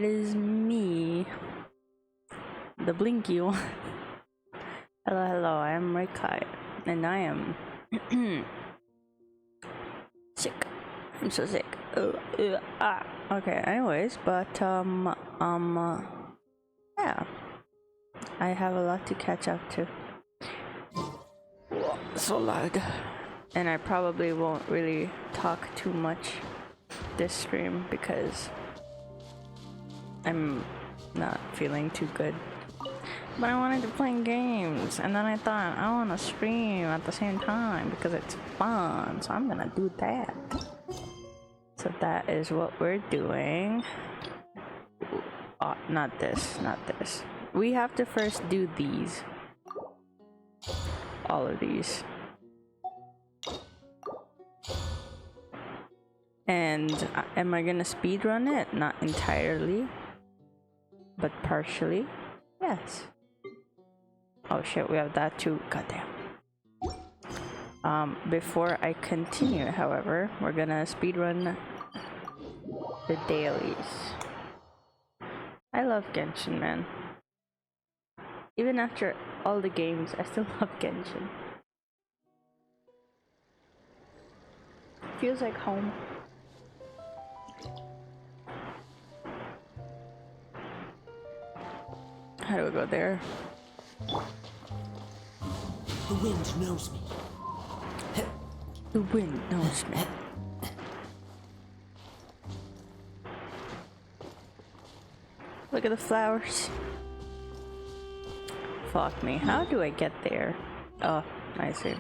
is me, the blinky one. Hello, hello, I am Rekai, and I am sick. I'm so sick. Okay, anyways, but yeah, I have a lot to catch up to. Whoa, so loud. And I probably won't really talk too much this stream because I'm not feeling too good. But I wanted to play games, and then I thought I want to stream at the same time because it's fun, so I'm gonna do that. So that is what we're doing. Not this, not this. We have to first do these. All of these. And am I gonna speedrun it? Not entirely, but partially. Yes. Oh shit, we have that too. Goddamn. Before I continue, however, we're gonna speedrun the dailies. I love Genshin, man. Even after all the games, I still love Genshin. Feels like home. How do I go there? The wind knows me. The wind knows me. Look at the flowers. Fuck me. How do I get there? Oh, I see.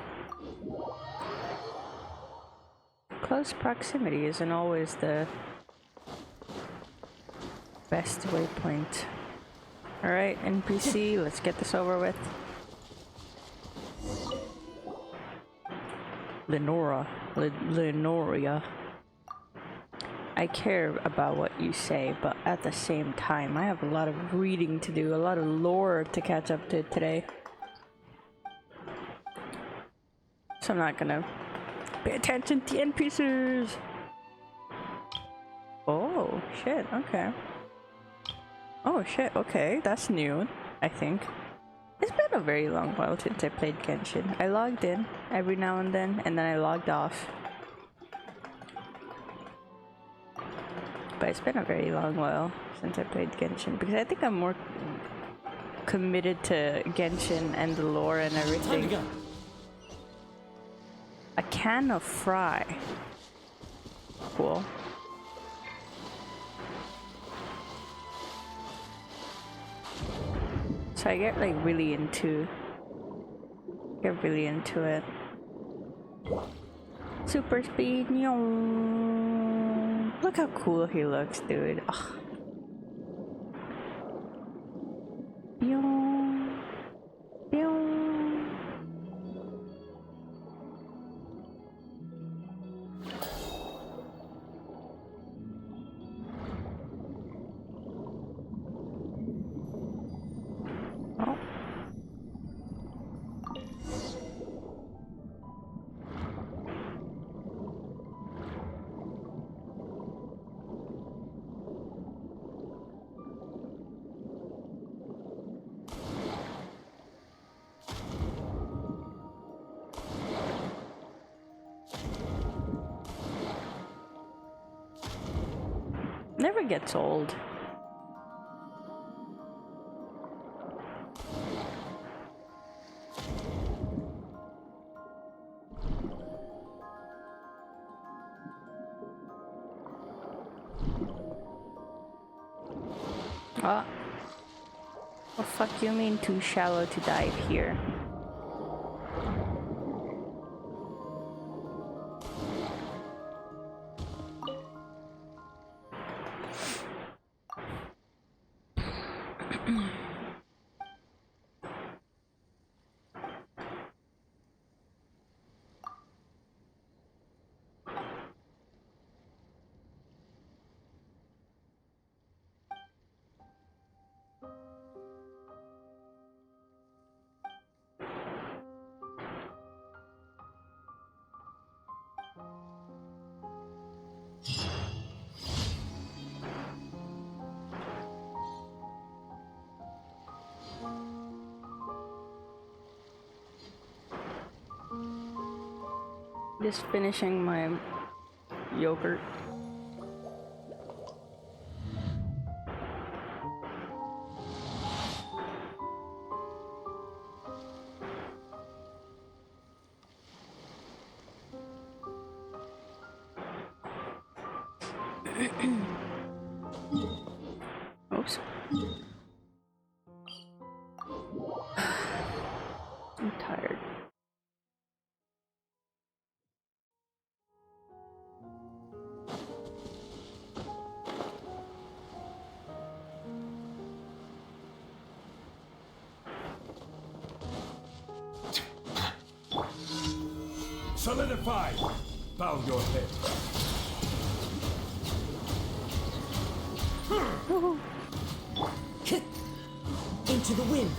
Close proximity isn't always the best waypoint. Alright, NPC, let's get this over with. Lenoria. I care about what you say, but at the same time, I have a lot of reading to do, a lot of lore to catch up to today. So I'm not gonna pay attention to NPCs. Oh, shit, okay. Oh shit, okay, that's new, I think. It's been a very long while since I played Genshin. I logged in every now and then I logged off. But it's been a very long while since I played Genshin because I think I'm more committed to Genshin and the lore and everything. Time to go. A can of fry. Cool. So I get like really into it. Super speed, yo. Look how cool he looks, dude. Ugh. Yo. Yo. Oh. Never gets old. What the fuck you mean too shallow to dive here? Just finishing my yogurt. Oops. I'm tired. Solidify! Bow your head. Into the wind.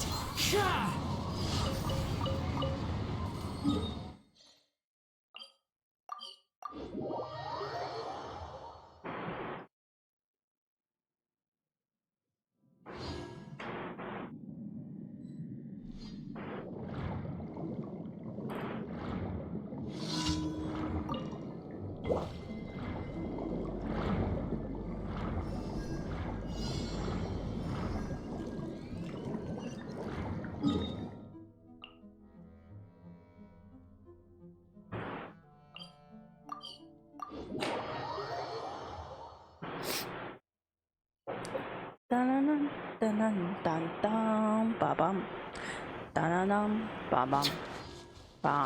Dun dun dun dun dun ba bum. Dun dun ba bum. Ba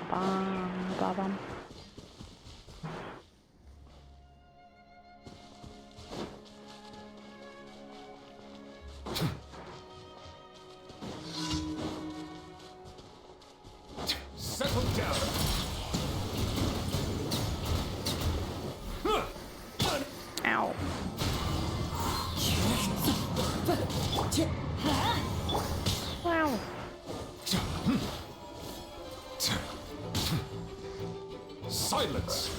bum ba bum. Settle down. Ow. Wow. Silence.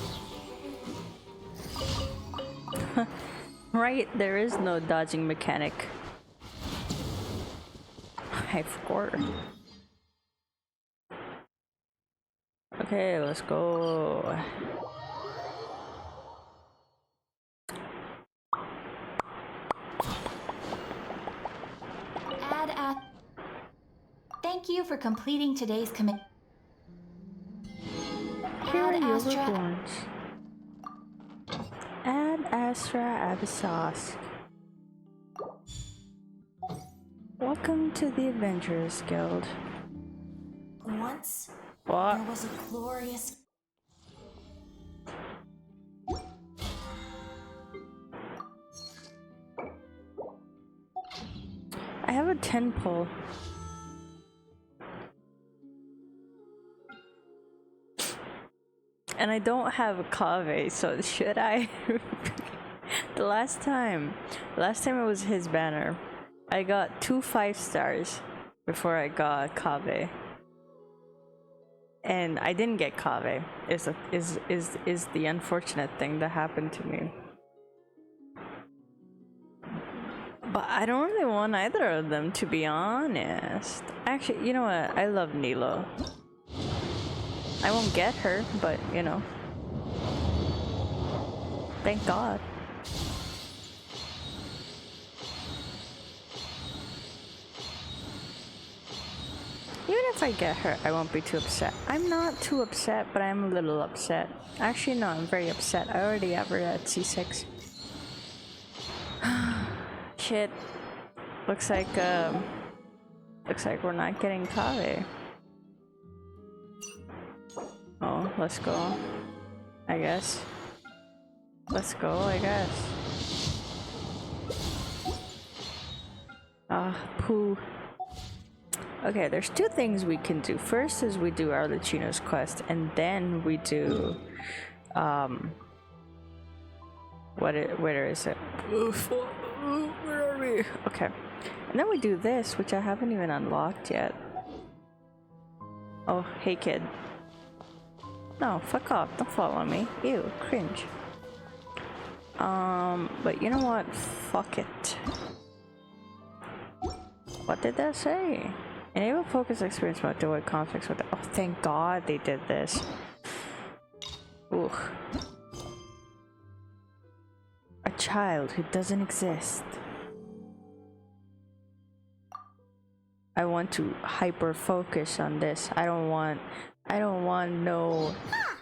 Right, there is no dodging mechanic. I forgot. Okay, let's go. Thank you for completing today's commit. Here are Add your Astra. rewards. Add Astra Abyssos. Welcome to the Adventurers Guild. Once What? there was a glorious. I have a 10 pull. And I don't have a Kave, so should I? the last time it was his banner. I got 2 5-stars before I got Kave. And I didn't get Kave. Is the unfortunate thing that happened to me. But I don't really want either of them, to be honest. Actually, you know what? I love Nilo. I won't get her, but you know. Thank God. Even if I get her, I won't be too upset. I'm not too upset, but I'm a little upset. Actually, no, I'm very upset. I already have her at C6. Shit. Looks like we're not getting Kave. Oh, let's go. I guess. Let's go, I guess. Ah, poo. Okay, there's 2 things we can do. First is we do Arlecchino's quest, and then we do where is it? Oof. Where are we? Okay. And then we do this, which I haven't even unlocked yet. Oh, hey kid. No, fuck off. Don't follow me. Ew, cringe. But you know what? Fuck it. What did that say? Enable focus experience mode to avoid conflicts with it. Oh, thank God they did this. Ugh. A child who doesn't exist. I want to hyper focus on this. I don't want no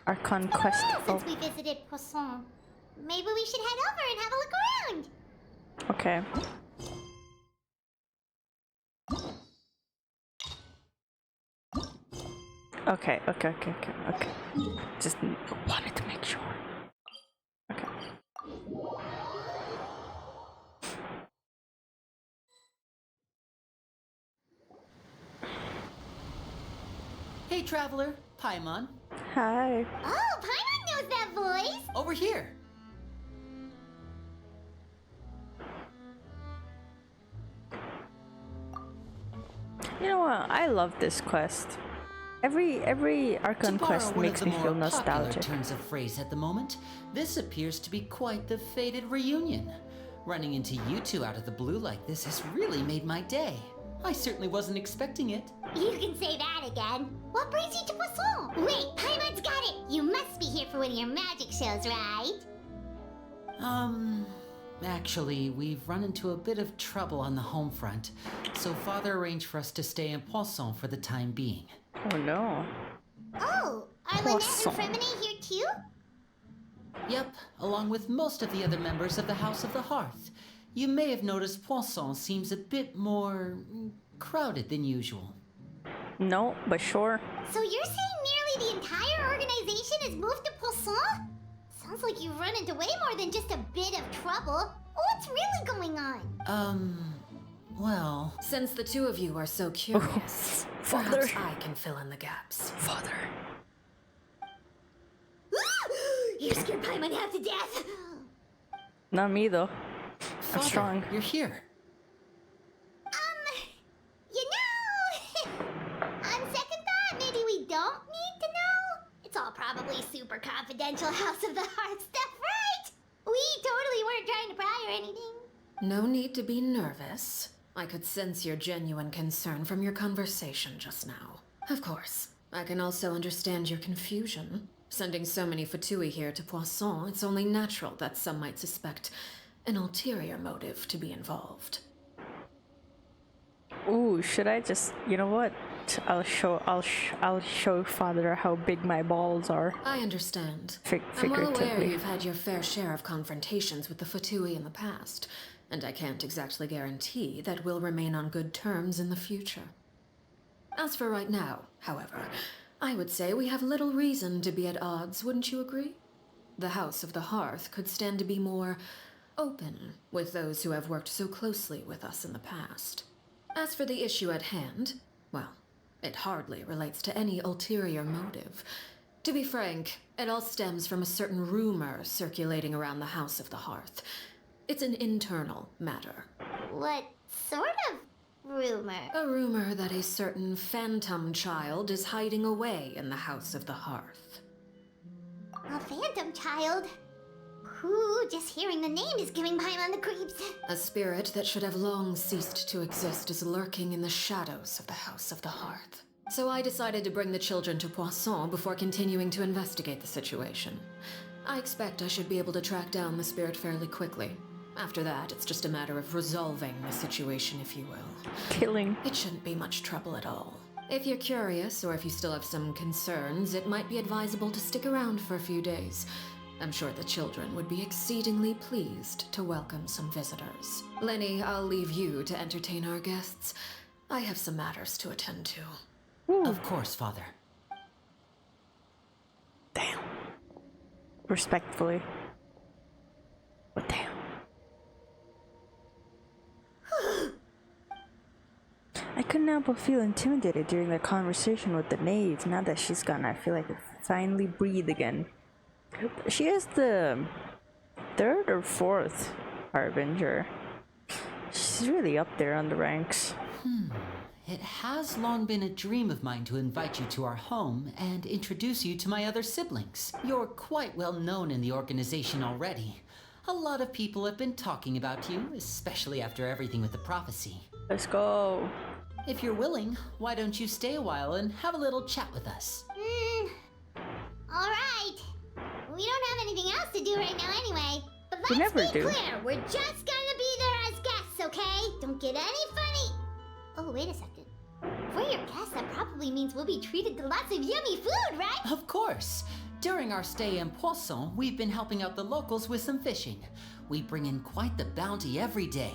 our conquest. Since we visited Poisson, maybe we should head over and have a look around. Okay. Okay. Just wanted to make sure. Okay. Hey, traveler, Paimon. Hi. Oh, Paimon knows that voice. Over here. You know what? I love this quest. Every Archon To borrow quest one makes of me the feel more popular nostalgic. turns of phrase at the moment, this appears to be quite the fated reunion. Running into you two out of the blue like this has really made my day. I certainly wasn't expecting it. You can say that again. What brings you to Poisson? Wait, Paimon's got it. You must be here for one of your magic shows, right? Actually, we've run into a bit of trouble on the home front, so Father arranged for us to stay in Poisson for the time being. Oh no. Oh, are Lynette Poisson. and Fremine here too? Yep, along with most of the other members of the House of the Hearth. You may have noticed Poisson seems a bit more crowded than usual. No, but sure. So you're saying nearly the entire organization has moved to Poisson? Sounds like you've run into way more than just a bit of trouble. What's really going on? Well... Since the two of you are so curious, Father. perhaps I can fill in the gaps. Father. You scared Paimon half to death. Not me though. Father, strong. You're here. You know, on second thought, maybe we don't need to know. It's all probably super confidential House of the Heart stuff, right? We totally weren't trying to pry or anything. No need to be nervous. I could sense your genuine concern from your conversation just now. Of course, I can also understand your confusion. Sending so many Fatui here to Poisson, it's only natural that some might suspect an ulterior motive to be involved. Ooh, should I just? You know what? I'll show Father how big my balls are. I understand. I'm well Figuratively. aware you've had your fair share of confrontations with the Fatui in the past, and I can't exactly guarantee that we'll remain on good terms in the future. As for right now, however, I would say we have little reason to be at odds, wouldn't you agree? The House of the Hearth could stand to be more open with those who have worked so closely with us in the past. As for the issue at hand, well, it hardly relates to any ulterior motive. To be frank, it all stems from a certain rumor circulating around the House of the Hearth. It's an internal matter. What sort of rumor? A rumor that a certain phantom child is hiding away in the House of the Hearth. A phantom child? Who? Just hearing the name is giving Paimon the creeps. A spirit that should have long ceased to exist is lurking in the shadows of the House of the Hearth. So I decided to bring the children to Poisson before continuing to investigate the situation. I expect I should be able to track down the spirit fairly quickly. After that, it's just a matter of resolving the situation, if you will. Killing. It shouldn't be much trouble at all. If you're curious, or if you still have some concerns, it might be advisable to stick around for a few days. I'm sure the children would be exceedingly pleased to welcome some visitors. Lenny, I'll leave you to entertain our guests. I have some matters to attend to. Of course, Father. Damn. Respectfully. But damn. I couldn't help but feel intimidated during the conversation with the knave. Now that she's gone, I feel like I finally breathe again. She is the third or fourth Harbinger. She's really up there on the ranks. It has long been a dream of mine to invite you to our home and introduce you to my other siblings. You're quite well known in the organization already. A lot of people have been talking about you, especially after everything with the prophecy. Let's go. If you're willing, why don't you stay a while and have a little chat with us? Alright. we don't have anything else to do right now anyway. But We let's never be do. clear, we're just gonna be there as guests, okay? Don't get any funny. Oh, wait a second. If we're your guests, that probably means we'll be treated to lots of yummy food, right? Of course. During our stay in Poisson, we've been helping out the locals with some fishing. We bring in quite the bounty every day.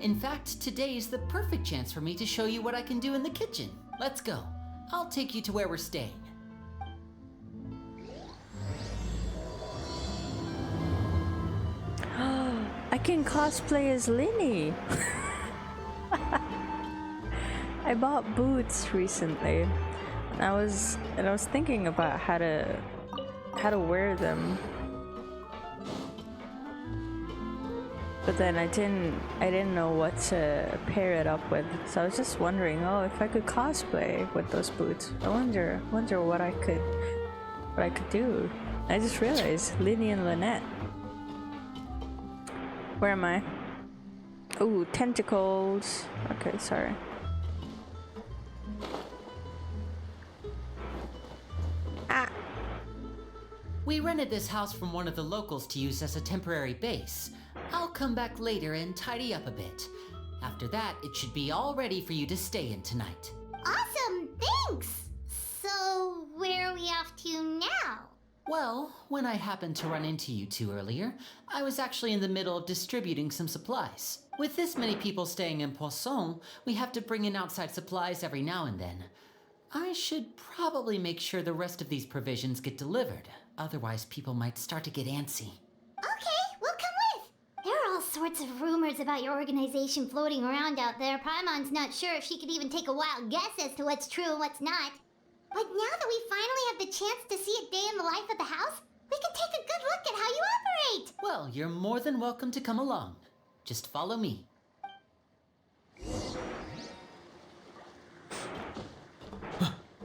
In fact, today's the perfect chance for me to show you what I can do in the kitchen. Let's go. I'll take you to where we're staying. I can cosplay as Linny. I bought boots recently. And I was thinking about how to wear them. But then I didn't know what to pair it up with. So I was just wondering, oh, if I could cosplay with those boots. I wonder what I could do. I just realized Linny and Lynette. Where am I? Ooh, tentacles. Okay, sorry. Ah! We rented this house from one of the locals to use as a temporary base. I'll come back later and tidy up a bit. After that, it should be all ready for you to stay in tonight. Awesome, thanks! So, where are we off to now? Well, when I happened to run into you two earlier, I was actually in the middle of distributing some supplies. With this many people staying in Poisson, we have to bring in outside supplies every now and then. I should probably make sure the rest of these provisions get delivered. Otherwise, people might start to get antsy. Okay, we'll come with! There are all sorts of rumors about your organization floating around out there. Paimon's not sure if she could even take a wild guess as to what's true and what's not. But now that we finally have the chance to see a day in the life of the house, we can take a good look at how you operate! Well, you're more than welcome to come along. Just follow me.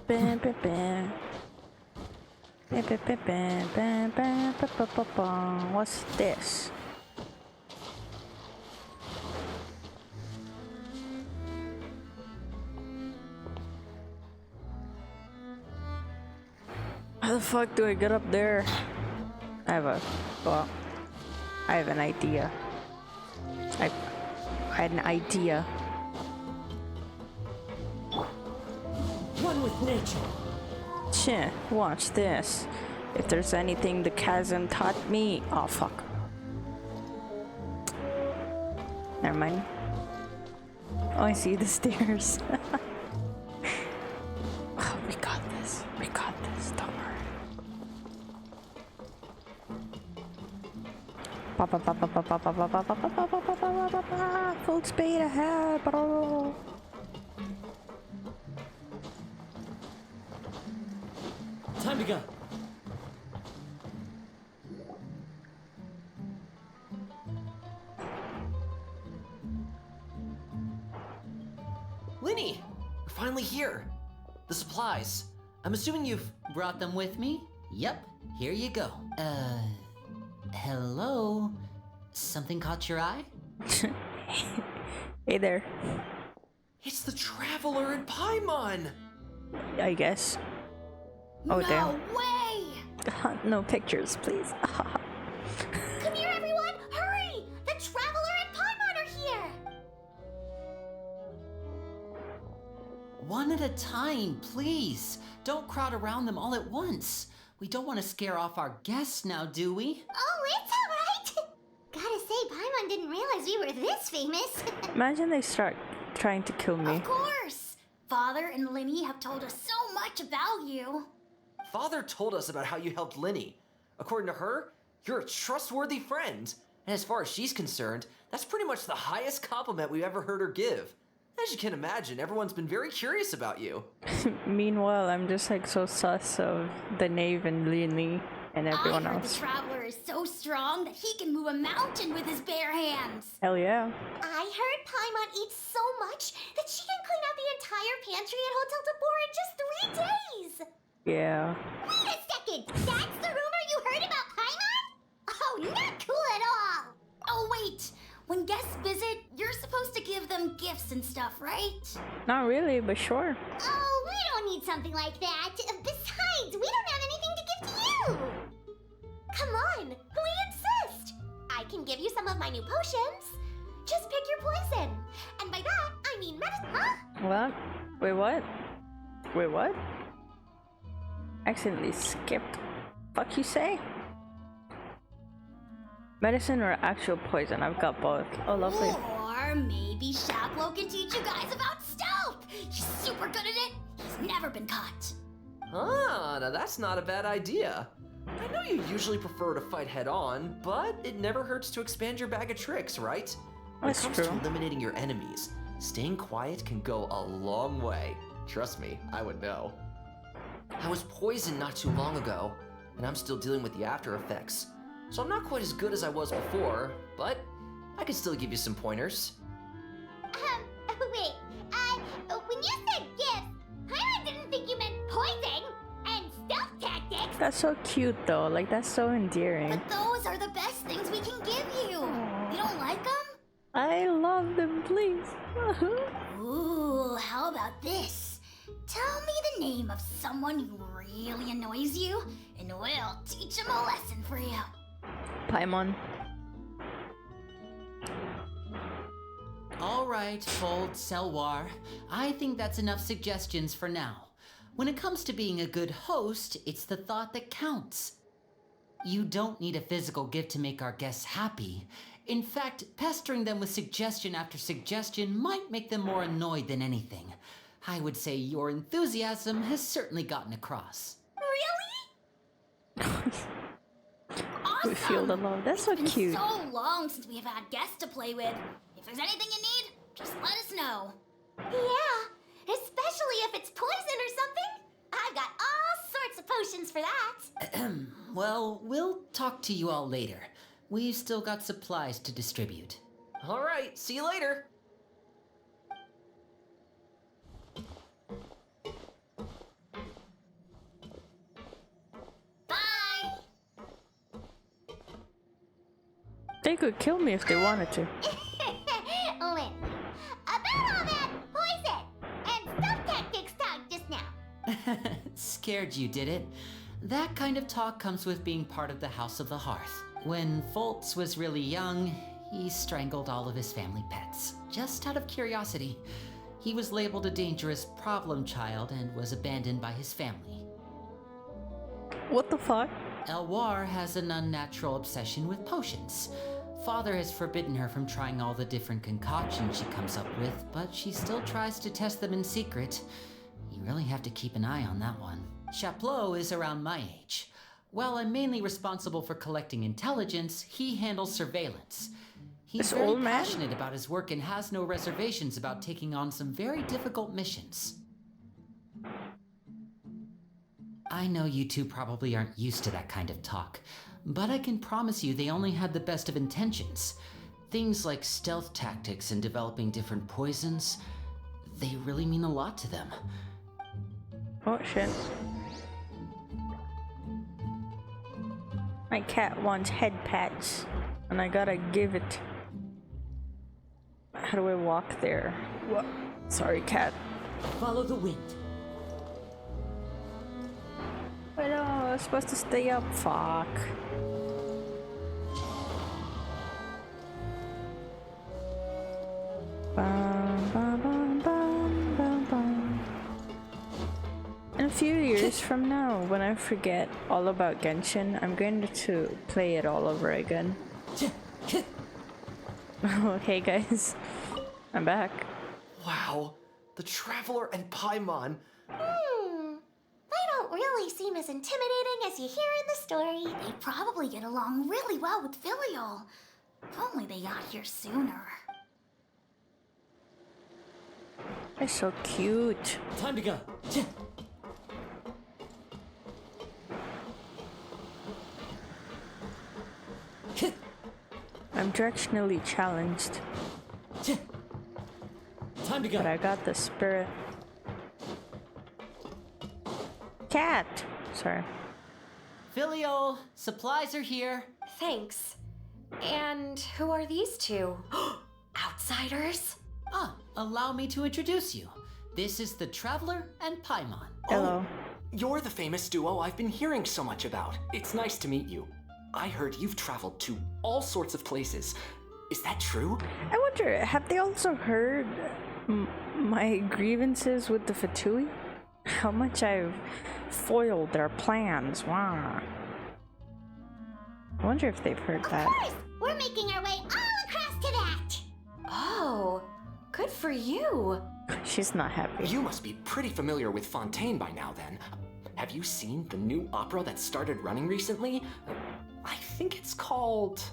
Bam, bam, bam. Bam, bam, bam, bam, bam, bam, bam, bam, bam, bam. What's this? How the fuck do I get up there? I have an idea. I had an idea. One with nature. Shit, watch this. If there's anything the chasm taught me. Oh fuck. Never mind. Oh, I see the stairs. Oh, we got this. We got this. Don't worry. Full speed ahead, bro. Time to go. Linny, we're finally here. The supplies. I'm assuming you've... Brought them with me? Yep, here you go. Hello? Something caught your eye? Hey there. It's the Traveler in Paimon! I guess. Oh, no damn. way! No pictures, please. Come here, everyone! Hurry! The Traveler and Paimon are here! One at a time, please. Don't crowd around them all at once. We don't want to scare off our guests now, do we? Oh, it's alright! Gotta say, Paimon didn't realize we were this famous. Imagine they start trying to kill me. Of course! Father and Linny have told us so much about you. Father told us about how you helped Linny. According to her, you're a trustworthy friend. And as far as she's concerned, that's pretty much the highest compliment we've ever heard her give. As you can imagine, everyone's been very curious about you. Meanwhile, I'm just like so sus of the Knave and Linny and everyone I heard else. the Traveler is so strong that he can move a mountain with his bare hands. Hell yeah. I heard Paimon eats so much that she can clean out the entire pantry at Hotel de Boer in just 3 days! Yeah. Wait a second! That's the rumor you heard about Paimon? Oh, not cool at all! Oh, wait! When guests visit, you're supposed to give them gifts and stuff, right? Not really, but sure. Oh, we don't need something like that. Besides, we don't have anything to give to you! give you some of my new potions. Just pick your poison. And by that, I mean medicine. Huh? What? Wait, what? Wait, what? Accidentally skipped. Fuck you say? Medicine or actual poison? I've got both. Oh, lovely. Or maybe Shaplo can teach you guys about stealth. He's super good at it. He's never been caught. Ah, now that's not a bad idea. I know you usually prefer to fight head on, but it never hurts to expand your bag of tricks, right? When That's it comes true. to eliminating your enemies, staying quiet can go a long way. Trust me, I would know. I was poisoned not too long ago, and I'm still dealing with the after effects. So I'm not quite as good as I was before, but I can still give you some pointers. Wait. When you said gifts, I didn't think you meant poison and stealth tactics. That's so cute though. Like, that's so endearing. But those are the best things we can give you. You don't like them? I love them, please. Ooh, how about this? Tell me the name of someone who really annoys you, and we'll teach him a lesson for you. Paimon. All right, Fold, Selwar. I think that's enough suggestions for now. When it comes to being a good host, it's the thought that counts. You don't need a physical gift to make our guests happy. In fact, pestering them with suggestion after suggestion might make them more annoyed than anything. I would say your enthusiasm has certainly gotten across. Really? We feel the love. That's so It's been cute. so long since we've had guests to play with. If there's anything you need, just let us know. Yeah, especially if it's poison or something. I've got all sorts of potions for that. Well, we'll talk to you all later. We've still got supplies to distribute. All right, see you later. Bye! They could kill me if they wanted to. Lynn, about all that poison and stealth tactics talk just now. Scared you, did it? That kind of talk comes with being part of the House of the Hearth. When Foltz was really young, he strangled all of his family pets. Just out of curiosity. He was labeled a dangerous problem child and was abandoned by his family. What the fuck? Elwar has an unnatural obsession with potions. Father has forbidden her from trying all the different concoctions she comes up with, but she still tries to test them in secret. You really have to keep an eye on that one. Chaplot is around my age. While I'm mainly responsible for collecting intelligence, he handles surveillance. He's This very old man? passionate about his work and has no reservations about taking on some very difficult missions. I know you two probably aren't used to that kind of talk, but I can promise you they only had the best of intentions. Things like stealth tactics and developing different poisons, they really mean a lot to them. Oh shit. My cat wants head pats, and I gotta give it. How do I walk there? What? Sorry, cat. Follow the wind. Wait, no, I was supposed to stay up. Fuck. Bum, bum, bum, bum, bum, bum. In a few years from now, when I forget all about Genshin, I'm going to play it all over again. Oh, hey guys. I'm back. Wow, the Traveler and Paimon. They don't really seem as intimidating as you hear in the story. They probably get along really well with Filial. If only they got here sooner. They're so cute. Time to go. I'm directionally challenged, Time to go. but I got the spirit. Cat! Sorry. Filial, supplies are here. Thanks. And who are these two? Outsiders? Allow me to introduce you. This is the Traveler and Paimon. Hello. You're the famous duo I've been hearing so much about. It's nice to meet you. I heard you've traveled to all sorts of places. Is that true? I wonder, have they also heard my grievances with the Fatui? How much I've foiled their plans. Wow. I wonder if they've heard that. Of course! We're making our way all across to that! Oh, good for you. She's not happy. You must be pretty familiar with Fontaine by now then. Have you seen the new opera that started running recently? I think it's called...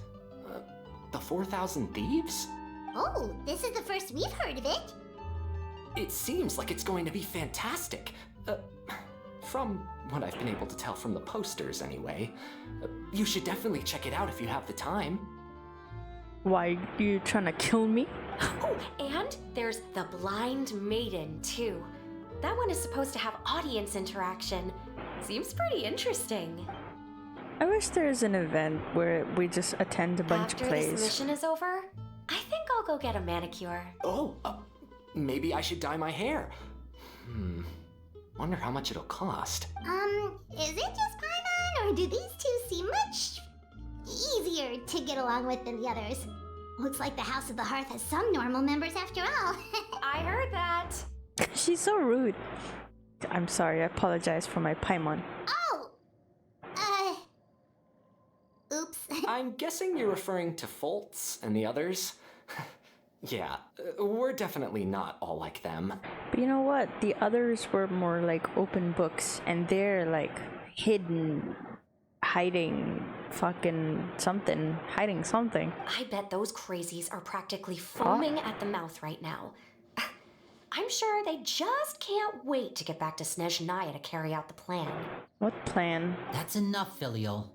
The 4,000 Thieves? Oh, this is the first we've heard of it. It seems like it's going to be fantastic. From what I've been able to tell from the posters, anyway. You should definitely check it out if you have the time. Why, you trying to kill me? Oh, and there's The Blind Maiden, too. That one is supposed to have audience interaction. Seems pretty interesting. I wish there was an event where we just attend a bunch After of plays. this mission is over, I think I'll go get a manicure. Oh, maybe I should dye my hair. Wonder how much it'll cost. Is it just Paimon, or do these two seem much easier to get along with than the others? Looks like the House of the Hearth has some normal members after all. I heard that. She's so rude. I'm sorry, I apologize for my Paimon. Oh! Oops. I'm guessing you're referring to Foltz and the others? Yeah, we're definitely not all like them. But you know what? The others were more like open books, and they're like hidden, hiding fucking something, hiding something. I bet those crazies are practically foaming at the mouth right now. I'm sure they just can't wait to get back to Snezhnaya to carry out the plan. What plan? That's enough, Filial.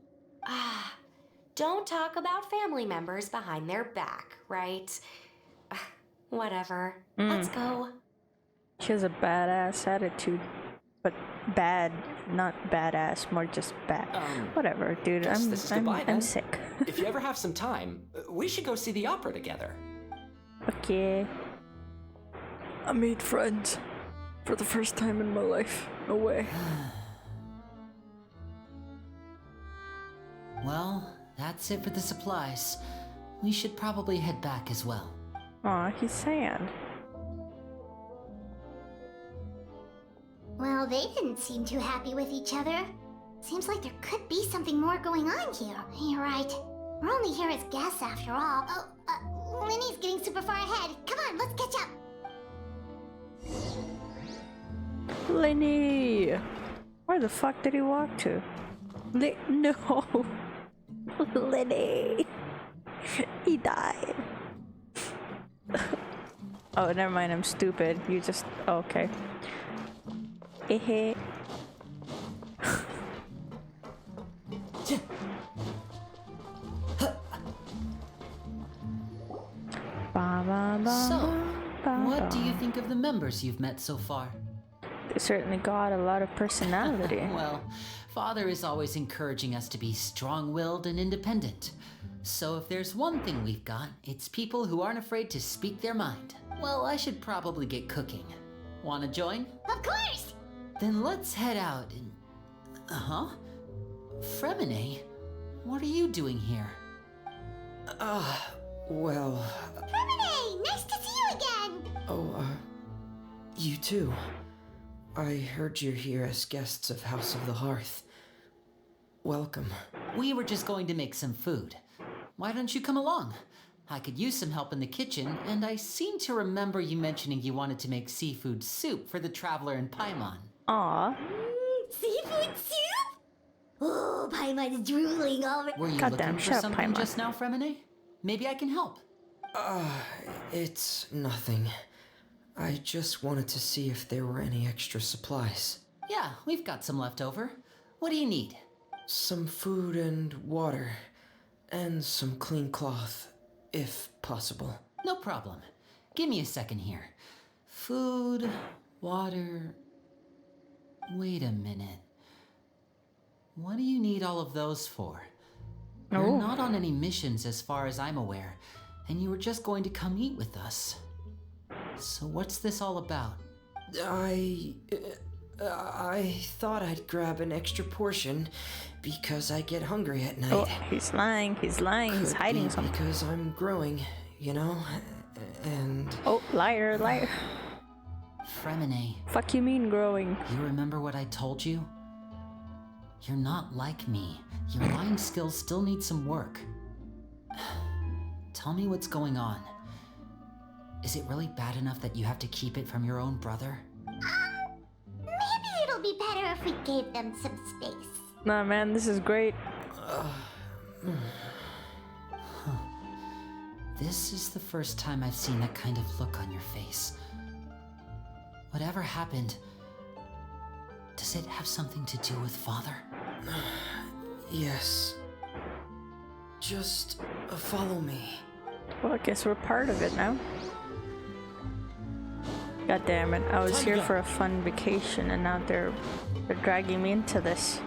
Don't talk about family members behind their back, right? Whatever. Let's go. She has a badass attitude. But bad, not badass, more just bad. Whatever, dude. Guess this is goodbye, I'm then. sick. If you ever have some time, we should go see the opera together. Okay. I made friends. For the first time in my life. No way. Well, that's it for the supplies. We should probably head back as well. Aw, he's sad. Well, they didn't seem too happy with each other. Seems like there could be something more going on here. You're right. We're only here as guests after all. Oh, Linny's getting super far ahead. Come on, let's catch up. Lenny! Where the fuck did he walk to? No! Lenny! He died. Oh, never mind, I'm stupid. You just... Oh, okay. Hehe. So, what do you think of the members you've met so far? They certainly got a lot of personality. Well, Father is always encouraging us to be strong-willed and independent. So if there's one thing we've got, it's people who aren't afraid to speak their mind. Well, I should probably get cooking. Wanna join? Of course! Then let's head out and... Fremine, what are you doing here? Well... Fremine, nice to see you again! Oh, you too. I heard you're here as guests of House of the Hearth. Welcome. We were just going to make some food. Why don't you come along? I could use some help in the kitchen, and I seem to remember you mentioning you wanted to make seafood soup for the traveler in Paimon. Aw. Seafood soup? Oh, Paimon's drooling already. Were you Goddamn, looking for shut up, something Paimon. just now, Fremine? Maybe I can help. It's nothing. I just wanted to see if there were any extra supplies. Yeah, we've got some left over. What do you need? Some food and water. And some clean cloth, if possible. No problem. Give me a second here. Food, water... Wait a minute. What do you need all of those for? You're Oh. not on any missions as far as I'm aware, and you were just going to come eat with us. So what's this all about? I thought I'd grab an extra portion because I get hungry at night. Oh, he's lying. He's lying. He's Could hiding be something. because I'm growing, you know? And... Oh, liar, liar. Fremine, Fuck you mean growing? you remember what I told you? You're not like me. Your lying skills still need some work. Tell me what's going on. Is it really bad enough that you have to keep it from your own brother? Maybe it'll be better if we gave them some space. Nah, man, this is great. This is the first time I've seen that kind of look on your face. Whatever happened, does it have something to do with Father? Yes. Just follow me. Well, I guess we're part of it now. God damn it, I was Time to here go. for a fun vacation and now they're dragging me into this.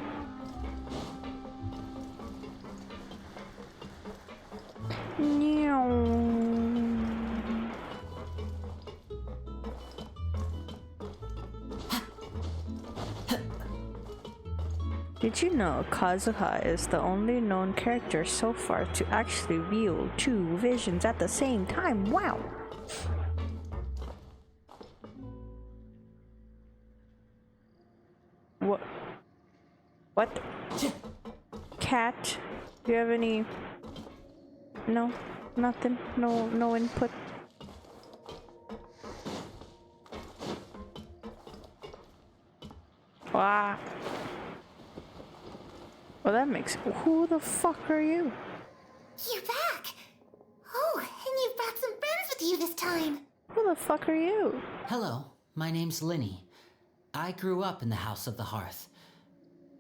Did you know Kazuha is the only known character so far to actually wield two visions at the same time? Wow! What? What? Cat? Do you have any... No? Nothing? No input? Wow. Well, that makes... Who the fuck are you? You're back! Oh, and you've brought some friends with you this time! Who the fuck are you? Hello, my name's Linny. I grew up in the House of the Hearth.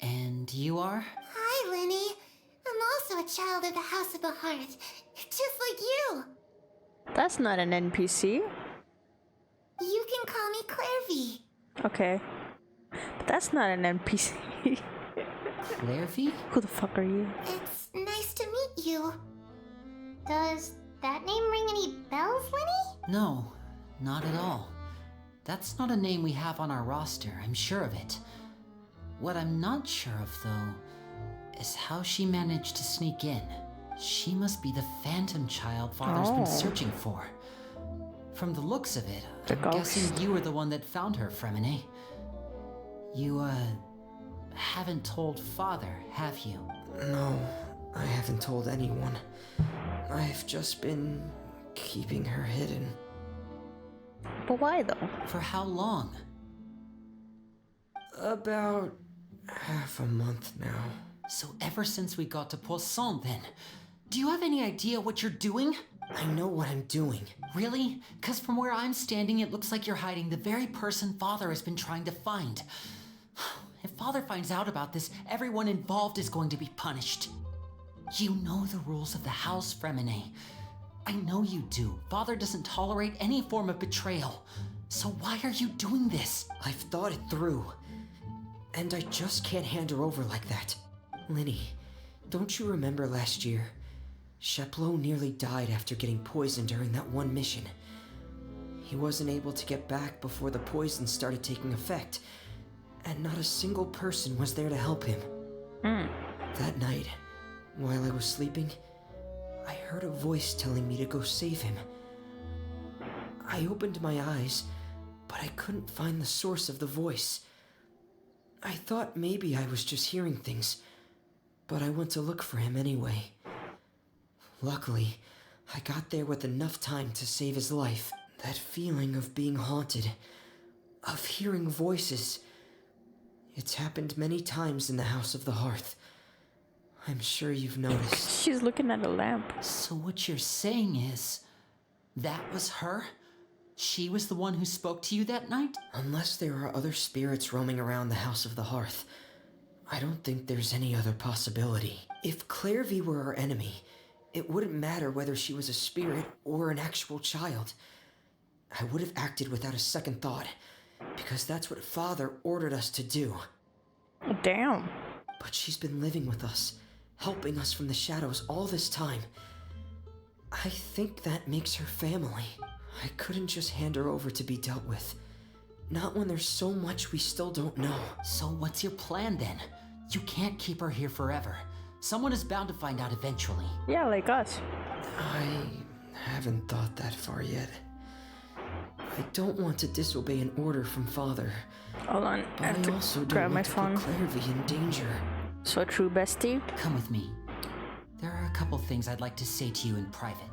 And you are? Hi, Linny. I'm also a child of the House of the Hearth, just like you. That's not an NPC. You can call me Clairvy. Okay. But that's not an NPC. Clairvy? Who the fuck are you? It's nice to meet you. Does that name ring any bells, Linny? No, not at all. That's not a name we have on our roster, I'm sure of it. What I'm not sure of, though, is how she managed to sneak in. She must be the phantom child Father's been searching for. From the looks of it, The I'm guessing ghost. you were the one that found her, Fremine. You, haven't told Father, have you? No, I haven't told anyone. I've just been keeping her hidden. But why though? For how long? About half a month now. So ever since we got to Poisson, then. Do you have any idea what you're doing? I know what I'm doing. Really? Because from where I'm standing, it looks like you're hiding the very person Father has been trying to find. If Father finds out about this, everyone involved is going to be punished. You know the rules of the house, Fremine. I know you do. Father doesn't tolerate any form of betrayal. So why are you doing this? I've thought it through. And I just can't hand her over like that. Linny, don't you remember last year? Sheplo nearly died after getting poisoned during that one mission. He wasn't able to get back before the poison started taking effect, and not a single person was there to help him. That night, while I was sleeping, I heard a voice telling me to go save him. I opened my eyes, but I couldn't find the source of the voice. I thought maybe I was just hearing things, but I went to look for him anyway. Luckily, I got there with enough time to save his life. That feeling of being haunted, of hearing voices, it's happened many times in the House of the Hearth. I'm sure you've noticed. She's looking at a lamp. So what you're saying is, that was her? She was the one who spoke to you that night? Unless there are other spirits roaming around the House of the Hearth, I don't think there's any other possibility. If Clairvy were our enemy, it wouldn't matter whether she was a spirit or an actual child. I would have acted without a second thought, because that's what Father ordered us to do. Damn. But she's been living with us, helping us from the shadows all this time. I think that makes her family. I couldn't just hand her over to be dealt with. Not when there's so much we still don't know. So what's your plan then? You can't keep her here forever. Someone is bound to find out eventually. Yeah, like us. I haven't thought that far yet. I don't want to disobey an order from Father. Hold on, But I have I to also grab don't my want to phone. put Clairvy in danger. So true, bestie. Come with me. There are a couple things I'd like to say to you in private.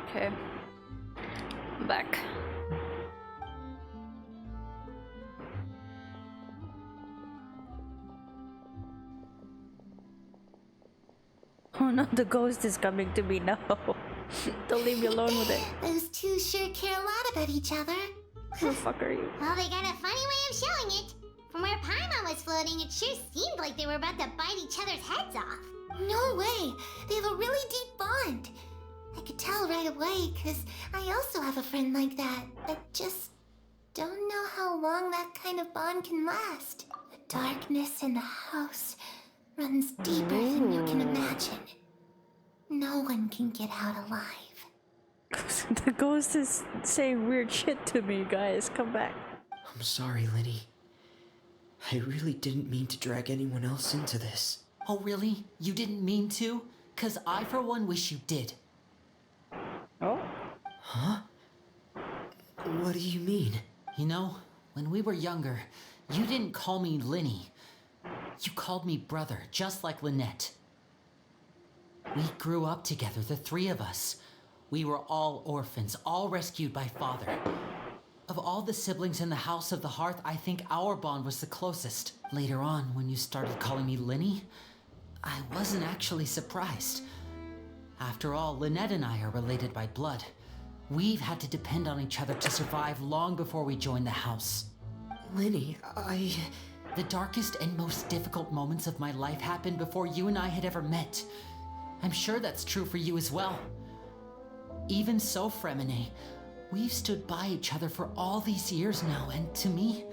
Okay. I'm back. Oh no, the ghost is coming to me now. Don't leave me alone with it. Those two sure care a lot about each other. Who the fuck are you? Well, they got a funny way of showing it. From where Paimon was floating, it sure seemed like they were about to bite each other's heads off. No way! They have a really deep bond. I could tell right away, because I also have a friend like that. I just don't know how long that kind of bond can last. The darkness in the house runs deeper than you can imagine. No one can get out alive. The ghost is saying weird shit to me, guys. Come back. I'm sorry, Linny. I really didn't mean to drag anyone else into this. Oh really? You didn't mean to? 'Cause I for one wish you did. Oh. Huh? What do you mean? You know, when we were younger, you didn't call me Linny. You called me brother, just like Lynette. We grew up together, the three of us. We were all orphans, all rescued by Father. Of all the siblings in the House of the Hearth, I think our bond was the closest. Later on, when you started calling me Linny, I wasn't actually surprised. After all, Lynette and I are related by blood. We've had to depend on each other to survive long before we joined the house. Linny, The darkest and most difficult moments of my life happened before you and I had ever met. I'm sure that's true for you as well. Even so, Fremine, we've stood by each other for all these years now, and to me,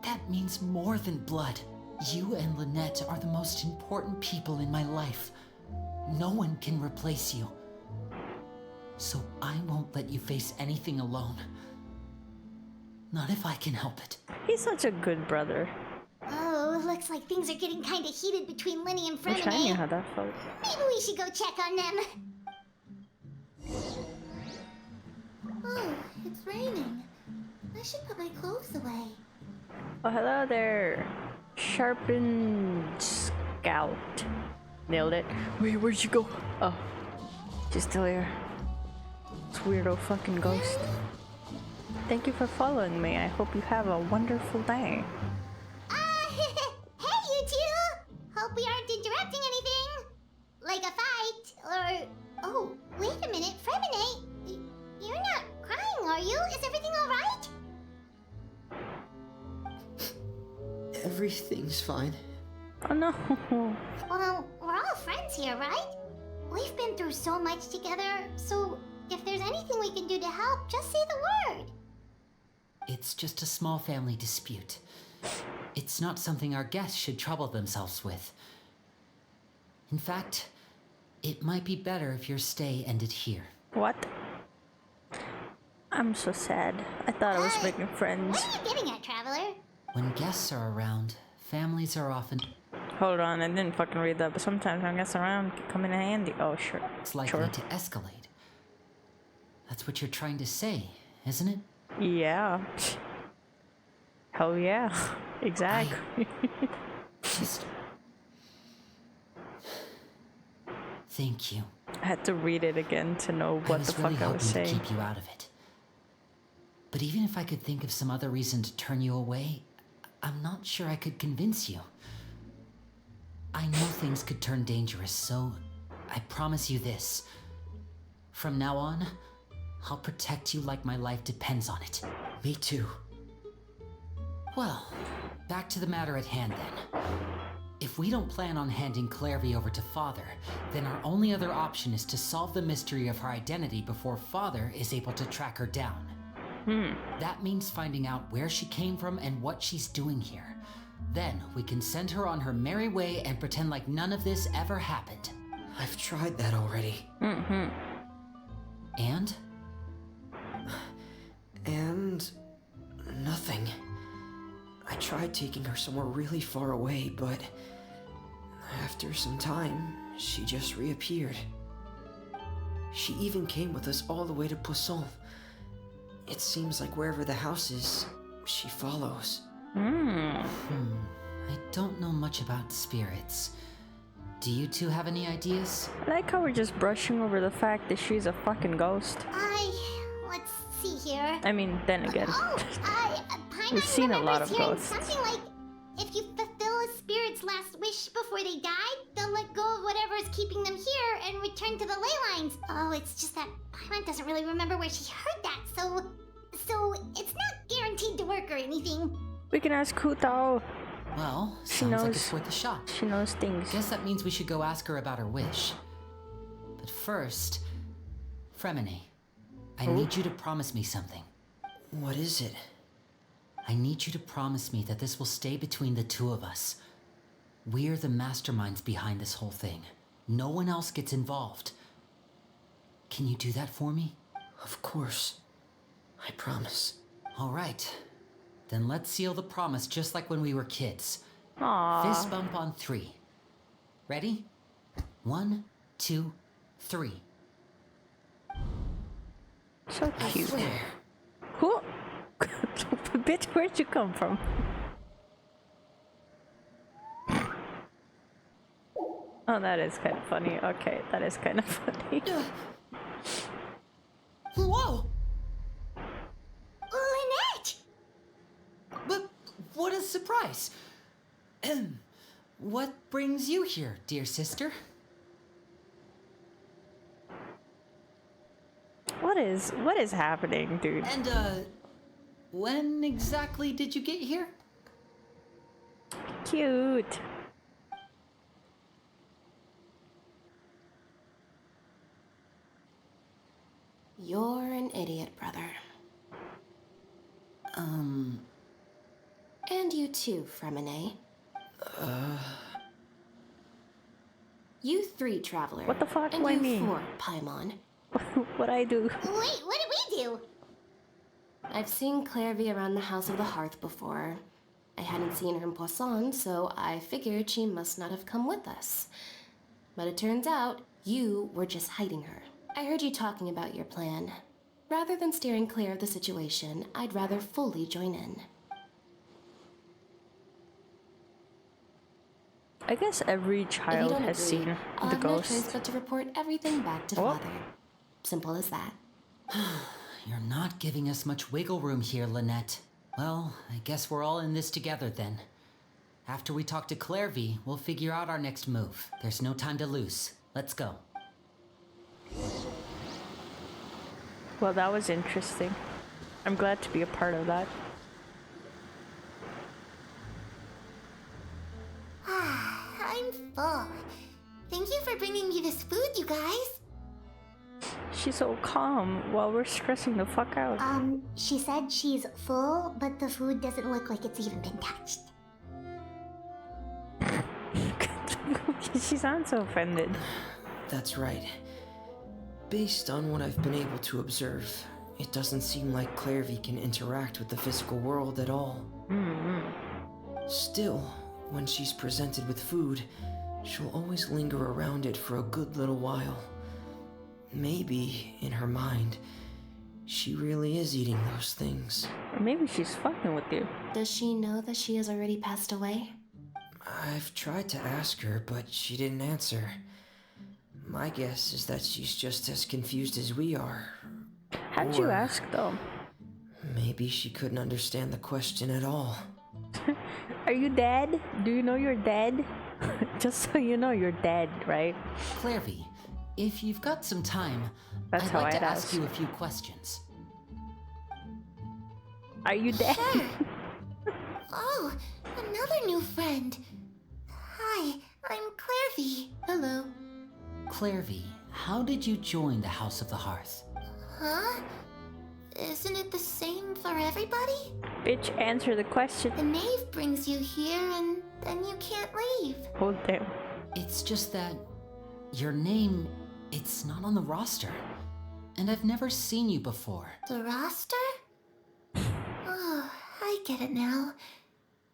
that means more than blood. You and Lynette are the most important people in my life. No one can replace you. So I won't let you face anything alone. Not if I can help it. He's such a good brother. Oh, looks like things are getting kind of heated between Linny and Wish I knew Fremine. how that felt. Maybe we should go check on them. Oh, it's raining. I should put my clothes away. Oh, hello there. Sharpened Scout. Nailed it. Wait, where'd you go? Oh, she's still here. This weirdo fucking ghost. Thank you for following me. I hope you have a wonderful day. Hey, you two! Hope we aren't interrupting anything. Like a fight, or... Oh, wait a minute, Fremine. You're not crying, are you? Is everything alright? everything's fine. Oh no. Well, we're all friends here, right? We've been through so much together, so if there's anything we can do to help, just say the word. It's just a small family dispute. It's not something our guests should trouble themselves with. In fact, it might be better if your stay ended here. What? I'm so sad. I thought I was making friends. What are you getting at, Traveler? When guests are around, families are often Hold on, I didn't fucking read that, but sometimes when guests around can come in handy. Oh, sure. likely Sure. to escalate. That's what you're trying to say, isn't it? Yeah. Hell yeah. Exactly. Just... Thank you. I had to read it again to know what I was the really fuck I was hoping to saying. keep you out of it. But even if I could think of some other reason to turn you away, I'm not sure I could convince you. I know things could turn dangerous, so I promise you this. From now on, I'll protect you like my life depends on it. Me too. Well, back to the matter at hand then. If we don't plan on handing Clairvy over to Father, then our only other option is to solve the mystery of her identity before Father is able to track her down. That means finding out where she came from and what she's doing here. Then we can send her on her merry way and pretend like none of this ever happened. I've tried that already. And? And nothing. I tried taking her somewhere really far away, but after some time, she just reappeared. She even came with us all the way to Poisson. It seems like wherever the house is, she follows. I don't know much about spirits. Do you two have any ideas? I like how we're just brushing over the fact that she's a fucking ghost. Let's see here. I mean, then again. Paimon We've seen a lot remembers of hearing ghosts. something like, if you fulfill a spirit's last wish before they died, they'll let go of whatever is keeping them here and return to the ley lines. Oh, it's just that Paimon doesn't really remember where she heard that, so it's not guaranteed to work or anything. We can ask Kutao. Well, She sounds like knows. it's worth a shot. She knows things. Guess that means we should go ask her about her wish. But first, Fremine, I need you to promise me something. What is it? I need you to promise me that this will stay between the two of us. We're the masterminds behind this whole thing. No one else gets involved. Can you do that for me? Of course. I promise. All right. Then let's seal the promise just like when we were kids. Aww. Fist bump on 3. Ready? 1, 2, 3. So cute. Swear. Who? Bitch, where'd you come from? Oh, that is kind of funny. Okay, that is kind of funny. Whoa! Lynette! But what a surprise! What brings you here, dear sister? What is happening, dude? And, when exactly did you get here? Cute. You're an idiot, brother. And you too, Fremine. You 3, Traveler. What the fuck? And Why you me? 4, Paimon. What I do? Wait, what did we do? I've seen Clairvy around the House of the Hearth before. I hadn't seen her in Poisson, so I figured she must not have come with us. But it turns out, you were just hiding her. I heard you talking about your plan. Rather than steering clear of the situation, I'd rather fully join in. I guess every If you child don't has agree, seen I'll the have no choice ghost. but to report everything back to Oh. Father. Simple as that. You're not giving us much wiggle room here, Lynette. Well, I guess we're all in this together then. After we talk to Clairvy, we'll figure out our next move. There's no time to lose. Let's go. Well, that was interesting. I'm glad to be a part of that. I'm full. Thank you for bringing me this food, you guys. She's so calm while we're stressing the fuck out. She said she's full, but the food doesn't look like it's even been touched. She sounds so offended. That's right. Based on what I've been able to observe, it doesn't seem like Clairvy can interact with the physical world at all. Still, when she's presented with food, she'll always linger around it for a good little while. Maybe, in her mind, she really is eating those things. Or maybe she's fucking with you. Does she know that she has already passed away? I've tried to ask her, but she didn't answer. My guess is that she's just as confused as we are. How'd you Or ask though? Maybe she couldn't understand the question at all. Are you dead? Do you know you're dead? Just so you know you're dead, right? Clairvy, if you've got some time, That's I'd how like I'd to ask ask. you a few questions. Are you dead? Oh, another new friend. Hi, I'm Clairvy. Hello. Clairvy, how did you join the House of the Hearth? Huh? Isn't it the same for everybody? Bitch, answer the question. The knave brings you here and then you can't leave. Oh, damn. It's just that your name, it's not on the roster. And I've never seen you before. The roster? Oh, I get it now.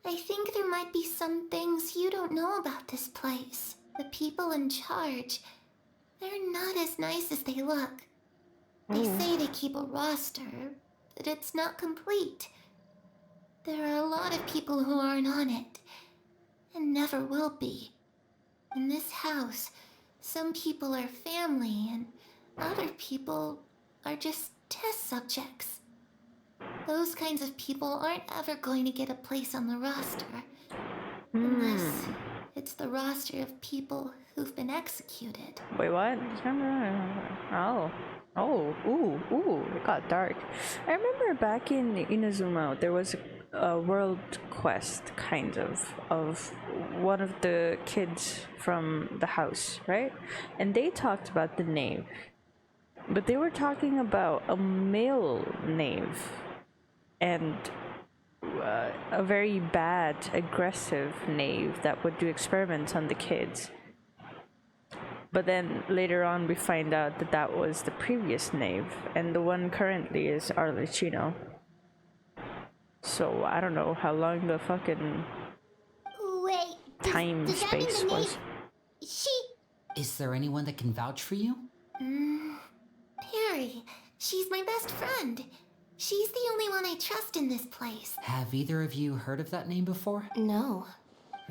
I think there might be some things you don't know about this place. The people in charge, they're not as nice as they look. They say they keep a roster, but it's not complete. There are a lot of people who aren't on it, and never will be. In this house, some people are family, and other people are just test subjects. Those kinds of people aren't ever going to get a place on the roster. Unless it's the roster of people who've been executed. Wait, what? Ooh, it got dark. I remember back in Inazuma, there was a world quest, kind of one of the kids from the house, right? And they talked about the knave. But they were talking about a male knave. And a very bad, aggressive knave that would do experiments on the kids. But then later on we find out that that was the previous knave, and the one currently is Arlecchino. So I don't know how long the fucking Wait, time does that mean space the was. Is there anyone that can vouch for you? Perry, she's my best friend. She's the only one I trust in this place. Have either of you heard of that name before? No.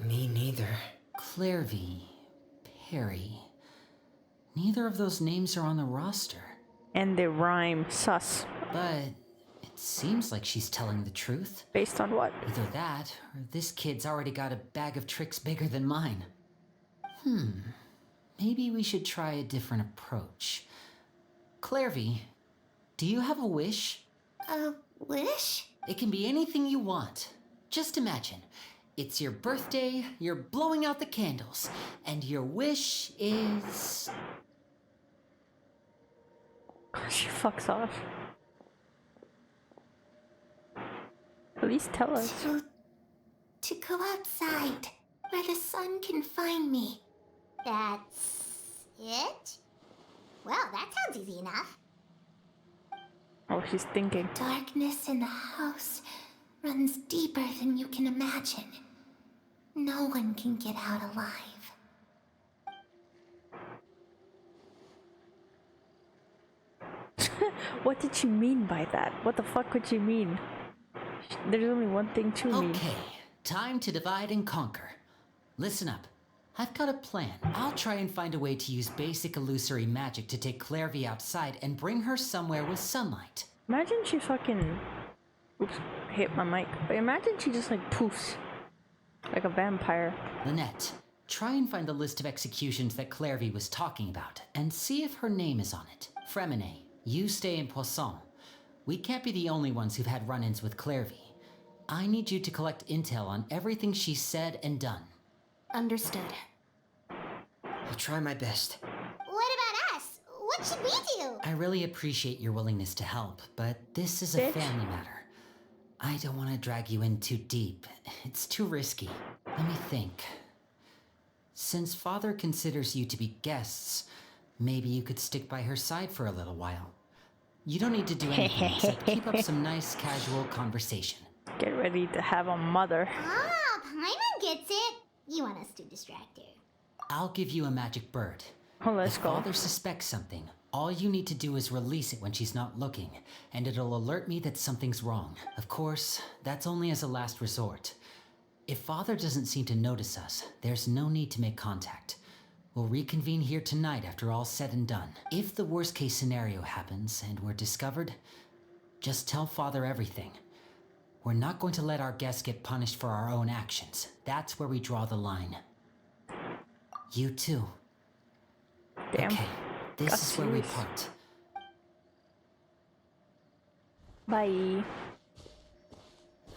Me neither. Clairvy, Perry. Neither of those names are on the roster. And they rhyme. Sus. But it seems like she's telling the truth. Based on what? Either that, or this kid's already got a bag of tricks bigger than mine. Maybe we should try a different approach. Clairvy, do you have a wish? A wish? It can be anything you want. Just imagine. It's your birthday, you're blowing out the candles, and your wish is... She fucks off. At least tell us. To go outside, where the sun can find me. That's it? Well, that sounds easy enough. Oh, she's thinking. Darkness in the house runs deeper than you can imagine. No one can get out alive. What did she mean by that? What the fuck would she mean? There's only one thing to mean. Okay, time to divide and conquer. Listen up. I've got a plan. I'll try and find a way to use basic illusory magic to take Clairvy outside and bring her somewhere with sunlight. Imagine she fucking... Oops, hit my mic. But imagine she just like poofs. Like a vampire. Lynette, try and find the list of executions that Clairvy was talking about, and see if her name is on it. Fremine, you stay in Poisson. We can't be the only ones who've had run-ins with Clairvy. I need you to collect intel on everything she's said and done. Understood. I'll try my best. What about us? What should we do? I really appreciate your willingness to help, but this is a Bitch. family matter. I don't want to drag you in too deep. It's too risky. Let me think. Since Father considers you to be guests, maybe you could stick by her side for a little while. You don't need to do anything except keep up some nice casual conversation. Get ready to have a mother. Ah, Paimon gets it. You want us to distract her. I'll give you a magic bird. Oh, let's If go. Father suspects something, all you need to do is release it when she's not looking, and it'll alert me that something's wrong. Of course, that's only as a last resort. If Father doesn't seem to notice us, there's no need to make contact. We'll reconvene here tonight after all's said and done. If the worst case scenario happens and we're discovered, just tell Father everything. We're not going to let our guests get punished for our own actions. That's where we draw the line. You too. Damn. Okay, this Got is where we serious. part. Bye.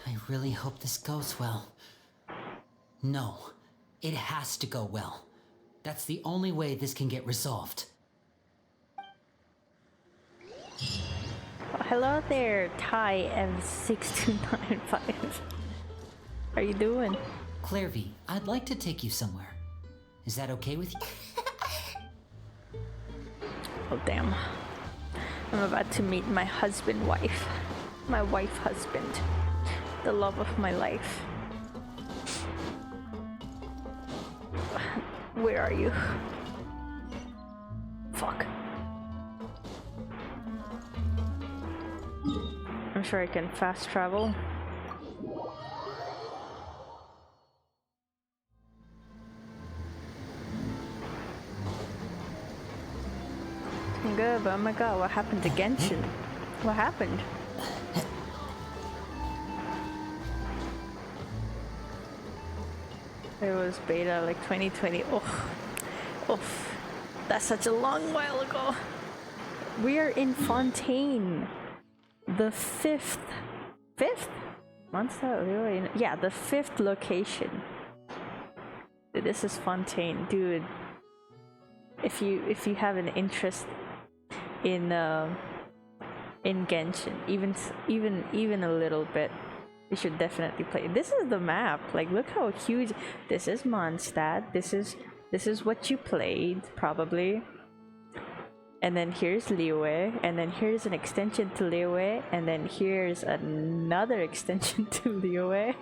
I really hope this goes well. No, it has to go well. That's the only way this can get resolved. Oh, hello there, Ty M6295. How you doing? Clairvy, I'd like to take you somewhere. Is that okay with you? Oh damn. I'm about to meet my husband-wife. My wife-husband. The love of my life. Where are you? Fuck. I'm sure I can fast travel. Good, but oh my god, what happened to Genshin? What happened? It was beta like 2020. Oof. That's such a long while ago. We are in Fontaine. The fifth monster? Yeah, the fifth location. Dude, this is Fontaine, dude. If you have an interest in Genshin, even a little bit, you should definitely play. This is the map. Like, look how huge. This is Mondstadt. This is what you played probably. And then here's Liyue, and then here's an extension to Liyue, and then here's another extension to Liyue.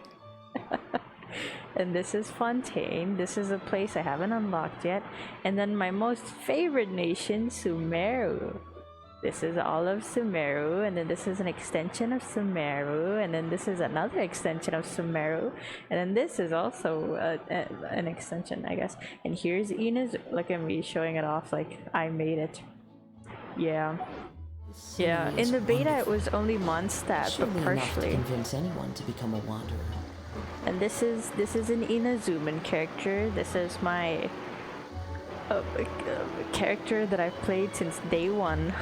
And this is Fontaine. This is a place I haven't unlocked yet. And then my most favorite nation, Sumeru. This is all of Sumeru, and then this is an extension of Sumeru, and then this is another extension of Sumeru, and then this is also an extension, I guess. And here's Ina's. Look at me showing it off like I made it. Yeah. Yeah, in the beta it was only Mondstadt, but partially. To convince anyone to become a wanderer. And this is an Inazuman character. This is my character that I've played since day one.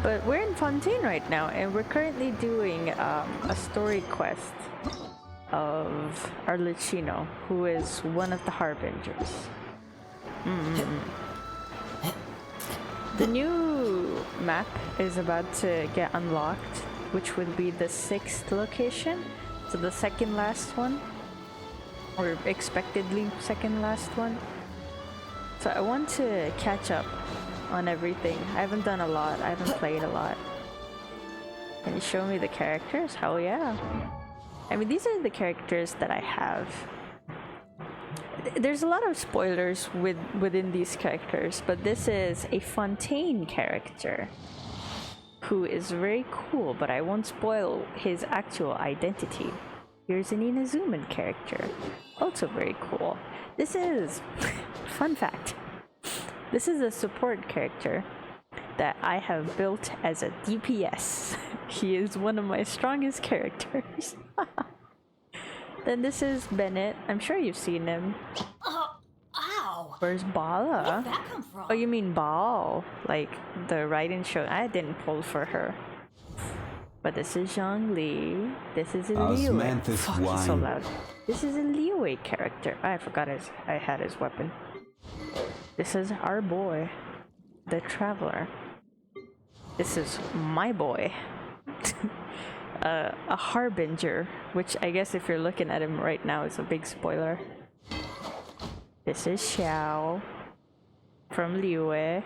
But we're in Fontaine right now, and we're currently doing a story quest of Arlecchino, who is one of the Harbingers. The new map is about to get unlocked, which would be the 6th location, so the second last one, or expectedly second last one. So I want to catch up on everything. I haven't done a lot, I haven't played a lot. Can you show me the characters? Hell yeah. I mean, these are the characters that I have. There's a lot of spoilers within these characters, but this is a Fontaine character who is very cool, but I won't spoil his actual identity. Here's an Inazuman character, also very cool. This is, fun fact, this is a support character that I have built as a DPS. He is one of my strongest characters. Then this is Bennett. I'm sure you've seen him. Ow! Where's Bala? Where did that come from? Oh, you mean Ball? Like the writing show. I didn't pull for her. But this is Zhongli. This is a Liyue. Fuck, he's so loud. This is a Liyue character. I forgot I had his weapon. This is our boy, the Traveler. This is my boy. A Harbinger, which I guess if you're looking at him right now is a big spoiler. This is Xiao from Liyue.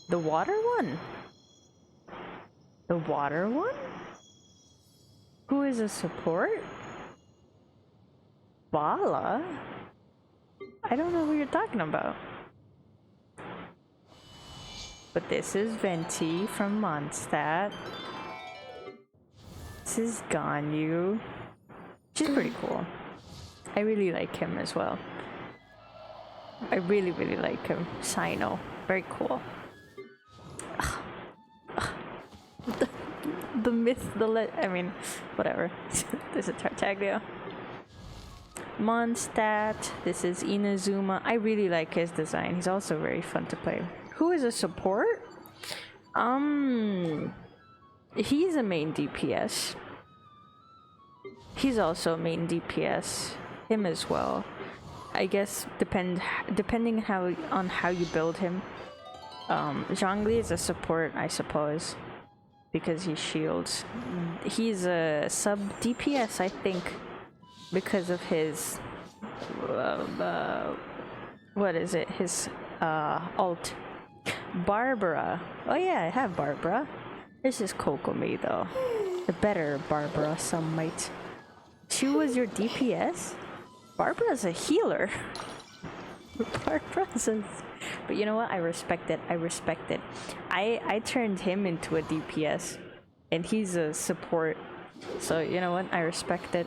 The water one? The water one? Who is a support? Bala? I don't know who you're talking about. But this is Venti from Mondstadt. This is Ganyu. She's pretty cool. I really like him as well. I really like him. Sino. Very cool. The myth, I mean, whatever. This is Tartaglia. Mondstadt. This is Inazuma. I really like his design. He's also very fun to play. Who is a support? He's a main DPS. He's also a main DPS. Him as well. I guess depending on how you build him. Zhongli is a support, I suppose, because he shields. He's a sub DPS, I think, because of his what is it? His alt. Barbara. Oh yeah, I have Barbara. This is Kokomi though. The better Barbara, some might. She was your DPS? Barbara's a healer. Barbara's a... But you know what? I respect it. I respect it. I turned him into a DPS. And he's a support. So you know what? I respect it.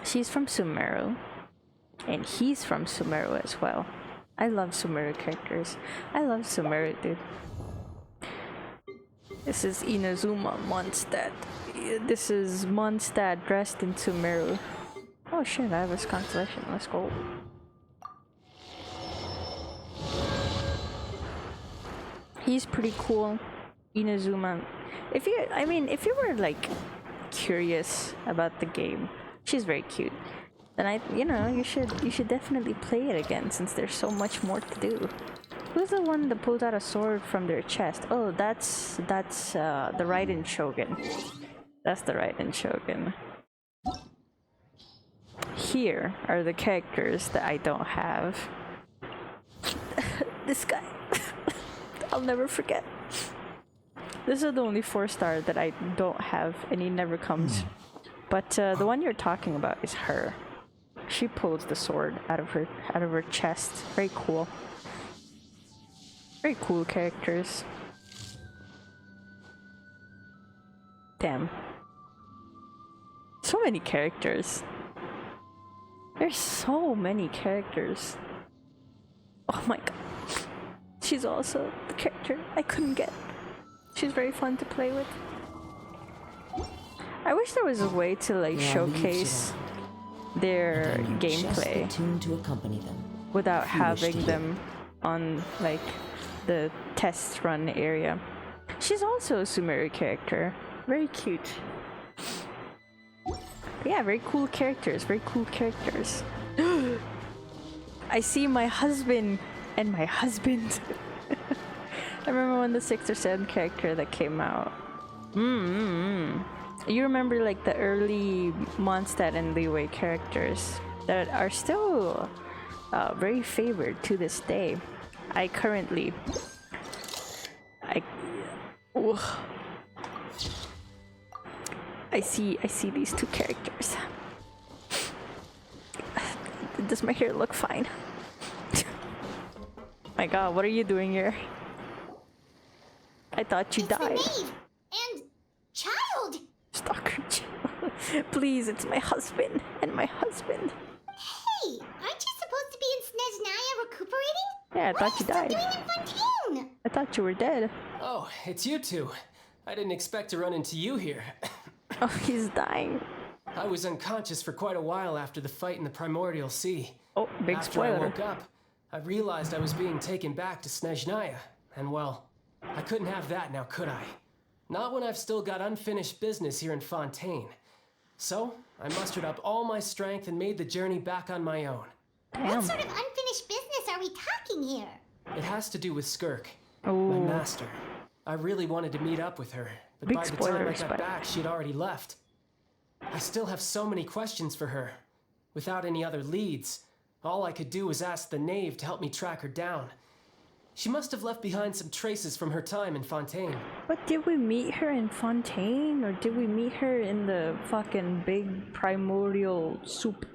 She's from Sumeru. And he's from Sumeru as well. I love Sumeru characters. I love Sumeru, dude. This is Inazuma Mondstadt. This is Mondstadt dressed in Sumeru. Oh shit, I have a constellation. Let's go. He's pretty cool. Inazuma. If you were like curious about the game, she's very cute. Then you should definitely play it again since there's so much more to do. Who's the one that pulled out a sword from their chest? Oh, that's the Raiden Shogun. That's the Raiden Shogun. Here are the characters that I don't have. This guy. I'll never forget. This is the only 4-star that I don't have, and he never comes. But the one you're talking about is her. She pulls the sword out of her chest. Very cool. Very cool characters. Damn. So many characters. There's so many characters. Oh my god. She's also the character I couldn't get. She's very fun to play with. I wish there was a way to like showcase their gameplay to accompany them without having them on like the test run area. She's also a Sumeru character. Very cute. But yeah, very cool characters. Very cool characters. I see my husband and my husband. I remember when the 6 or 7 character that came out. You remember like the early Mondstadt and Leeway characters that are still very favored to this day. I see these 2 characters. Does my hair look fine? My god, what are you doing here? I thought you died. Knave and child. Stalker. Please, it's my husband and my husband. Hey, aren't you supposed to be in Snezhnaya recuperating? Yeah, I thought you died. What are you still doing in Fontaine? I thought you were dead. Oh, it's you two. I didn't expect to run into you here. Oh, he's dying. I was unconscious for quite a while after the fight in the Primordial Sea. Oh, big After spoiler. I woke up, I realized I was being taken back to Snezhnaya, and well, I couldn't have that now, could I? Not when I've still got unfinished business here in Fontaine. So, I mustered up all my strength and made the journey back on my own. What sort of unfinished business are we talking here? It has to do with Skirk, Ooh. my master. I really wanted to meet up with her, but Big by the time I spoilers, got but- back, she'd already left. I still have so many questions for her. Without any other leads, all I could do was ask the knave to help me track her down. She must have left behind some traces from her time in Fontaine. But did we meet her in Fontaine, or did we meet her in the fucking big primordial soup?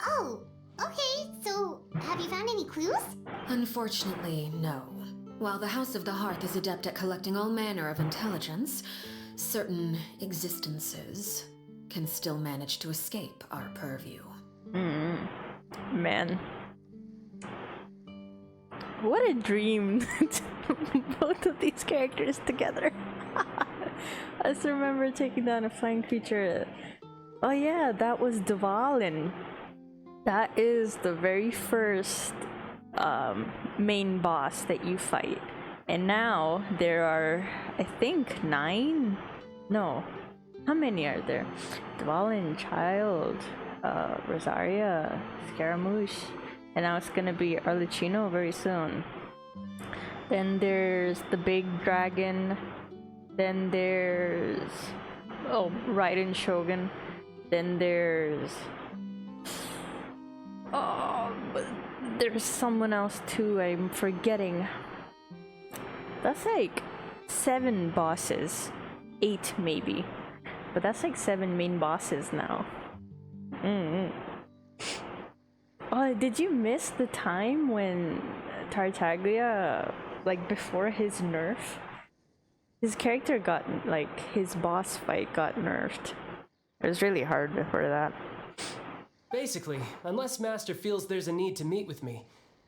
Oh, okay, so have you found any clues? Unfortunately, no. While the House of the Hearth is adept at collecting all manner of intelligence, certain existences can still manage to escape our purview. Man. What a dream. Both of these characters together. I just remember taking down a flying creature. Oh yeah, that was Dvalin. That is the very first main boss that you fight. And now there are, I think, 9 No. How many are there? Dvalin, Child, Rosaria, Scaramouche, and now it's gonna be Arlecchino very soon. Then there's the big dragon. Then there's Raiden Shogun. Then there's but there's someone else too. I'm forgetting. That's like 7 bosses, 8 maybe, but that's like 7 main bosses now. Oh, did you miss the time when Tartaglia, like before his nerf, his character got, like, his boss fight got nerfed? It was really hard before that. Basically, unless Master feels there's a need to meet with me,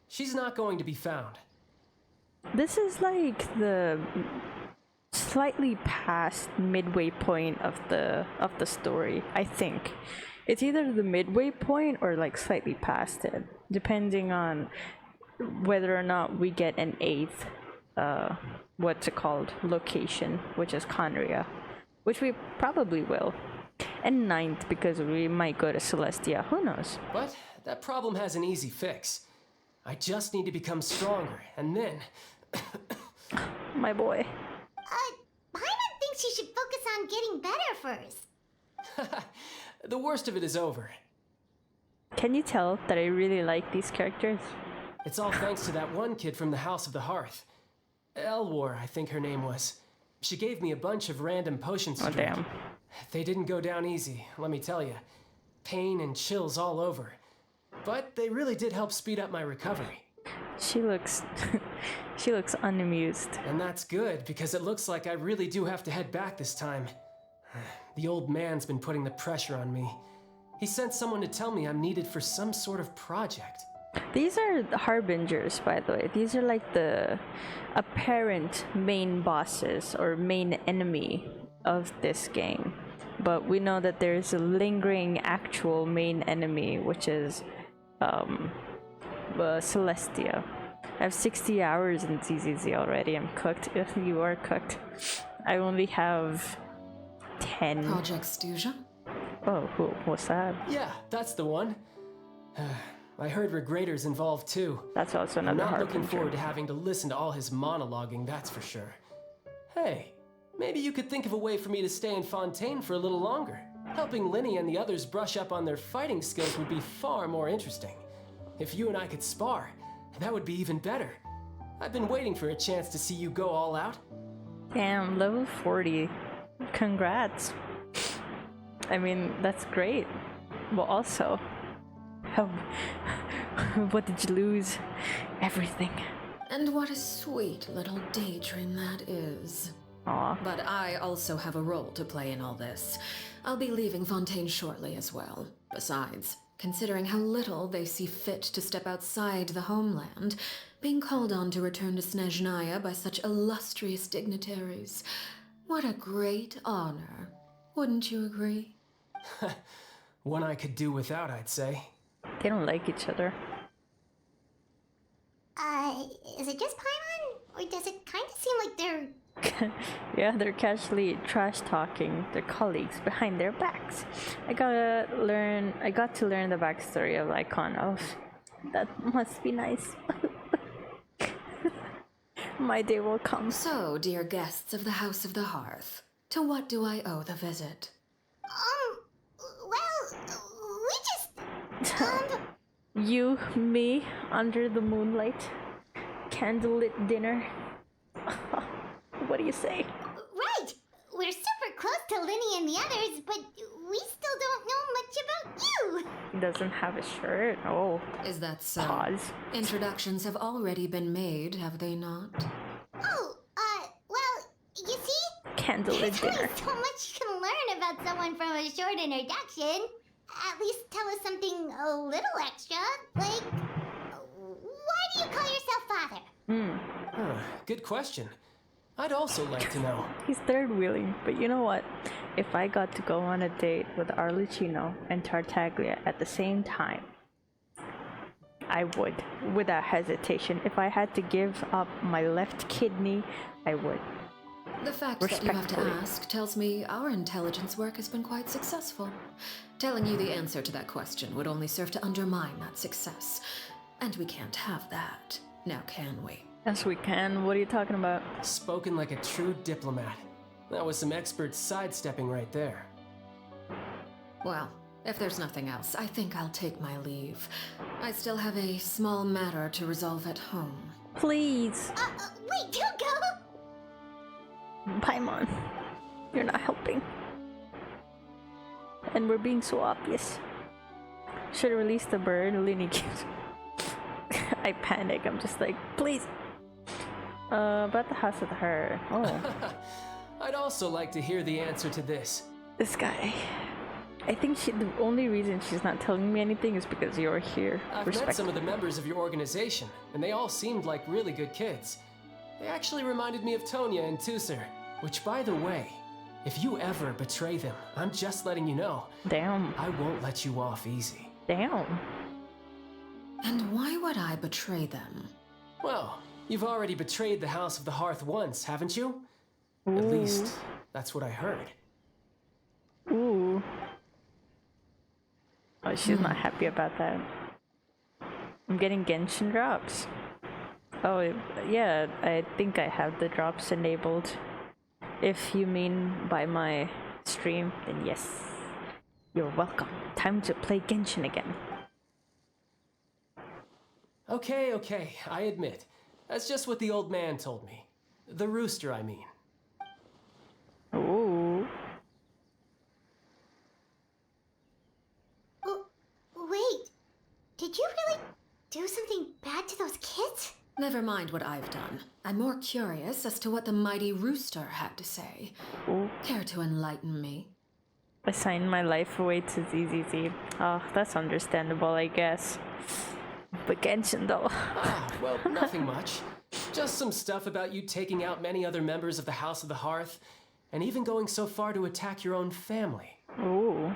she's not going to be found. This is like the slightly past midway point of the story, I think. It's either the midway point or like slightly past it, depending on whether or not we get an 8th what's it called, location, which is Conria, which we probably will, and 9th because we might go to Celestia, who knows. But that problem has an easy fix. I just need to become stronger, and then... My boy. Paimon thinks you should focus on getting better first. The worst of it is over. Can you tell that I really like these characters? It's all thanks to that one kid from the House of the Hearth. Elwar, I think her name was. She gave me a bunch of random potions to drink. Damn. They didn't go down easy, let me tell you. Pain and chills all over. But they really did help speed up my recovery. She looks she looks unamused. And that's good, because it looks like I really do have to head back this time. The old man's been putting the pressure on me. He sent someone to tell me I'm needed for some sort of project. These are the harbingers, by the way. These are like the apparent main bosses or main enemy of this game. But we know that there's a lingering actual main enemy, which is Celestia. I have 60 hours in ZZZ already. I'm cooked. If you are cooked. I only have 10. Project Stuja? Oh, what's that? Yeah, that's the one. I heard Regretter's involved too. That's also another I'm not harbinger. looking forward to having to listen to all his monologuing, that's for sure. Hey, maybe you could think of a way for me to stay in Fontaine for a little longer. Helping Linny and the others brush up on their fighting skills would be far more interesting. If you and I could spar, that would be even better. I've been waiting for a chance to see you go all out. Damn, level 40. Congrats. I mean, that's great. Well, also, what did you lose? Everything. And what a sweet little daydream that is. Aw. But I also have a role to play in all this. I'll be leaving Fontaine shortly as well. Besides, considering how little they see fit to step outside the homeland, being called on to return to Snezhnaya by such illustrious dignitaries, what a great honor. Wouldn't you agree? One I could do without, I'd say. They don't like each other. Is it just Paimon? Or does it kind of seem like they're... Yeah, they're casually trash talking their colleagues behind their backs. I got to learn the backstory of Icon. Oh, that must be nice. My day will come. So, dear guests of the House of the Hearth, to what do I owe the visit? Well, we just... You, me, under the moonlight, candlelit dinner. What do you say? Right! We're super close to Linny and the others, but we still don't know much about you! He doesn't have a shirt. Oh. Is that so? Pause. Introductions have already been made, have they not? Oh, well, you see? Candlelit There's dinner. only so much you can learn about someone from a short introduction. At least tell us something a little extra, like, why do you call yourself father? Good question. I'd also like to know. He's third wheeling, but you know what? If I got to go on a date with Arlecchino and Tartaglia at the same time, I would, without hesitation. If I had to give up my left kidney, I would. The fact that you have to ask tells me our intelligence work has been quite successful. Telling you the answer to that question would only serve to undermine that success. And we can't have that, now can we? Yes, we can. What are you talking about? Spoken like a true diplomat. That was some expert sidestepping right there. Well, if there's nothing else, I think I'll take my leave. I still have a small matter to resolve at home. Please. Wait, don't go! Paimon, you're not helping. And we're being so obvious. Should have released the bird, Linny keeps... I panic, I'm just like, please. About the House of the Heart. Oh. I'd also like to hear the answer to this. This guy. I think the only reason she's not telling me anything is because you're here. I've met some of the members of your organization, and they all seemed like really good kids. They actually reminded me of Tonya and Tusser, which, by the way, if you ever betray them, I'm just letting you know. Damn. I won't let you off easy. Damn. And why would I betray them? Well, you've already betrayed the House of the Hearth once, haven't you? Ooh. At least, that's what I heard. Ooh. Oh, she's not happy about that. I'm getting Genshin drops. Oh, yeah, I think I have the drops enabled. If you mean by my stream, then yes. You're welcome. Time to play Genshin again. Okay, I admit. That's just what the old man told me. The rooster, I mean. Ooh. Wait, did you really do something bad to those kids? Never mind what I've done. I'm more curious as to what the mighty rooster had to say. Ooh. Care to enlighten me? I signed my life away to ZZZ. Oh, that's understandable, I guess. But Genshin, though. Well, nothing much. Just some stuff about you taking out many other members of the House of the Hearth, and even going so far to attack your own family. Ooh.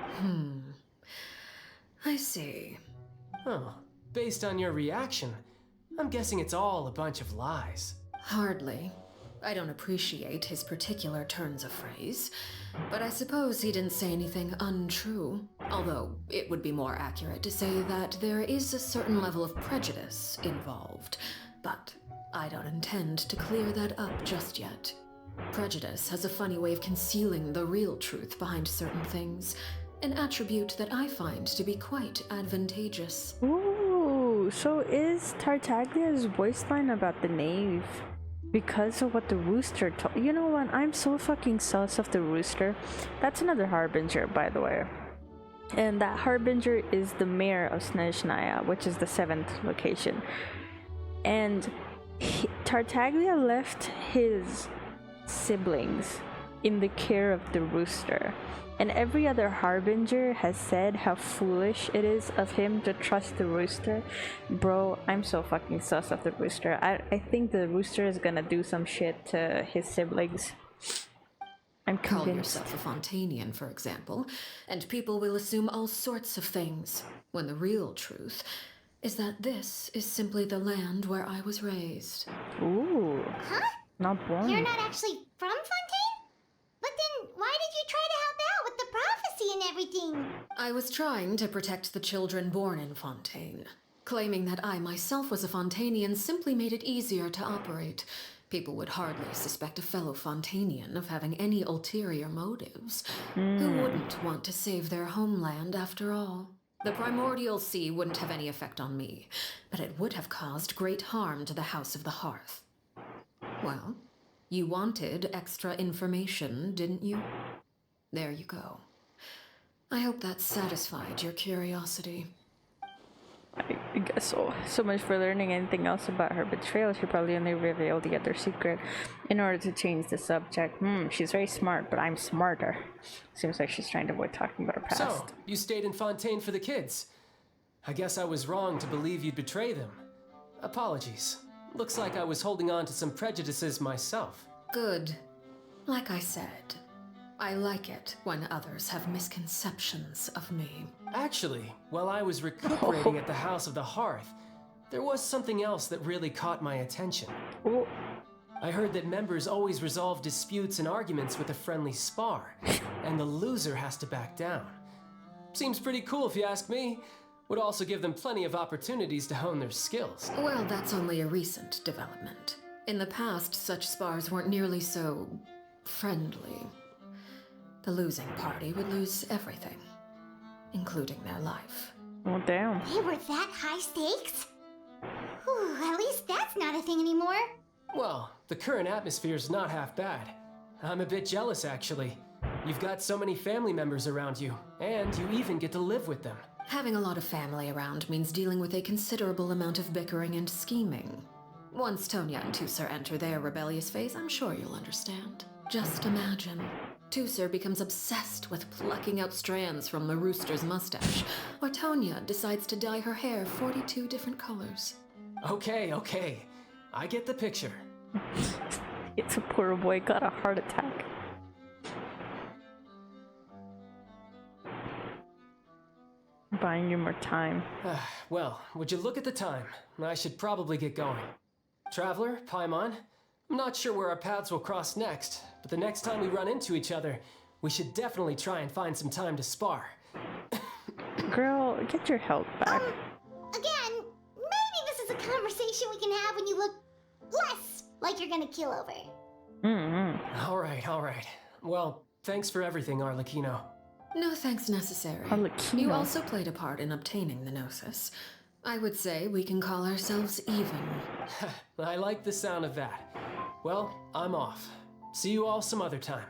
I see. Oh, based on your reaction, I'm guessing it's all a bunch of lies. Hardly. I don't appreciate his particular turns of phrase, but I suppose he didn't say anything untrue. Although, it would be more accurate to say that there is a certain level of prejudice involved. But I don't intend to clear that up just yet. Prejudice has a funny way of concealing the real truth behind certain things, an attribute that I find to be quite advantageous. Ooh, so is Tartaglia's voice line about the knave because of what the rooster told? You know what? I'm so fucking sus of the rooster. That's another harbinger, by the way. And that harbinger is the mayor of Snezhnaya, which is the 7th location. And Tartaglia left his siblings in the care of the rooster. And every other harbinger has said how foolish it is of him to trust the rooster. Bro, I'm so fucking sus of the rooster. I think the rooster is gonna do some shit to his siblings. I'm convinced. Call yourself a Fontanian, for example, and people will assume all sorts of things, when the real truth is that this is simply the land where I was raised. Ooh. Huh? Not born. You're not actually from Fontaine? But then why did you try to help out with the prophecy and everything? I was trying to protect the children born in Fontaine. Claiming that I myself was a Fontanian simply made it easier to operate. People would hardly suspect a fellow Fontanian of having any ulterior motives. Who wouldn't want to save their homeland after all? The primordial sea wouldn't have any effect on me, but it would have caused great harm to the House of the Hearth. Well, you wanted extra information, didn't you? There you go. I hope that satisfied your curiosity. I guess so. So much for learning anything else about her betrayal. She probably only revealed the other secret in order to change the subject. She's very smart, but I'm smarter. Seems like she's trying to avoid talking about her past. So, you stayed in Fontaine for the kids. I guess I was wrong to believe you'd betray them. Apologies. Looks like I was holding on to some prejudices myself. Good. Like I said, I like it when others have misconceptions of me. Actually, while I was recuperating at the House of the Hearth, there was something else that really caught my attention. Ooh. I heard that members always resolve disputes and arguments with a friendly spar, and the loser has to back down. Seems pretty cool if you ask me. Would also give them plenty of opportunities to hone their skills. Well, that's only a recent development. In the past, such spars weren't nearly so friendly. The losing party would lose everything, including their life. Oh, damn. They were that high stakes? Whew, at least that's not a thing anymore. Well, the current atmosphere's not half bad. I'm a bit jealous, actually. You've got so many family members around you, and you even get to live with them. Having a lot of family around means dealing with a considerable amount of bickering and scheming. Once Tonya and Tusser enter their rebellious phase, I'm sure you'll understand. Just imagine. Tusser becomes obsessed with plucking out strands from the rooster's mustache, or Tonya decides to dye her hair 42 different colors. Okay. I get the picture. It's a poor boy got a heart attack. Buying you more time. Well, would you look at the time? I should probably get going. Traveler, Paimon, I'm not sure where our paths will cross next, but the next time we run into each other, we should definitely try and find some time to spar. Girl, get your health back. Again, maybe this is a conversation we can have when you look less like you're gonna kill over. All right. Well, thanks for everything, Arlecchino. No thanks necessary. Arlecchino. You also played a part in obtaining the Gnosis. I would say we can call ourselves even. I like the sound of that. Well, I'm off. See you all some other time.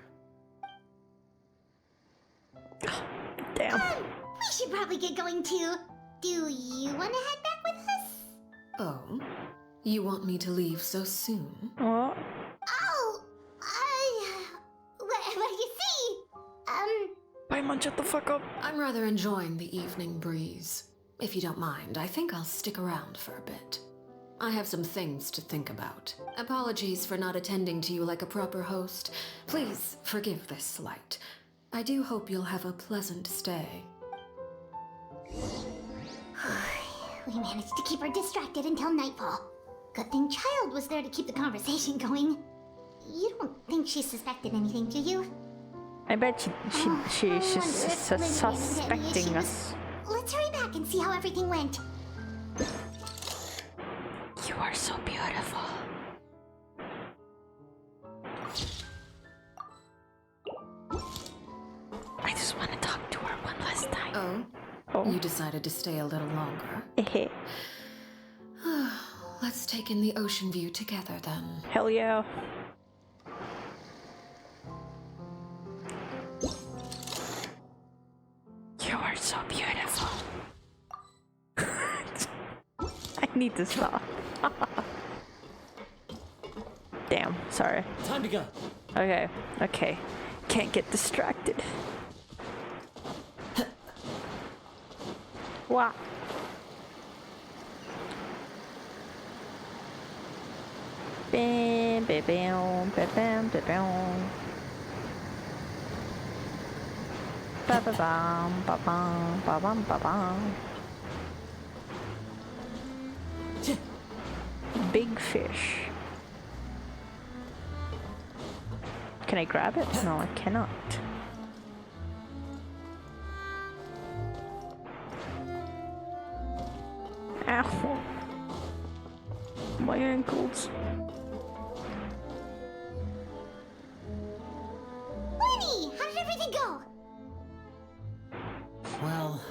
Damn. We should probably get going too. Do you want to head back with us? Oh? You want me to leave so soon? What? Oh, what do you see? Paimon, shut the fuck up. I'm rather enjoying the evening breeze. If you don't mind, I think I'll stick around for a bit. I have some things to think about. Apologies for not attending to you like a proper host. Please forgive this slight. I do hope you'll have a pleasant stay. We managed to keep her distracted until nightfall. Good thing Child was there to keep the conversation going. You don't think she suspected anything, do you? I bet she's suspecting us. Let's hurry back and see how everything went. You are so beautiful. I just want to talk to her one last time. Oh? You decided to stay a little longer? Let's take in the ocean view together then. Hell yeah. You are so beautiful. I need to stop. Damn, sorry. Time to go. Okay. Can't get distracted. Wow. Bam, bam, bam, bam, bam, bam. Ba ba bam, ba bam, ba bam, ba bam. Big fish. Can I grab it? No, I cannot. Ow. My ankles. Lenny, how did everything go? Well,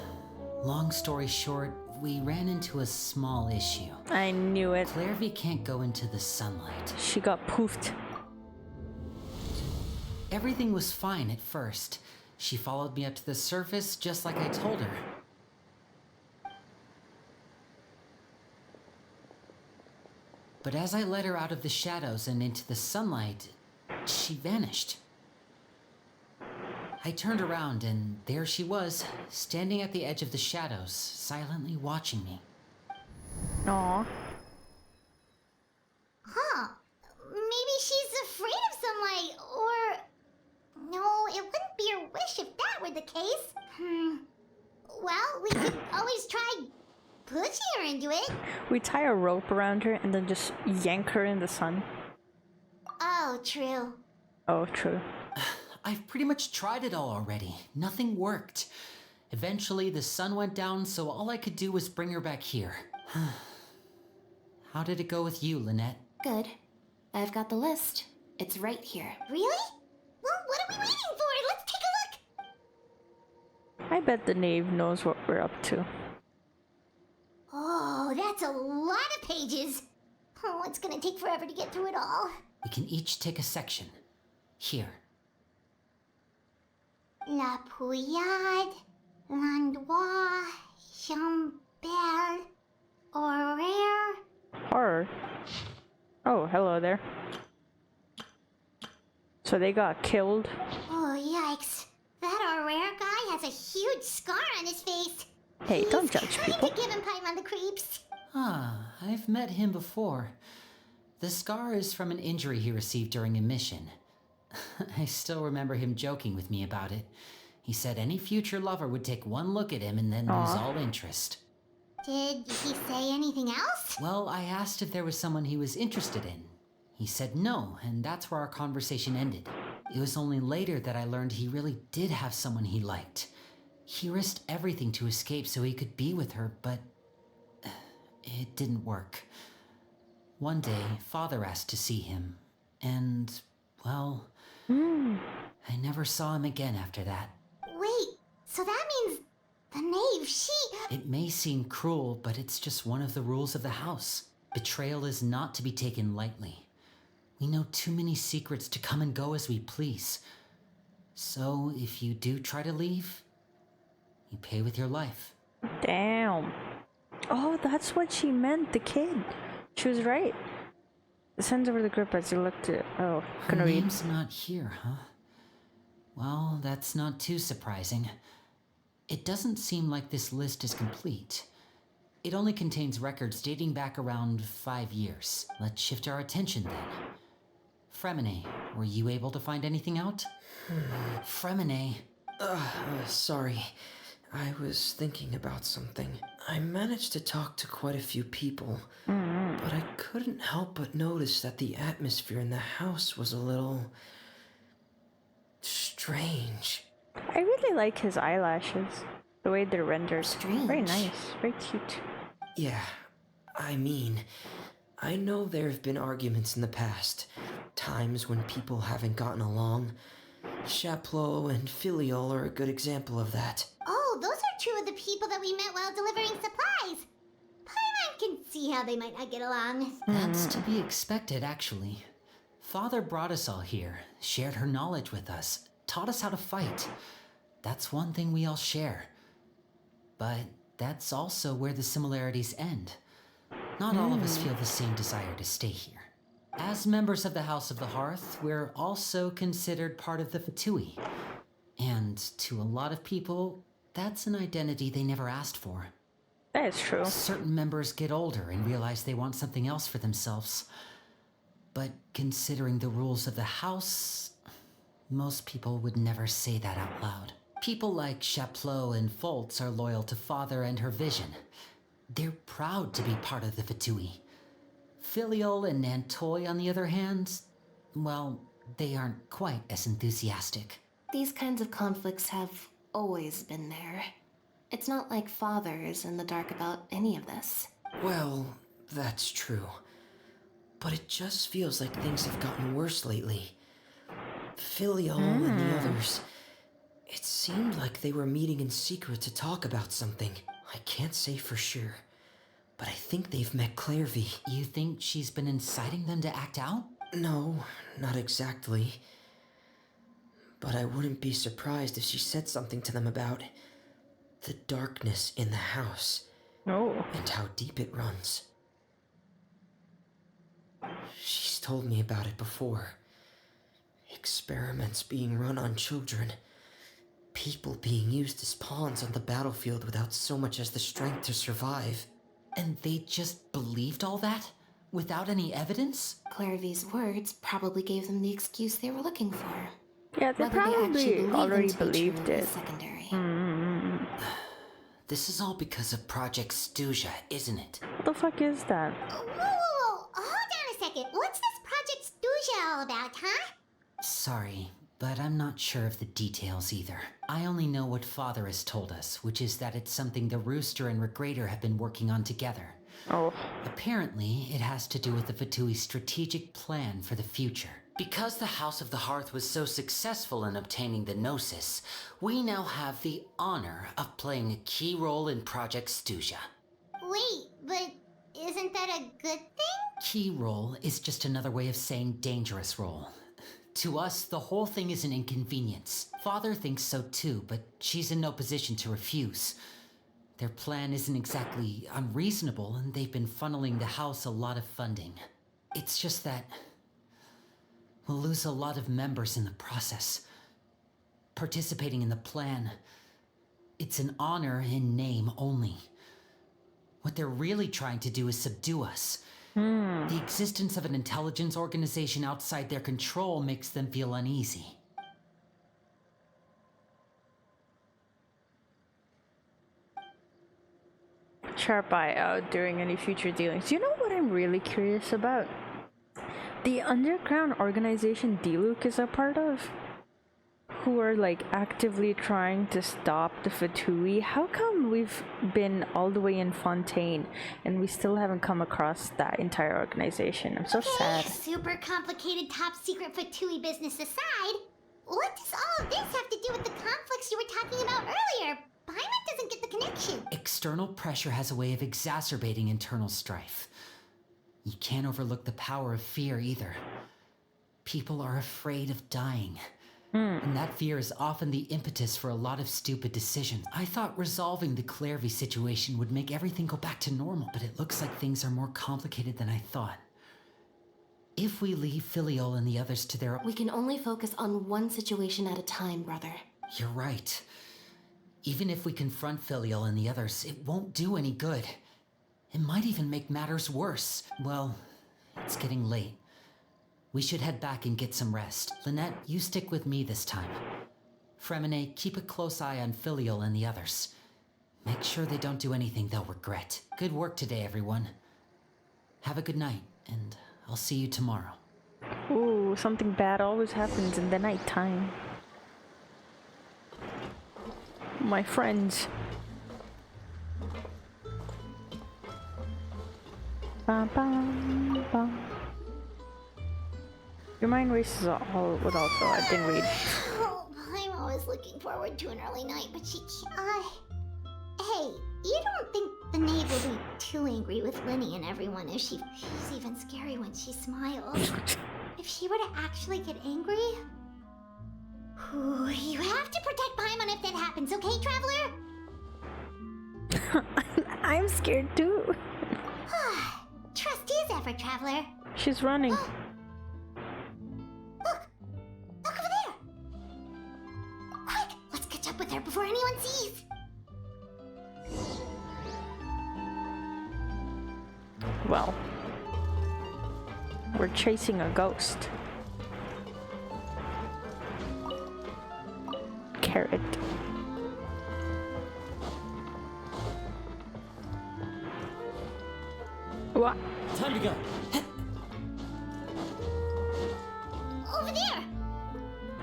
long story short, we ran into a small issue. I knew it. Clairvy can't go into the sunlight. She got poofed. Everything was fine at first. She followed me up to the surface just like I told her. But as I led her out of the shadows and into the sunlight, she vanished. I turned around and there she was, standing at the edge of the shadows, silently watching me. Aww. Huh. Maybe she's afraid of sunlight, or... No, it wouldn't be her wish if that were the case. Well, we could always try pushing her into it. We tie a rope around her and then just yank her in the sun. So true. Oh, true. I've pretty much tried it all already. Nothing worked. Eventually, the sun went down, so all I could do was bring her back here. How did it go with you, Lynette? Good. I've got the list. It's right here. Really? Well, what are we waiting for? Let's take a look. I bet the knave knows what we're up to. Oh, that's a lot of pages. Oh, it's gonna take forever to get through it all. We can each take a section. Here. La Pouillade, L'Endroit, Chambel, Horaire. Horror. Oh, hello there. So they got killed. Oh, yikes. That Horaire guy has a huge scar on his face. Hey, don't He's judge trying people. to give him Paimon the creeps. Ah, I've met him before. The scar is from an injury he received during a mission. I still remember him joking with me about it. He said any future lover would take one look at him and then lose all interest. Did he say anything else? Well, I asked if there was someone he was interested in. He said no, and that's where our conversation ended. It was only later that I learned he really did have someone he liked. He risked everything to escape so he could be with her, but it didn't work. One day, Father asked to see him, and, well, I never saw him again after that. Wait, so that means the knave, It may seem cruel, but it's just one of the rules of the house. Betrayal is not to be taken lightly. We know too many secrets to come and go as we please. So, if you do try to leave, you pay with your life. Damn. Oh, that's what she meant, the kid. She was right. Sends over the grip as he looked at. Oh, Her gonna read. name's not here, huh? Well, that's not too surprising. It doesn't seem like this list is complete. It only contains records dating back around 5 years. Let's shift our attention then. Fremine, were you able to find anything out? Fremine. Sorry. I was thinking about something. I managed to talk to quite a few people, but I couldn't help but notice that the atmosphere in the house was a little strange. I really like his eyelashes. The way they're rendered. Strange. Very nice. Very cute. Yeah, I mean, I know there have been arguments in the past, times when people haven't gotten along. Chaplot and Filial are a good example of that. Oh, those are two of the people that we met while delivering supplies. Paimon can see how they might not get along. That's to be expected, actually. Father brought us all here, shared her knowledge with us, taught us how to fight. That's one thing we all share. But that's also where the similarities end. Not all of us feel the same desire to stay here. As members of the House of the Hearth, we're also considered part of the Fatui. And to a lot of people, that's an identity they never asked for. That is true. Certain members get older and realize they want something else for themselves. But considering the rules of the house, most people would never say that out loud. People like Chaplot and Foltz are loyal to Father and her vision. They're proud to be part of the Fatui. Filial and Nantoy, on the other hand, well, they aren't quite as enthusiastic. These kinds of conflicts have always been there. It's not like Father is in the dark about any of this. Well, that's true. But it just feels like things have gotten worse lately. Filial and the others, it seemed like they were meeting in secret to talk about something. I can't say for sure, but I think they've met Clairvy. You think she's been inciting them to act out? No, not exactly. But I wouldn't be surprised if she said something to them about the darkness in the house. Oh. And how deep it runs. She's told me about it before. Experiments being run on children. People being used as pawns on the battlefield without so much as the strength to survive. And they just believed all that? Without any evidence? Clairvy's words probably gave them the excuse they were looking for. Yeah, they Whether they probably actually believe already them to be believed true it. is secondary. This is all because of Project Stuja, isn't it? What the fuck is that? Whoa, hold on a second. What's this Project Stuja all about, huh? Sorry, but I'm not sure of the details either. I only know what Father has told us, which is that it's something the Rooster and Regrator have been working on together. Oh. Apparently, it has to do with the Ftui's strategic plan for the future. Because the House of the Hearth was so successful in obtaining the Gnosis, we now have the honor of playing a key role in Project Stuja. Wait, but isn't that a good thing? Key role is just another way of saying dangerous role. To us, the whole thing is an inconvenience. Father thinks so too, but she's in no position to refuse. Their plan isn't exactly unreasonable, and they've been funneling the house a lot of funding. It's just that we'll lose a lot of members in the process. Participating in the plan, it's an honor in name only. What they're really trying to do is subdue us. The existence of an intelligence organization outside their control makes them feel uneasy. Sharp eye out during any future dealings. You know what I'm really curious about? The underground organization D-Luke is a part of, who are like actively trying to stop the Fatui. How come we've been all the way in Fontaine and we still haven't come across that entire organization? I'm so sad. Super complicated top secret Fatui business aside, what does all of this have to do with the conflicts you were talking about earlier? Paimon doesn't get the connection. External pressure has a way of exacerbating internal strife. You can't overlook the power of fear either. People are afraid of dying. And that fear is often the impetus for a lot of stupid decisions. I thought resolving the Clairvy situation would make everything go back to normal, but it looks like things are more complicated than I thought. If we leave Filiol and the others to their... We can only focus on one situation at a time, brother. You're right. Even if we confront Filiol and the others, it won't do any good. It might even make matters worse. Well, it's getting late. We should head back and get some rest. Lynette, you stick with me this time. Fremine, keep a close eye on Filiol and the others. Make sure they don't do anything they'll regret. Good work today, everyone. Have a good night, and I'll see you tomorrow. Ooh, something bad always happens in the nighttime. My friends. Bum, bum, bum. Your mind races all with also. I didn't read. Oh, I'm always looking forward to an early night, but she can't. Hey, you don't think the Knave will be too angry with Linny and everyone if she's even scary when she smiles? If she were to actually get angry? Ooh, you have to protect Paimon if that happens, okay, Traveler? I'm scared too. Trust is ever, Traveler. She's running. Look over there. Quick, let's catch up with her before anyone sees. Well, we're chasing a ghost. Carrot. What? Time to go. Over there.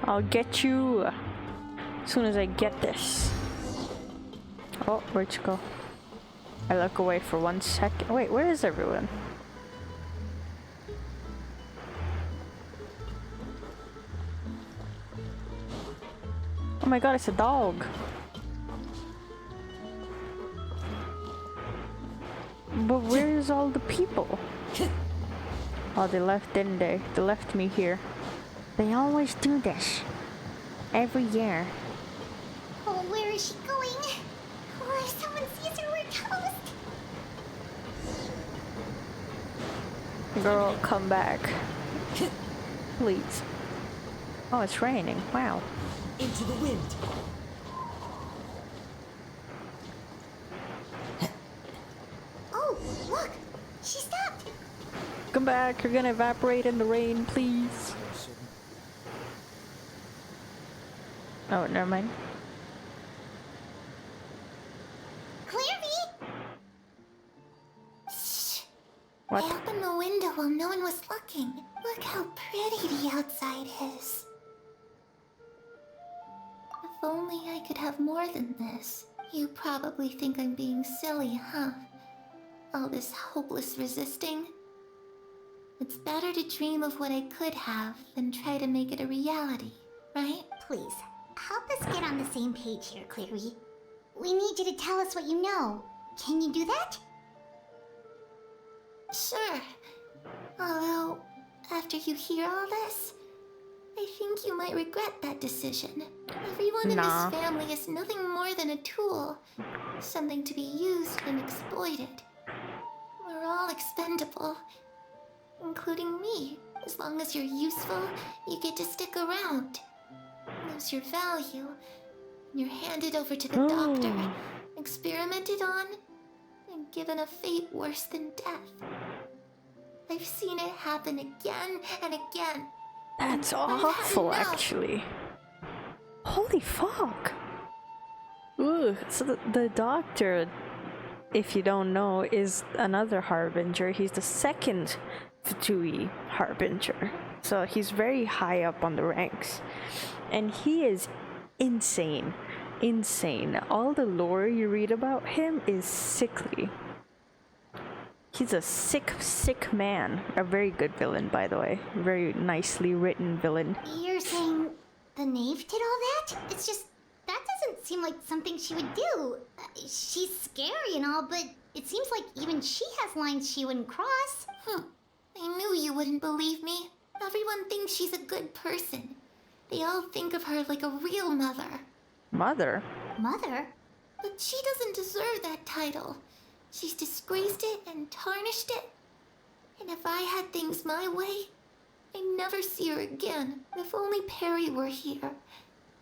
I'll get you as soon as I get this. Oh, where'd you go? I look away for 1 second. Wait, where is everyone? Oh my god, it's a dog. But where's all the people? Oh, they left, didn't they? They left me here. They always do this. Every year. Oh, where is she going? Oh, if someone sees her, we're toast. Girl, come back. Please. Oh, it's raining. Wow. Into the wind. Oh, look. She stopped. Come back. You're gonna evaporate in the rain, please. Oh, never mind. Clairvy! Shh. What? I opened the window. while no one was looking. Look how pretty the outside is. If only I could have more than this. You probably think I'm being silly, huh? All this hopeless resisting. It's better to dream of what I could have than try to make it a reality, right? Please, help us get on the same page here, Clary. We need you to tell us what you know. Can you do that? Sure. Although, after you hear all this, I think you might regret that decision. Everyone in Nah. this family is nothing more than a tool. Something to be used and exploited. We're all expendable. Including me. As long as you're useful, you get to stick around. Lose your value. You're handed over to the doctor, experimented on, and given a fate worse than death. I've seen it happen again and again. That's I've had awful, enough. actually. Holy fuck. Ooh, so the doctor, if you don't know, is another harbinger. He's the second Vtuber harbinger. So he's very high up on the ranks. And he is insane. Insane. All the lore you read about him is sickly. He's a sick man. A very good villain, by the way. Very nicely written villain. You're saying the knave did all that? It's just, that doesn't seem like something she would do. She's scary and all, but it seems like even she has lines she wouldn't cross. I knew you wouldn't believe me. Everyone thinks she's a good person. They all think of her like a real mother. Mother? Mother? But she doesn't deserve that title. She's disgraced it and tarnished it. And if I had things my way, I'd never see her again. If only Perry were here,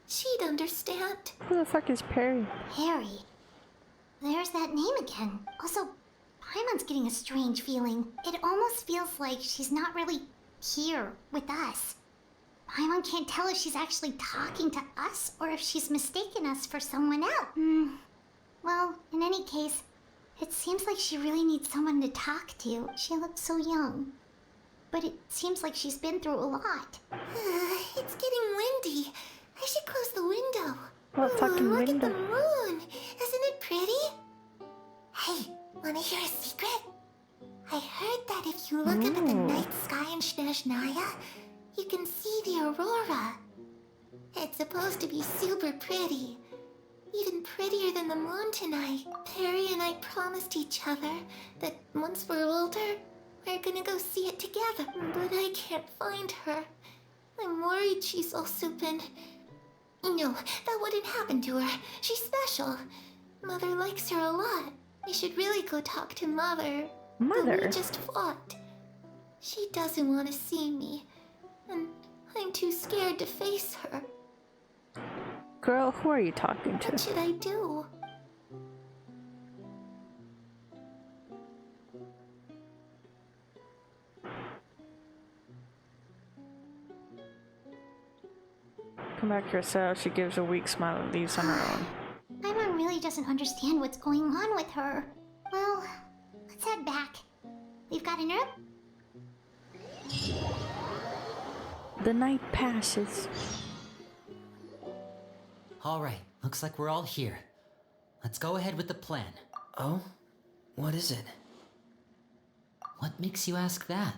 she'd understand. Who the fuck is Perry? Harry. There's that name again. Also, Paimon's getting a strange feeling. It almost feels like she's not really here with us. Paimon can't tell if she's actually talking to us or if she's mistaken us for someone else. Well, in any case, it seems like she really needs someone to talk to. She looks so young. But it seems like she's been through a lot. It's getting windy. I should close the window. What fucking Look window? at the moon. Isn't it pretty? Hey, wanna hear a secret? I heard that if you look up at the night sky in Snezhnaya, you can see the aurora. It's supposed to be super pretty. Even prettier than the moon tonight. Perry and I promised each other that once we're older, we're gonna go see it together. But I can't find her. I'm worried she's also been... No, that wouldn't happen to her. She's special. Mother likes her a lot. I should really go talk to Mother. But Mother? we just fought. She doesn't want to see me. And I'm too scared to face her. Girl, who are you talking to? What should I do? Come back yourself. She gives a weak smile and leaves on her own. Paimon really doesn't understand what's going on with her. Well, let's head back. We've got an herb? The night passes. All right, looks like we're all here. Let's go ahead with the plan. Oh? What is it? What makes you ask that?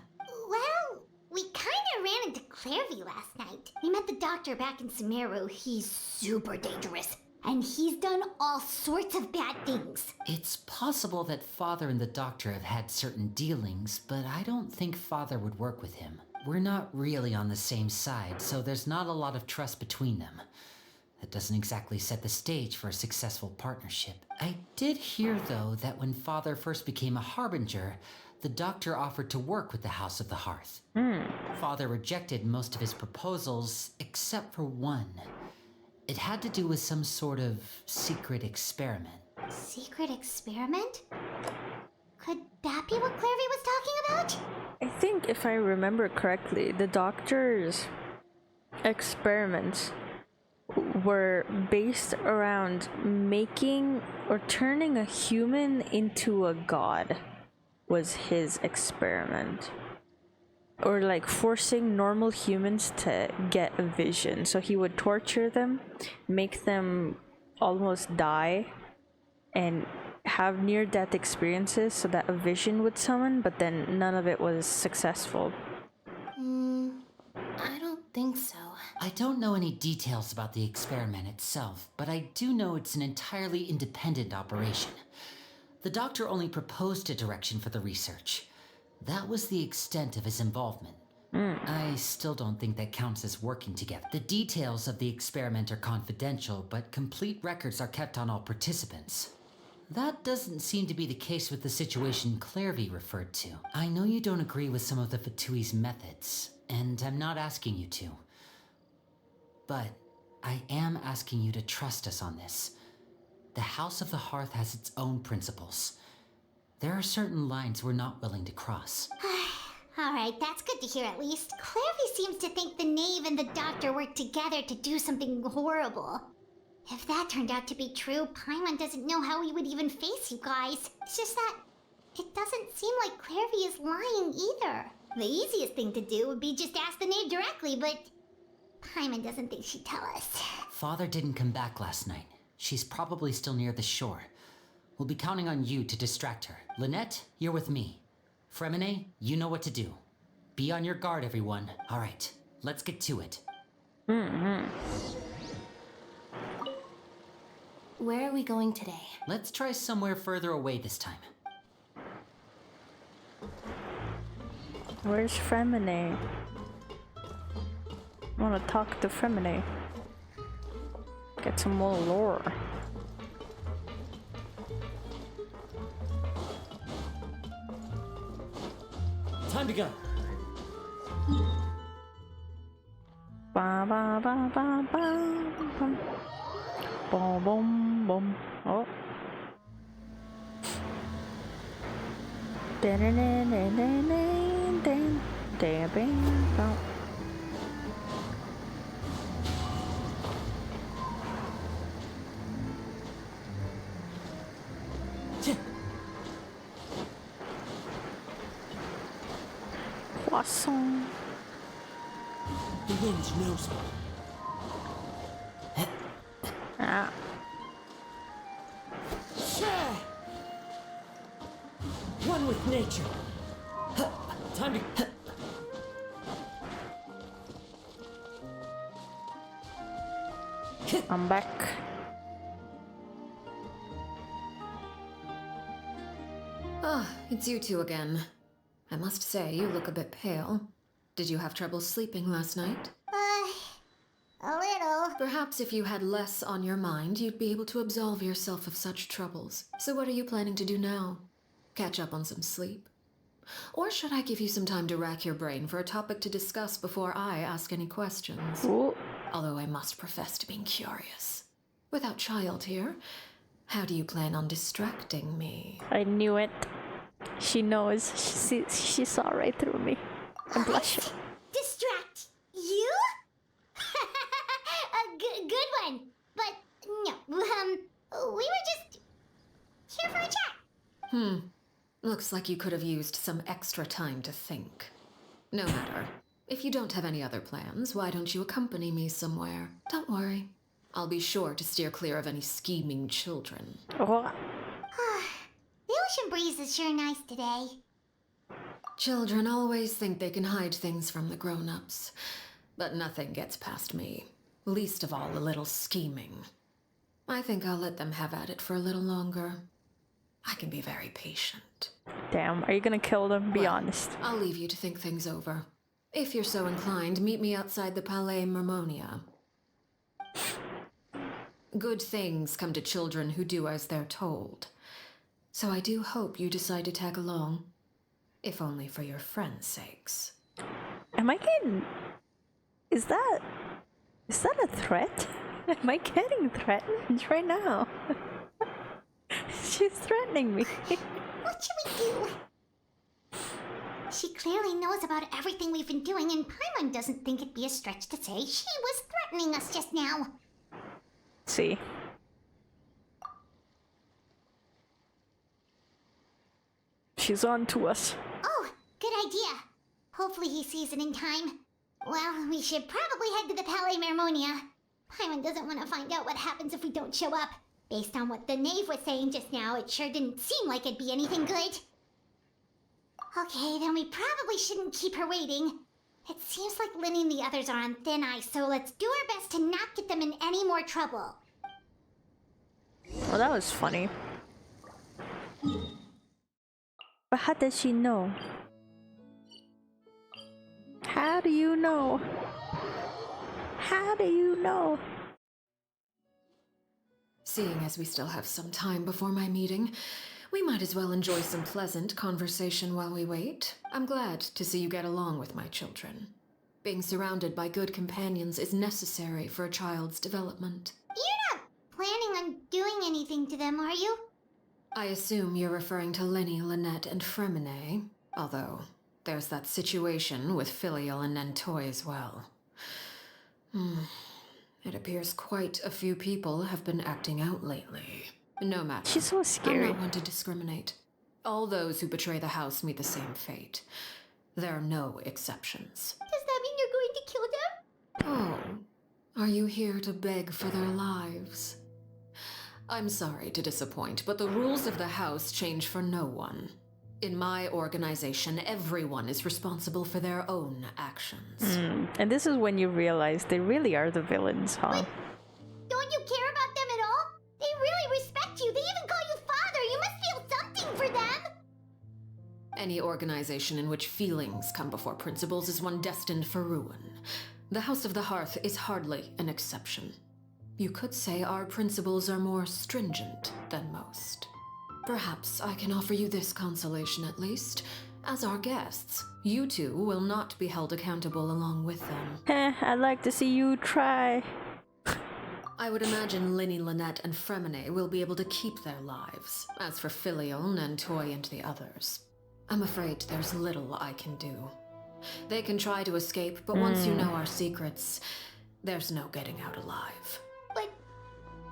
Well, we kinda ran into Clairvy last night. We met the doctor back in Sumeru. He's super dangerous. And he's done all sorts of bad things. It's possible that Father and the Doctor have had certain dealings, but I don't think Father would work with him. We're not really on the same side, so there's not a lot of trust between them. That doesn't exactly set the stage for a successful partnership. I did hear, though, that when Father first became a Harbinger, the Doctor offered to work with the House of the Hearth. Father rejected most of his proposals, except for one. It had to do with some sort of secret experiment. Secret experiment? Could that be what Clairvy was talking about? I think if I remember correctly, the doctor's experiments were based around making or turning a human into a god was his experiment. or like forcing normal humans to get a vision. So he would torture them, make them almost die, and have near-death experiences so that a vision would summon, but then none of it was successful. I don't think so. I don't know any details about the experiment itself, but I do know it's an entirely independent operation. The doctor only proposed a direction for the research. That was the extent of his involvement. I still don't think that counts as working together. The details of the experiment are confidential, but complete records are kept on all participants. That doesn't seem to be the case with the situation Clairvy referred to. I know you don't agree with some of the Ftui's methods, and I'm not asking you to. But I am asking you to trust us on this. The House of the Hearth has its own principles. There are certain lines we're not willing to cross. Alright, that's good to hear at least. Clairvy seems to think the knave and the doctor worked together to do something horrible. If that turned out to be true, Paimon doesn't know how he would even face you guys. It's just that it doesn't seem like Clairvy is lying either. The easiest thing to do would be just ask the knave directly, but Paimon doesn't think she'd tell us. Father didn't come back last night. She's probably still near the shore. We'll be counting on you to distract her. Lynette, you're with me. Fremine, you know what to do. Be on your guard, everyone. All right, let's get to it. Where are we going today? Let's try somewhere further away this time. Where's Fremine? I want to talk to Fremine. Get some more lore. Time to go. Ba ba ba ba ba. Boom boom boom. Oh. Poisson. The wind knows me. Ah. One with nature. Time to. I'm back. Ah, it's you two again. I must say, you look a bit pale. Did you have trouble sleeping last night? A little. Perhaps if you had less on your mind, you'd be able to absolve yourself of such troubles. So what are you planning to do now? Catch up on some sleep? Or should I give you some time to rack your brain for a topic to discuss before I ask any questions? Ooh. Although I must profess to being curious. Without child here, how do you plan on distracting me? I knew it. She knows. She saw right through me. I'm blushing. Distract you? A good one. But no, we were just here for a chat. Looks like you could have used some extra time to think. No matter. If you don't have any other plans, why don't you accompany me somewhere? Don't worry. I'll be sure to steer clear of any scheming children. Oh. The ocean breeze is sure nice today. Children always think they can hide things from the grown-ups. But nothing gets past me. Least of all a little scheming. I think I'll let them have at it for a little longer. I can be very patient. Damn, are you gonna kill them? Be Well, honest. I'll leave you to think things over. If you're so inclined, meet me outside the Palais Mermonia. Good things come to children who do as they're told. So I do hope you decide to tag along. If only for your friends' sakes. Am I getting... Is that a threat? Am I getting threatened right now? She's threatening me. What should we do? She clearly knows about everything we've been doing, and Paimon doesn't think it'd be a stretch to say she was threatening us just now. See. She's on to us. Oh, good idea. Hopefully he sees it in time. Well, we should probably head to the Palais Mermonia. Paimon doesn't want to find out what happens if we don't show up. Based on what the knave was saying just now, it sure didn't seem like it'd be anything good. Okay, then we probably shouldn't keep her waiting. It seems like Linny and the others are on thin ice, so let's do our best to not get them in any more trouble. Well, that was funny. But how does she know? How do you know? How do you know? Seeing as we still have some time before my meeting, we might as well enjoy some pleasant conversation while we wait. I'm glad to see you get along with my children. Being surrounded by good companions is necessary for a child's development. You're not planning on doing anything to them, are you? I assume you're referring to Linny, Lynette, and Fremine, although there's that situation with Filial and Nentoy as well. It appears quite a few people have been acting out lately. No matter. She's so scary. I'm not one to discriminate. All those who betray the house meet the same fate. There are no exceptions. Does that mean you're going to kill them? Oh, are you here to beg for their lives? I'm sorry to disappoint, but the rules of the house change for no one. In my organization, everyone is responsible for their own actions. And this is when you realize they really are the villains, huh? Wait, don't you care about them at all? They really respect you. They even call you father. You must feel something for them. Any organization in which feelings come before principles is one destined for ruin. The House of the Hearth is hardly an exception. You could say our principles are more stringent than most. Perhaps I can offer you this consolation at least. As our guests, you two will not be held accountable along with them. I'd like to see you try. I would imagine Linny, Lynette, and Fremine will be able to keep their lives. As for Filial, Nentoy, and the others, I'm afraid there's little I can do. They can try to escape, but once you know our secrets, there's no getting out alive.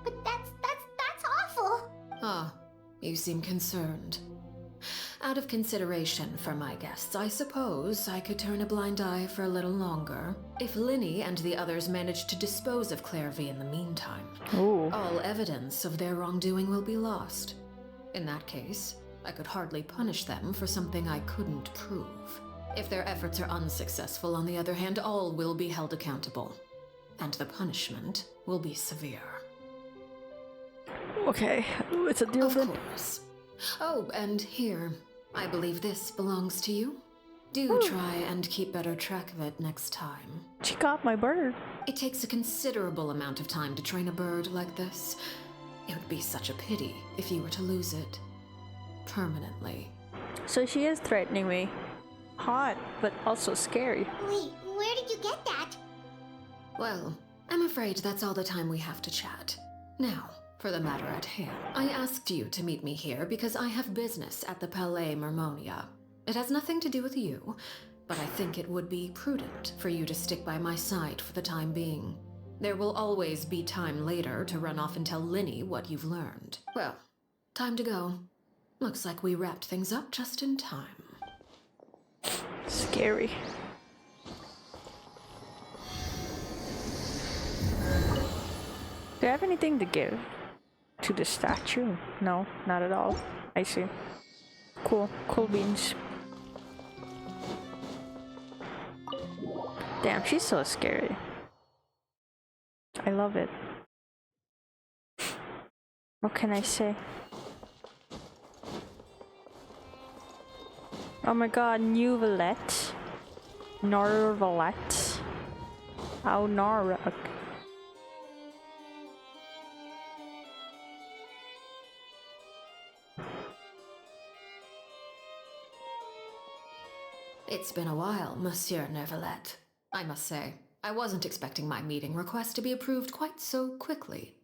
But that's awful. Ah, you seem concerned. Out of consideration for my guests, I suppose I could turn a blind eye for a little longer. If Linny and the others manage to dispose of Clairvy in the meantime, all evidence of their wrongdoing will be lost. In that case, I could hardly punish them for something I couldn't prove. If their efforts are unsuccessful, on the other hand, all will be held accountable. And the punishment will be severe. Okay, it's a deal then. Of course. Oh, and here, I believe this belongs to you. Do try and keep better track of it next time. She got my bird. It takes a considerable amount of time to train a bird like this. It would be such a pity if you were to lose it. Permanently. So she is threatening me. Hot, but also scary. Wait, where did you get that? Well, I'm afraid that's all the time we have to chat. Now, for the matter at hand. I asked you to meet me here because I have business at the Palais Mermonia. It has nothing to do with you, but I think it would be prudent for you to stick by my side for the time being. There will always be time later to run off and tell Linny what you've learned. Well, time to go. Looks like we wrapped things up just in time. Scary. Do I have anything to give to the statue? No, not at all. I see. Cool. Cool beans. Damn, she's so scary. I love it. What can I say? Oh my god, new Valette. Norvalette. Oh, Norok. It's been a while, Monsieur Neuvillette. I must say, I wasn't expecting my meeting request to be approved quite so quickly.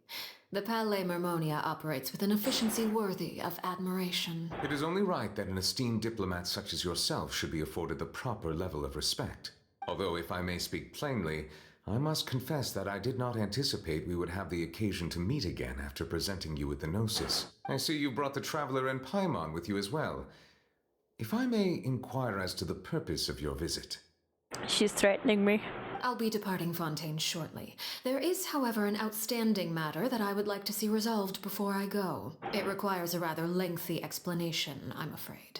The Palais Mermonia operates with an efficiency worthy of admiration. It is only right that an esteemed diplomat such as yourself should be afforded the proper level of respect. Although, if I may speak plainly, I must confess that I did not anticipate we would have the occasion to meet again after presenting you with the Gnosis. I see you brought the Traveler and Paimon with you as well. If I may inquire as to the purpose of your visit. She's threatening me. I'll be departing Fontaine shortly. There is, however, an outstanding matter that I would like to see resolved before I go. It requires a rather lengthy explanation, I'm afraid.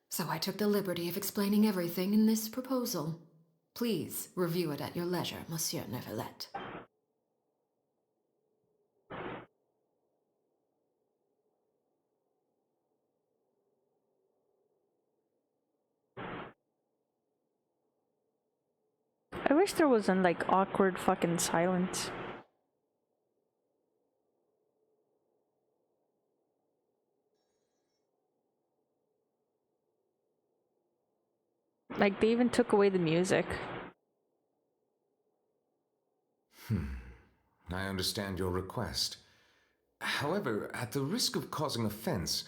So I took the liberty of explaining everything in this proposal. Please review it at your leisure, Monsieur Neuvillette. I wish there wasn't like awkward fucking silence. Like they even took away the music. I understand your request. However, at the risk of causing offense,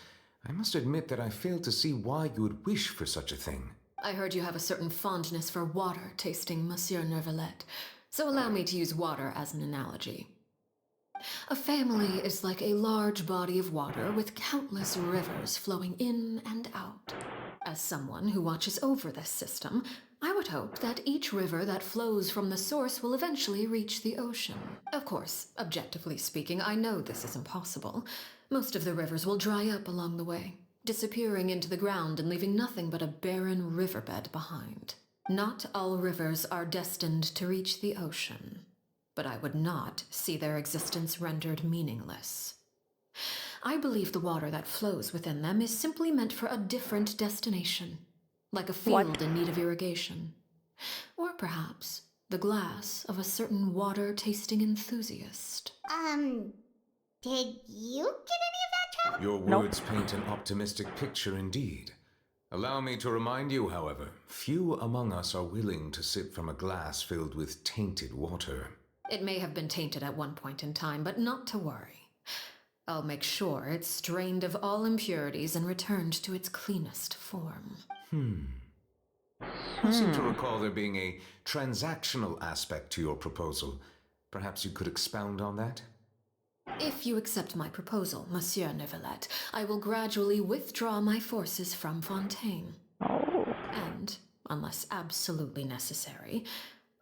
I must admit that I fail to see why you would wish for such a thing. I heard you have a certain fondness for water tasting, Monsieur Neuvillette, so allow me to use water as an analogy. A family is like a large body of water with countless rivers flowing in and out. As someone who watches over this system, I would hope that each river that flows from the source will eventually reach the ocean. Of course, objectively speaking, I know this is impossible. Most of the rivers will dry up along the way, disappearing into the ground and leaving nothing but a barren riverbed behind. Not all rivers are destined to reach the ocean, but I would not see their existence rendered meaningless. I believe the water that flows within them is simply meant for a different destination, like a field in need of irrigation. Or perhaps the glass of a certain water-tasting enthusiast. Did you get any of that, Traveler? Your words paint an optimistic picture indeed. Allow me to remind you, however, few among us are willing to sip from a glass filled with tainted water. It may have been tainted at one point in time, but not to worry. I'll make sure it's strained of all impurities and returned to its cleanest form. I seem to recall there being a transactional aspect to your proposal. Perhaps you could expound on that? If you accept my proposal, Monsieur Neuvillette, I will gradually withdraw my forces from Fontaine. Oh. And, unless absolutely necessary,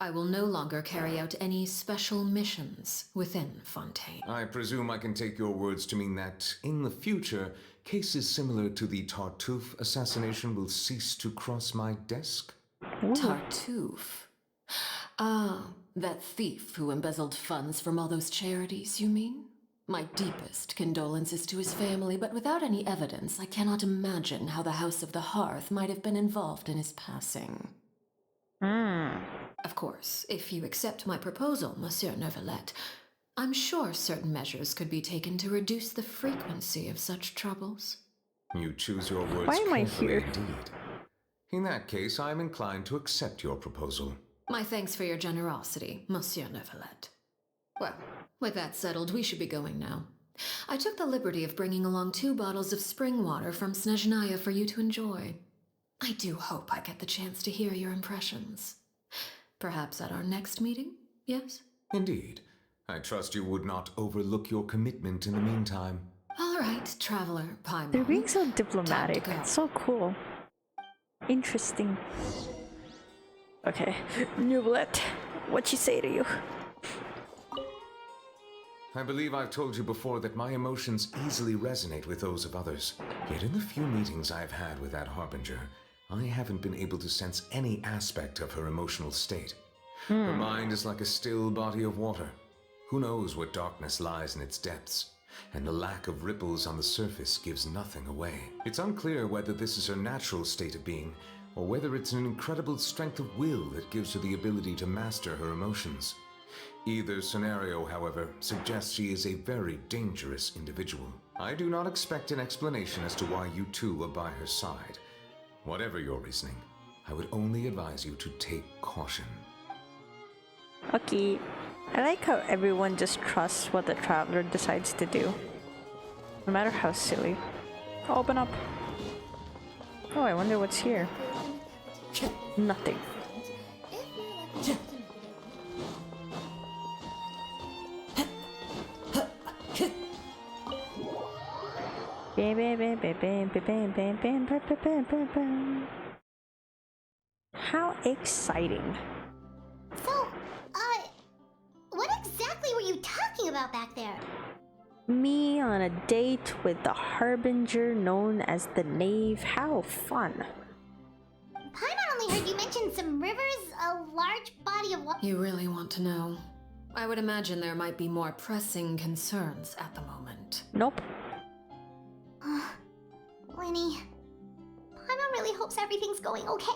I will no longer carry out any special missions within Fontaine. I presume I can take your words to mean that, in the future, cases similar to the Tartuffe assassination will cease to cross my desk? Tartuffe? Ah, that thief who embezzled funds from all those charities, you mean? My deepest condolences to his family, but without any evidence, I cannot imagine how the House of the Hearth might have been involved in his passing. Of course, if you accept my proposal, Monsieur Neuvillette, I'm sure certain measures could be taken to reduce the frequency of such troubles. You choose your words Why am I carefully here? indeed. In that case, I am inclined to accept your proposal. My thanks for your generosity, Monsieur Neuvillette. Well, with that settled, we should be going now. I took the liberty of bringing along 2 bottles of spring water from Snezhnaya for you to enjoy. I do hope I get the chance to hear your impressions. Perhaps at our next meeting, yes? Indeed. I trust you would not overlook your commitment in the meantime. All right, Traveler Paimon. They're being so diplomatic. Time to go. It's so cool. Interesting. Okay. Neuvillette, what she say to you? I believe I've told you before that my emotions easily resonate with those of others. Yet in the few meetings I've had with that Harbinger, I haven't been able to sense any aspect of her emotional state. Her mind is like a still body of water. Who knows what darkness lies in its depths? And the lack of ripples on the surface gives nothing away. It's unclear whether this is her natural state of being, or whether it's an incredible strength of will that gives her the ability to master her emotions. Either scenario, however, suggests she is a very dangerous individual. I do not expect an explanation as to why you two are by her side. Whatever your reasoning, I would only advise you to take caution. Okay. I like how everyone just trusts what the traveler decides to do. No matter how silly. Open up. Oh, I wonder what's here. Nothing. How exciting. So, what exactly were you talking about back there? Me on a date with the harbinger known as the knave. How fun. Paimon only heard you mention some rivers, a large body of water. You really want to know? I would imagine there might be more pressing concerns at the moment. Nope. Lenny, Paimon really hopes everything's going okay.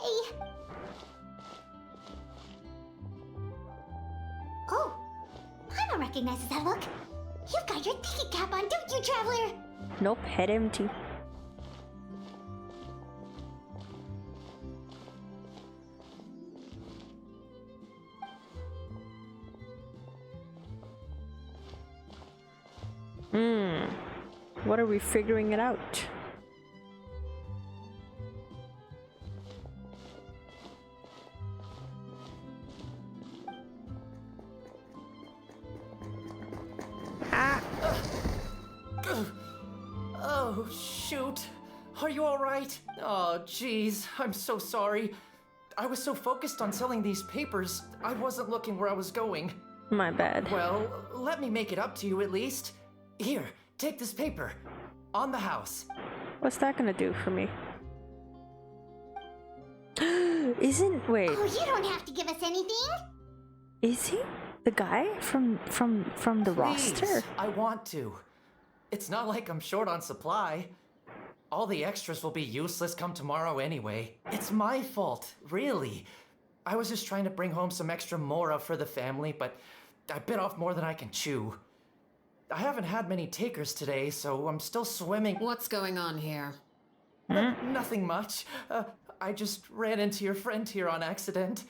Oh, Paimon recognizes that look. You've got your ticket cap on, don't you, Traveler? Nope, head empty. What are we figuring it out? Oh, shoot. Are you alright? Oh, jeez. I'm so sorry. I was so focused on selling these papers, I wasn't looking where I was going. My bad. Well, let me make it up to you at least. Here, take this paper. On the house. What's that gonna do for me? Wait, Oh, you don't have to give us anything. is he the guy from the roster? Please, I want to. It's not like I'm short on supply. All the extras will be useless come tomorrow anyway. It's my fault, really. I was just trying to bring home some extra mora for the family, but I bit off more than I can chew. I haven't had many takers today, so I'm still swimming. What's going on here? Nothing much. I just ran into your friend here on accident.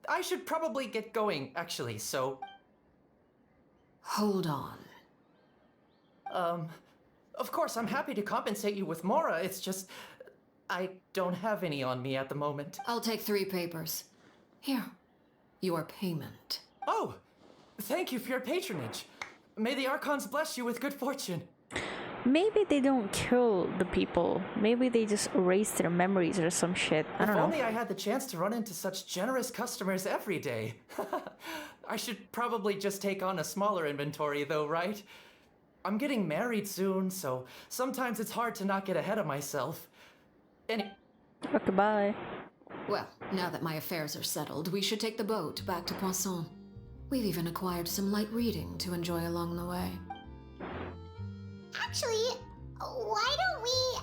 I should probably get going, actually, so... Hold on. Of course, I'm happy to compensate you with mora, it's just... I don't have any on me at the moment. I'll take 3 papers. Here. Your payment. Oh! Thank you for your patronage. May the Archons bless you with good fortune. Maybe they don't kill the people. Maybe they just erase their memories or some shit. I don't know. If only I had the chance to run into such generous customers every day. I should probably just take on a smaller inventory though, right? I'm getting married soon, so sometimes it's hard to not get ahead of myself. Okay, bye. Well, now that my affairs are settled, we should take the boat back to Poisson. We've even acquired some light reading to enjoy along the way. Actually, why don't we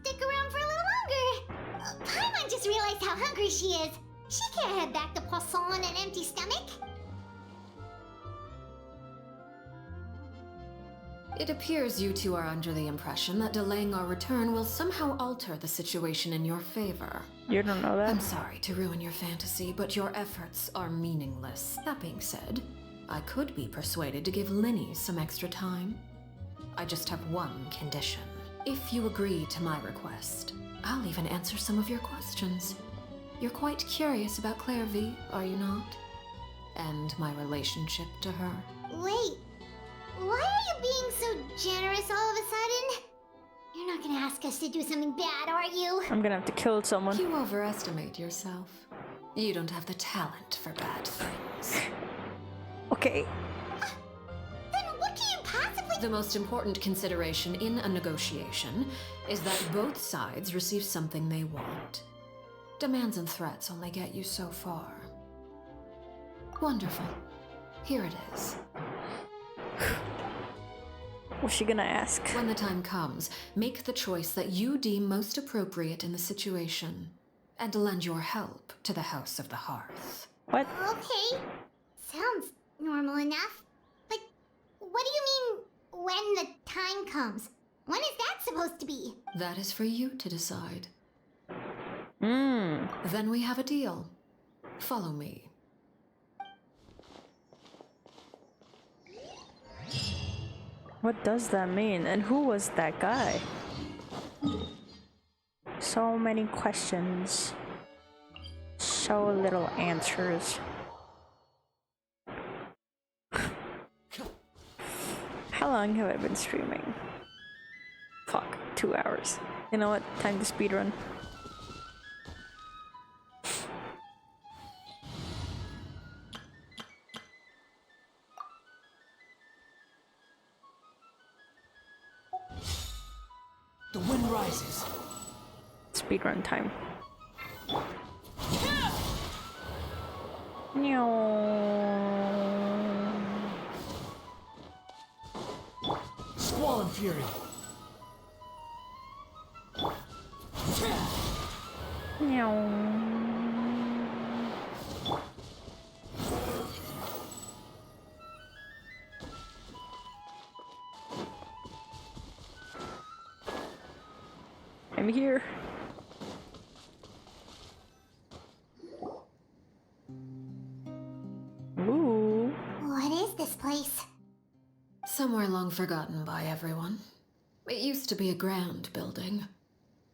stick around for a little longer? Paimon just realized how hungry she is. She can't head back to Poisson on an empty stomach. It appears you two are under the impression that delaying our return will somehow alter the situation in your favor. You don't know that? I'm sorry to ruin your fantasy, but your efforts are meaningless. That being said, I could be persuaded to give Linny some extra time. I just have one condition. If you agree to my request, I'll even answer some of your questions. You're quite curious about Claire V, are you not? And my relationship to her. Wait, why are you being so generous all of a sudden? You're not gonna ask us to do something bad, are you? I'm gonna have to kill someone. You overestimate yourself. You don't have the talent for bad things. Okay. Then what can you possibly... The most important consideration in a negotiation is that both sides receive something they want. Demands and threats only get you so far. Wonderful. Here it is. What's she gonna ask? When the time comes, make the choice that you deem most appropriate in the situation, and lend your help to the House of the Hearth. What? Okay, sounds normal enough. But what do you mean, when the time comes? When is that supposed to be? That is for you to decide. Hmm. Then we have a deal. Follow me. What does that mean? And who was that guy? So many questions. So little answers. How long have I been streaming? Fuck, 2 hours. You know what? Time to speedrun. The wind rises. Speedrun time. Squall and fury. I'm here. Ooh. What is this place? Somewhere long forgotten by everyone. It used to be a grand building.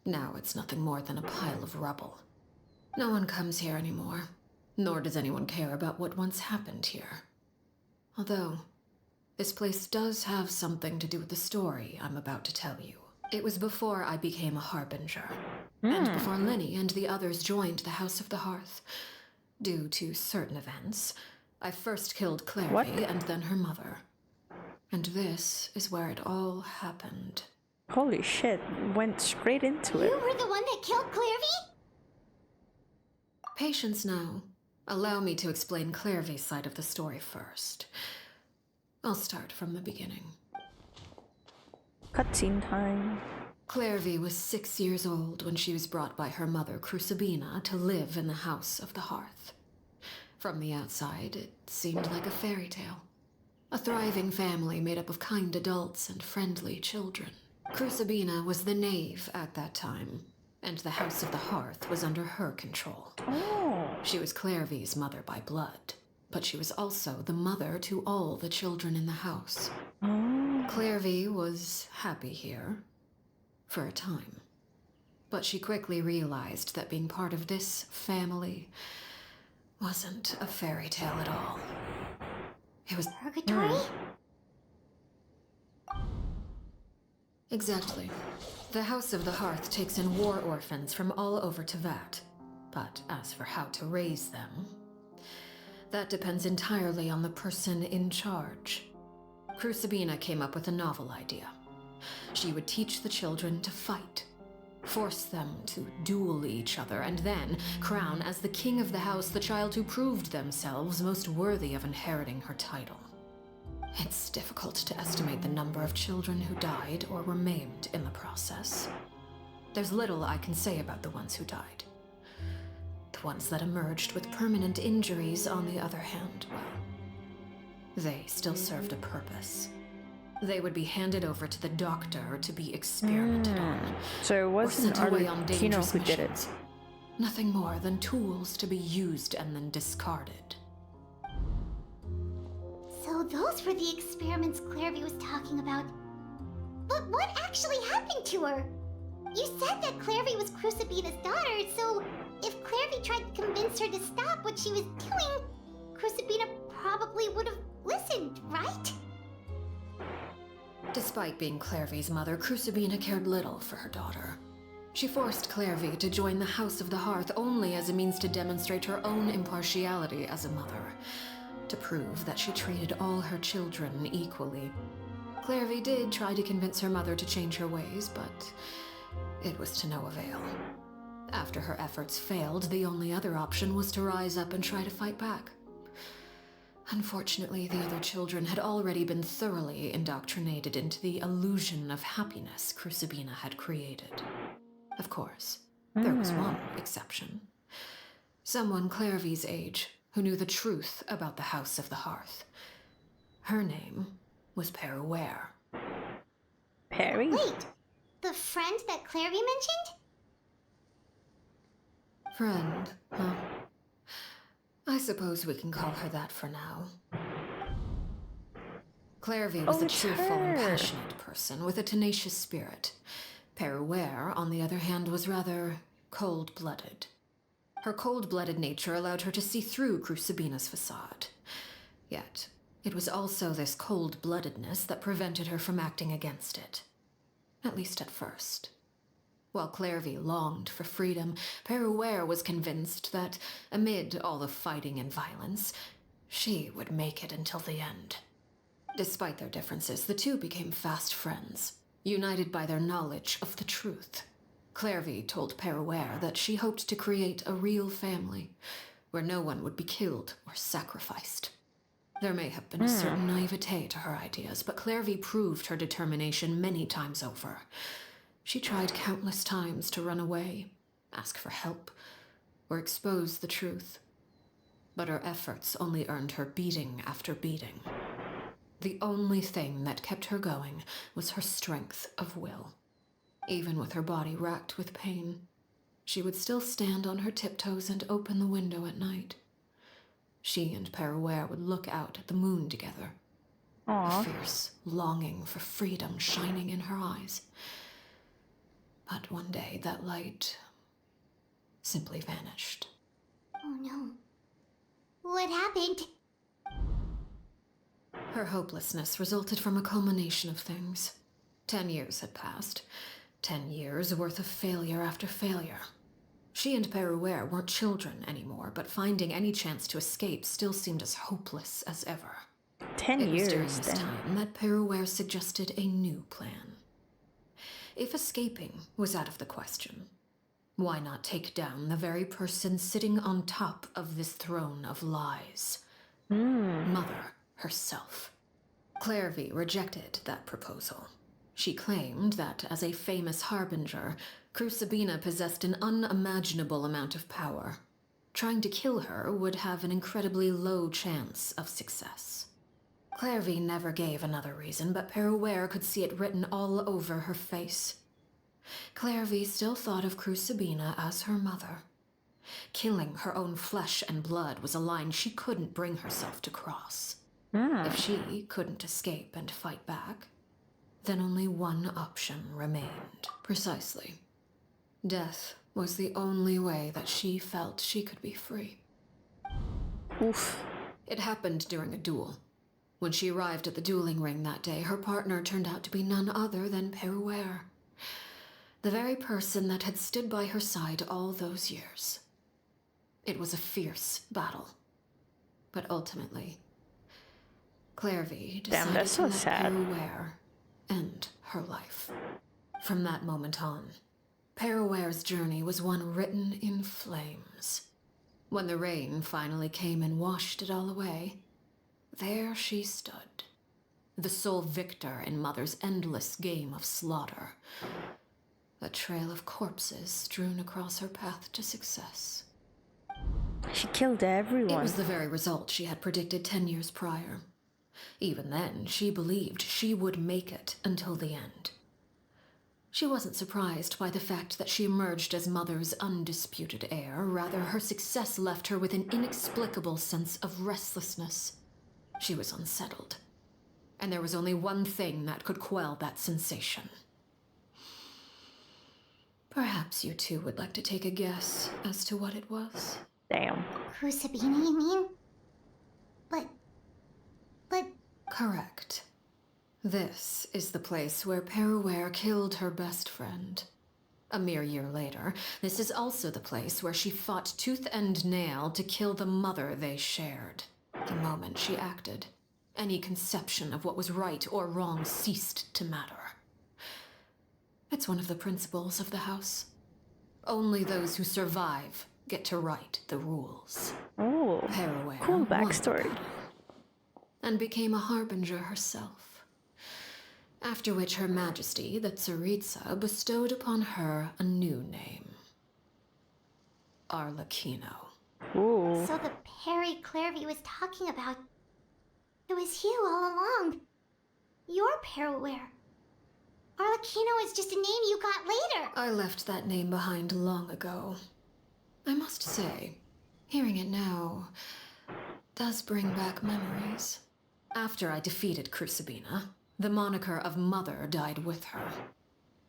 Now it's nothing more than a pile of rubble. No one comes here anymore, nor does anyone care about what once happened here. Although, this place does have something to do with the story I'm about to tell you. It was before I became a Harbinger, and before Linny and the others joined the House of the Hearth. Due to certain events, I first killed Clairvy and then her mother. And this is where it all happened. Holy shit, went straight into it. You were the one that killed Clairvy? Patience now. Allow me to explain Clairvy's side of the story first. I'll start from the beginning. Cutscene time. Clairvy was 6 years old when she was brought by her mother, Crucibina, to live in the House of the Hearth. From the outside, it seemed like a fairy tale. A thriving family made up of kind adults and friendly children. Crucibina was the knave at that time, and the House of the Hearth was under her control. Oh. She was Clairvy's mother by blood, but she was also the mother to all the children in the house. Oh. Clairvy was happy here, for a time. But she quickly realized that being part of this family wasn't a fairy tale at all. It was Purgatory? Exactly. The House of the Hearth takes in war orphans from all over Teyvat. But as for how to raise them, that depends entirely on the person in charge. Crucibina came up with a novel idea. She would teach the children to fight, force them to duel each other, and then crown as the king of the house the child who proved themselves most worthy of inheriting her title. It's difficult to estimate the number of children who died or were maimed in the process. There's little I can say about the ones who died. The ones that emerged with permanent injuries, on the other hand, well, they still served a purpose. They would be handed over to the doctor to be experimented on. So it wasn't or sent away on Arlecchino dangerous who did it. missions. Nothing more than tools to be used and then discarded. So those were the experiments Clairvy was talking about. But what actually happened to her? You said that Clairvy was Crucibina's daughter, so if Clairvy tried to convince her to stop what she was doing, Crucibina probably would have listened, right? Despite being Clairvy's mother, Crucibina cared little for her daughter. She forced Clairvy to join the House of the Hearth only as a means to demonstrate her own impartiality as a mother, to prove that she treated all her children equally. Clairvy did try to convince her mother to change her ways, but it was to no avail. After her efforts failed, the only other option was to rise up and try to fight back. Unfortunately, the other children had already been thoroughly indoctrinated into the illusion of happiness Crucibina had created. Of course, there was one exception. Someone Clairvy's age who knew the truth about the House of the Hearth. Her name was Peruere. Perry? Wait, the friend that Clairvy mentioned? Friend, huh? I suppose we can call her that for now. Clairvy was a it's cheerful and her. passionate person with a tenacious spirit. Peruere, on the other hand, was rather cold-blooded. Her cold-blooded nature allowed her to see through Crucibina's facade. Yet, it was also this cold-bloodedness that prevented her from acting against it. At least at first. While Clairvy longed for freedom, Peruere was convinced that, amid all the fighting and violence, she would make it until the end. Despite their differences, the two became fast friends, united by their knowledge of the truth. Clairvy told Peruere that she hoped to create a real family, where no one would be killed or sacrificed. There may have been a certain naivete to her ideas, but Clairvy proved her determination many times over. She tried countless times to run away, ask for help, or expose the truth. But her efforts only earned her beating after beating. The only thing that kept her going was her strength of will. Even with her body racked with pain, she would still stand on her tiptoes and open the window at night. She and Peruere would look out at the moon together, a fierce longing for freedom shining in her eyes. But one day that light simply vanished. Oh no. What happened? Her hopelessness resulted from a culmination of things. 10 years had passed. 10 years worth of failure after failure. She and Peruere weren't children anymore, but finding any chance to escape still seemed as hopeless as ever. 10 It was years during this then. time that Peruere suggested a new plan. If escaping was out of the question, why not take down the very person sitting on top of this throne of lies? Mother herself. Clairvy rejected that proposal. She claimed that, as a famous harbinger, Crucibina possessed an unimaginable amount of power. Trying to kill her would have an incredibly low chance of success. Clairvy never gave another reason, but Peruere could see it written all over her face. Clairvy still thought of Crucibina as her mother. Killing her own flesh and blood was a line she couldn't bring herself to cross. If she couldn't escape and fight back, then only one option remained. Precisely. Death was the only way that she felt she could be free. Oof. It happened during a duel. When she arrived at the dueling ring that day, her partner turned out to be none other than Peruere. The very person that had stood by her side all those years. It was a fierce battle. But ultimately, Clairvy Damn, decided that's to so let sad. Peruere end her life. From that moment on, Peruere's journey was one written in flames. When the rain finally came and washed it all away, there she stood, the sole victor in Mother's endless game of slaughter. A trail of corpses strewn across her path to success. She killed everyone. It was the very result she had predicted 10 years prior. Even then, she believed she would make it until the end. She wasn't surprised by the fact that she emerged as Mother's undisputed heir. Rather, her success left her with an inexplicable sense of restlessness. She was unsettled. And there was only one thing that could quell that sensation. Perhaps you two would like to take a guess as to what it was? Damn. Crucibina, you mean? But... Correct. This is the place where Peruere killed her best friend. A mere year later, this is also the place where she fought tooth and nail to kill the mother they shared. The moment she acted, any conception of what was right or wrong ceased to matter. It's one of the principles of the house. Only those who survive get to write the rules. Oh, Peruere cool won the backstory. battle and became a harbinger herself. After which Her Majesty, the Tsaritsa, bestowed upon her a new name. Arlecchino. Ooh. So the Perry Clairvy was talking about... It was you all along. You're Peruere. Arlecchino is just a name you got later. I left that name behind long ago. I must say, hearing it now does bring back memories. After I defeated Crucibina, the moniker of Mother died with her.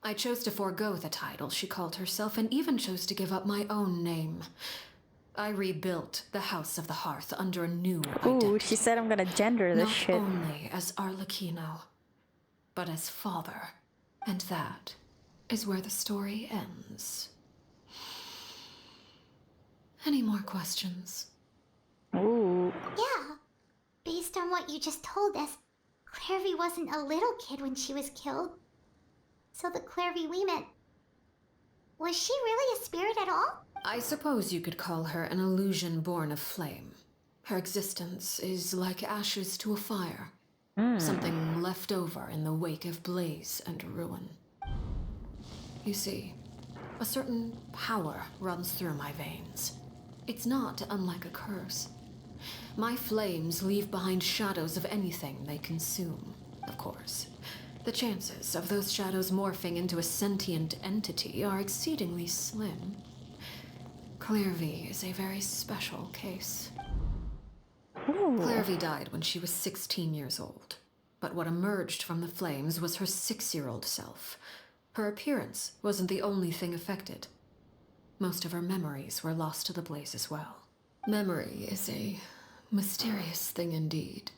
I chose to forego the title she called herself and even chose to give up my own name. I rebuilt the House of the Hearth under a new identity. Ooh, she said I'm gonna gender this Not shit. only as Arlecchino, but as father And that is where the story ends. Any more questions? Ooh. Yeah. Based on what you just told us, Clairvy wasn't a little kid when she was killed. So the Clairvy we met... Was she really a spirit at all? I suppose you could call her an illusion born of flame. Her existence is like ashes to a fire. Something left over in the wake of blaze and ruin. You see, a certain power runs through my veins. It's not unlike a curse. My flames leave behind shadows of anything they consume, of course. The chances of those shadows morphing into a sentient entity are exceedingly slim. Clairvy is a very special case. Clairvy died when she was 16 years old. But what emerged from the flames was her 6-year-old self. Her appearance wasn't the only thing affected. Most of her memories were lost to the blaze as well. Memory is a mysterious thing indeed.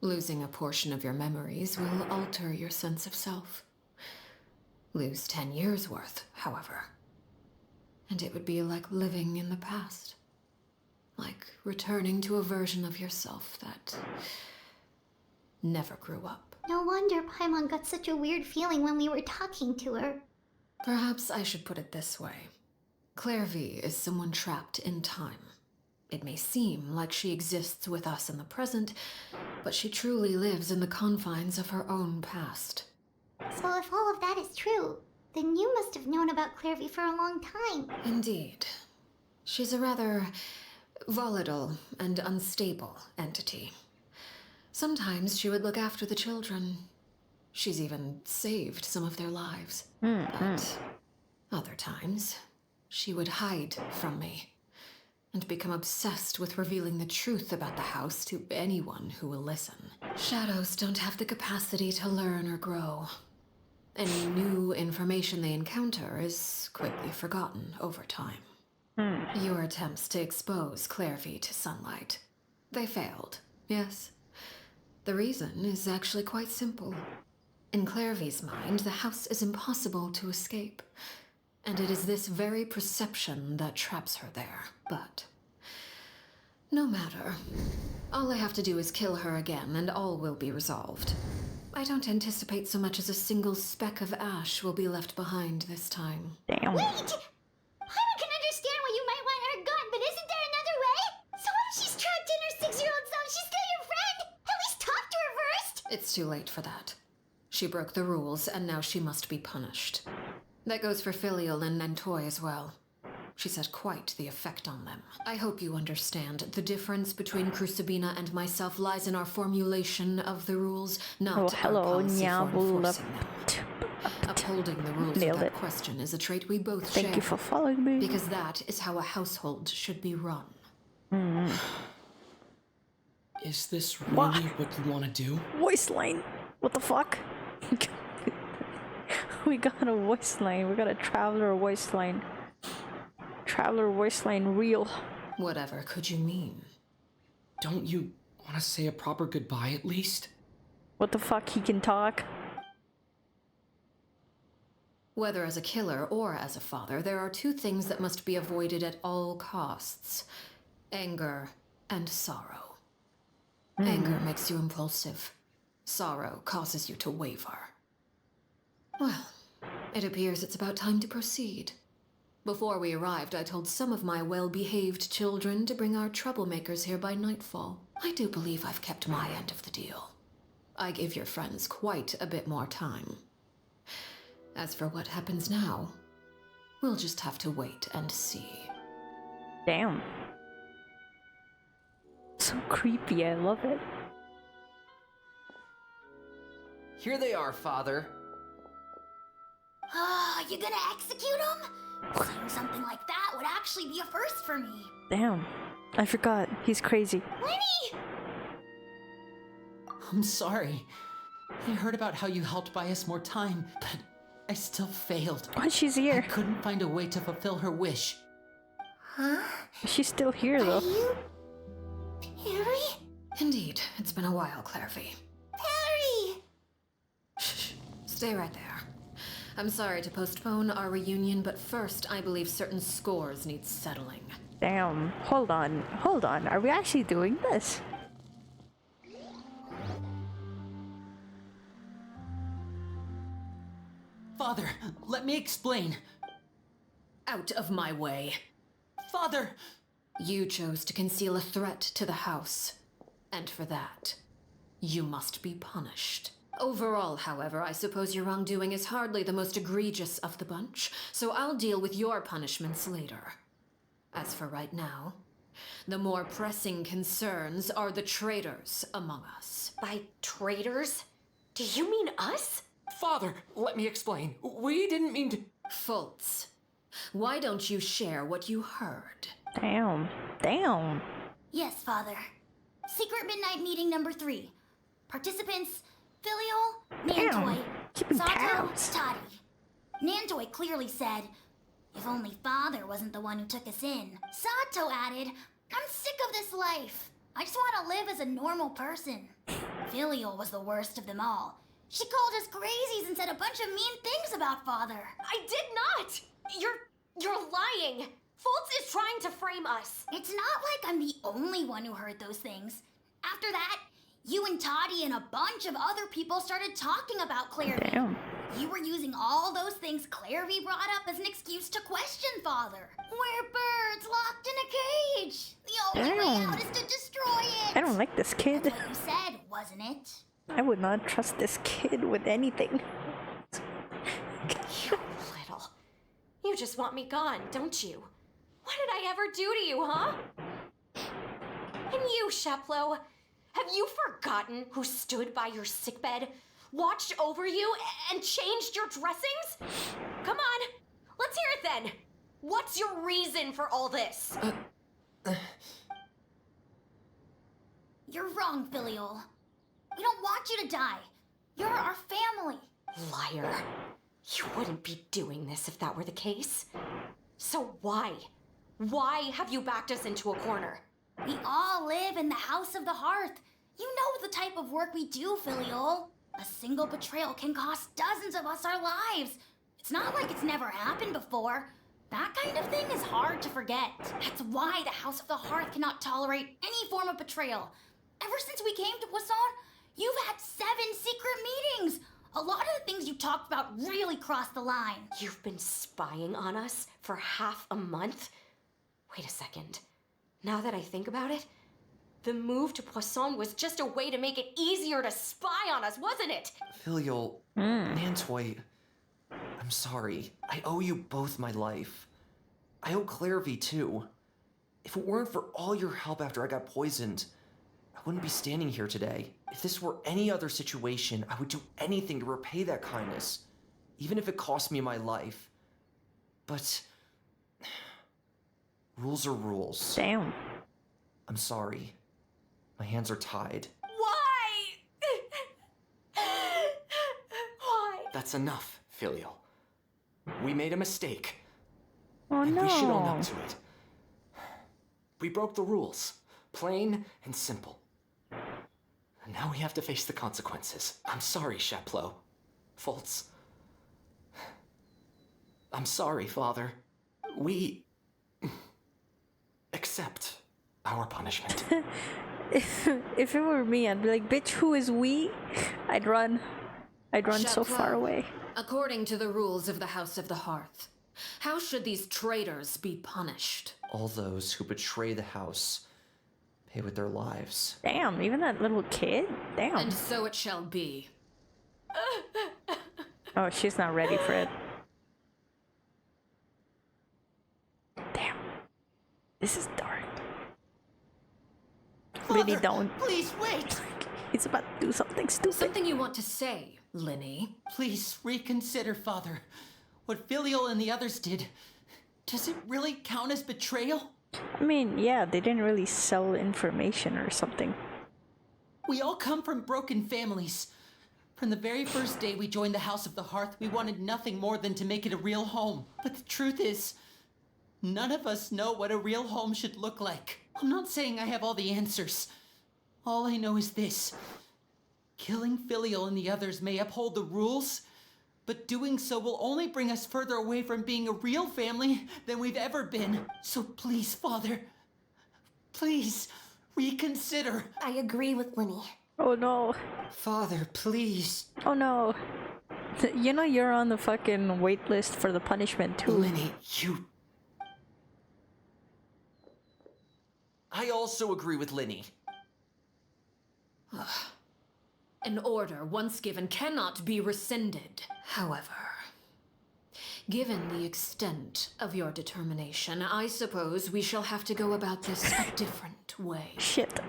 Losing a portion of your memories will alter your sense of self. Lose 10 years' worth, however, and it would be like living in the past. Like returning to a version of yourself that never grew up. No wonder Paimon got such a weird feeling when we were talking to her. Perhaps I should put it this way. Clairvy is someone trapped in time. It may seem like she exists with us in the present, but she truly lives in the confines of her own past. So if all of that is true, then you must have known about Clairvy for a long time. Indeed. She's a rather volatile and unstable entity. Sometimes she would look after the children. She's even saved some of their lives. But other times, she would hide from me and become obsessed with revealing the truth about the house to anyone who will listen. Shadows don't have the capacity to learn or grow. Any new information they encounter is quickly forgotten over time. Your attempts to expose Clairvy to sunlight, they failed, yes? The reason is actually quite simple. In Clairvy's mind, the house is impossible to escape, and it is this very perception that traps her there. But no matter. All I have to do is kill her again, and all will be resolved. I don't anticipate so much as a single speck of ash will be left behind this time. Damn. Wait! Paimon can understand why you might want her gone, but isn't there another way? So what if she's trapped in her 6-year-old self? She's still your friend! At least talk to her first! It's too late for that. She broke the rules, and now she must be punished. That goes for Filial and Nantoy as well. She's had quite the effect on them. I hope you understand. The difference between Crucibina and myself lies in our formulation of the rules, not our policy for enforcing them. Upholding the rules without question is a trait we both share. Thank you for following me. Because that is how a household should be run. Is this really what you want to do? Voice line. What the fuck? We got a voice line. We got a traveler voice line. Traveler voice line real. Whatever could you mean? Don't you want to say a proper goodbye at least? What the fuck? He can talk? Whether as a killer or as a father, there are two things that must be avoided at all costs. Anger and sorrow. Anger makes you impulsive. Sorrow causes you to waver. Well, it appears it's about time to proceed. Before we arrived, I told some of my well-behaved children to bring our troublemakers here by nightfall. I do believe I've kept my end of the deal. I gave your friends quite a bit more time. As for what happens now, we'll just have to wait and see. Damn. So creepy, I love it. Here they are, Father. You gonna execute him? Saying something like that would actually be a first for me. Damn. I forgot. He's crazy. Lenny! I'm sorry. I heard about how you helped buy us more time, but I still failed. Why she's here? I couldn't find a way to fulfill her wish. Huh? She's still here though. Are you... Perry? Indeed, it's been a while, Clairvy. Perry! Shh, stay right there. I'm sorry to postpone our reunion, but first I believe certain scores need settling. Damn. Hold on. Hold on. Are we actually doing this? Father, let me explain. Out of my way. Father! You chose to conceal a threat to the house. And for that, you must be punished. Overall, however, I suppose your wrongdoing is hardly the most egregious of the bunch, so I'll deal with your punishments later. As for right now, the more pressing concerns are the traitors among us. By traitors? Do you mean us? Father, let me explain. We didn't mean to. Fultz, why don't you share what you heard? Damn. Damn. Yes, Father. Secret midnight meeting number 3. Participants: Filial, Nantoy, Keeping Sato, tabs. Toddy. Nantoy clearly said, "If only Father wasn't the one who took us in." Sato added, "I'm sick of this life. I just want to live as a normal person." Filial was the worst of them all. She called us crazies and said a bunch of mean things about Father. I did not! You're lying! Fultz is trying to frame us. It's not like I'm the only one who heard those things. After that, you and Toddy and a bunch of other people started talking about Clairvy. Damn. You were using all those things Clairvy brought up as an excuse to question Father. We're birds locked in a cage. The only way Damn. out is to destroy it. I don't like this kid. That's what you said, wasn't it? I would not trust this kid with anything. You little. You just want me gone, don't you? What did I ever do to you, huh? And you, Sheplo, have you forgotten who stood by your sickbed, watched over you, and changed your dressings? Come on, let's hear it then. What's your reason for all this? You're wrong, Filial. We don't want you to die. You're our family. Liar. You wouldn't be doing this if that were the case. So why? Why have you backed us into a corner? We all live in the House of the Hearth. You know the type of work we do, Filial. A single betrayal can cost dozens of us our lives. It's not like it's never happened before. That kind of thing is hard to forget. That's why the House of the Hearth cannot tolerate any form of betrayal. Ever since we came to Poisson, you've had 7 secret meetings. A lot of the things you talked about really crossed the line. You've been spying on us for half a month? Wait a second. Now that I think about it, the move to Poisson was just a way to make it easier to spy on us, wasn't it? Filial, Nantoy, I'm sorry. I owe you both my life. I owe Clairvy too. If it weren't for all your help after I got poisoned, I wouldn't be standing here today. If this were any other situation, I would do anything to repay that kindness, even if it cost me my life. But rules are rules. Damn. I'm sorry. My hands are tied. Why? Why? That's enough, Filial. We made a mistake. Oh and no. we should own up to it. We broke the rules. Plain and simple. And now we have to face the consequences. I'm sorry, Sheplo. Fultz. I'm sorry, Father. We accept our punishment. If it were me, I'd be like, bitch, who is we? I'd run. I'd run so far away. According to the rules of the House of the Hearth, how should these traitors be punished? All those who betray the house pay with their lives. Damn, even that little kid? Damn. And so it shall be. Oh, she's not ready for it. Damn. This is dark. Really don't. Please wait! He's about to do something stupid. Something you want to say, Linny? Please reconsider, Father. What Filial and the others did, does it really count as betrayal? I mean, yeah, they didn't really sell information or something. We all come from broken families. From the very first day we joined the House of the Hearth, we wanted nothing more than to make it a real home. But the truth is, none of us know what a real home should look like. I'm not saying I have all the answers. All I know is this. Killing Filial and the others may uphold the rules, but doing so will only bring us further away from being a real family than we've ever been. So please, Father, please reconsider. I agree with Linny. Oh no. Father, please. Oh no. You know you're on the fucking wait list for the punishment too. Linny, you... I also agree with Linny. An order once given cannot be rescinded. However, given the extent of your determination, I suppose we shall have to go about this a different way. Shit.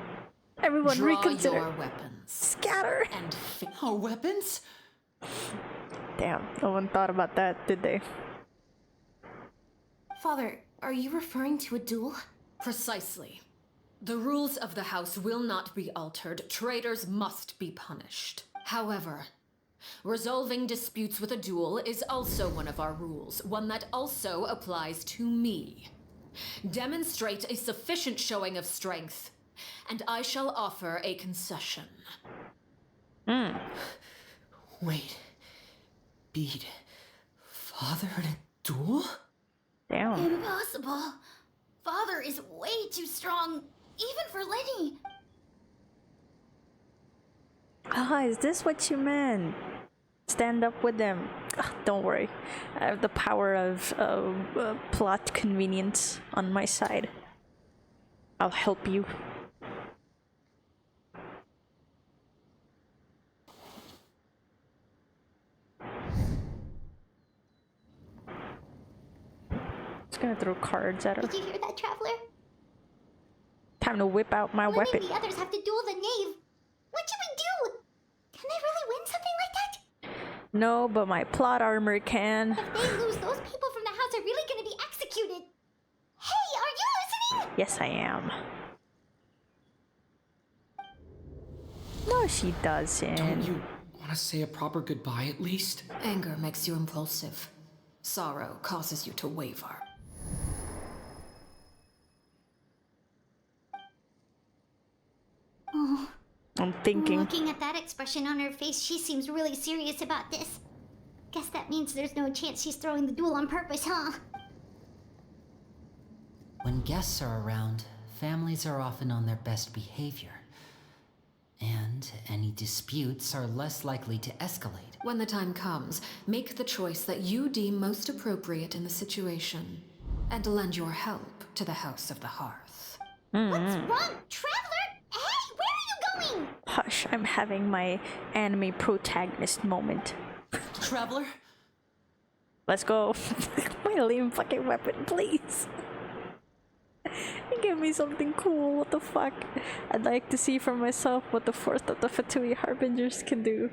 Everyone Draw reconsider. your weapons. Scatter. And Our weapons? Damn, no one thought about that, did they? Father, are you referring to a duel? Precisely. The rules of the house will not be altered. Traitors must be punished. However, resolving disputes with a duel is also one of our rules, one that also applies to me. Demonstrate a sufficient showing of strength, and I shall offer a concession. Wait. Beat Father in a duel? Damn. Impossible. Father is way too strong, even for Lenny. Ah, is this what you meant? Stand up with them. Ugh, don't worry. I have the power of plot convenience on my side. I'll help you. Just gonna throw cards at her. Did you hear that, Traveler? Time to whip out my Lenny weapon. and the others have to duel the knave. What should we do? Can they really win something like that? No, but my plot armor can. If they lose, those people from the house are really gonna be executed. Hey, are you listening? Yes, I am. No, she doesn't. Don't you want to say a proper goodbye at least? Anger makes you impulsive. Sorrow causes you to waver. Oh, I'm thinking. looking at that expression on her face, she seems really serious about this. Guess that means there's no chance she's throwing the duel on purpose, huh? When guests are around, families are often on their best behavior. And any disputes are less likely to escalate. When the time comes, make the choice that you deem most appropriate in the situation, and lend your help to the House of the Hearth. What's wrong? Traveler? Hey, where are you going? Hush, I'm having my anime protagonist moment. Traveler? Let's go. My lame fucking weapon, please. Give me something cool, what the fuck? I'd like to see for myself what the fourth of the Fatui Harbingers can do.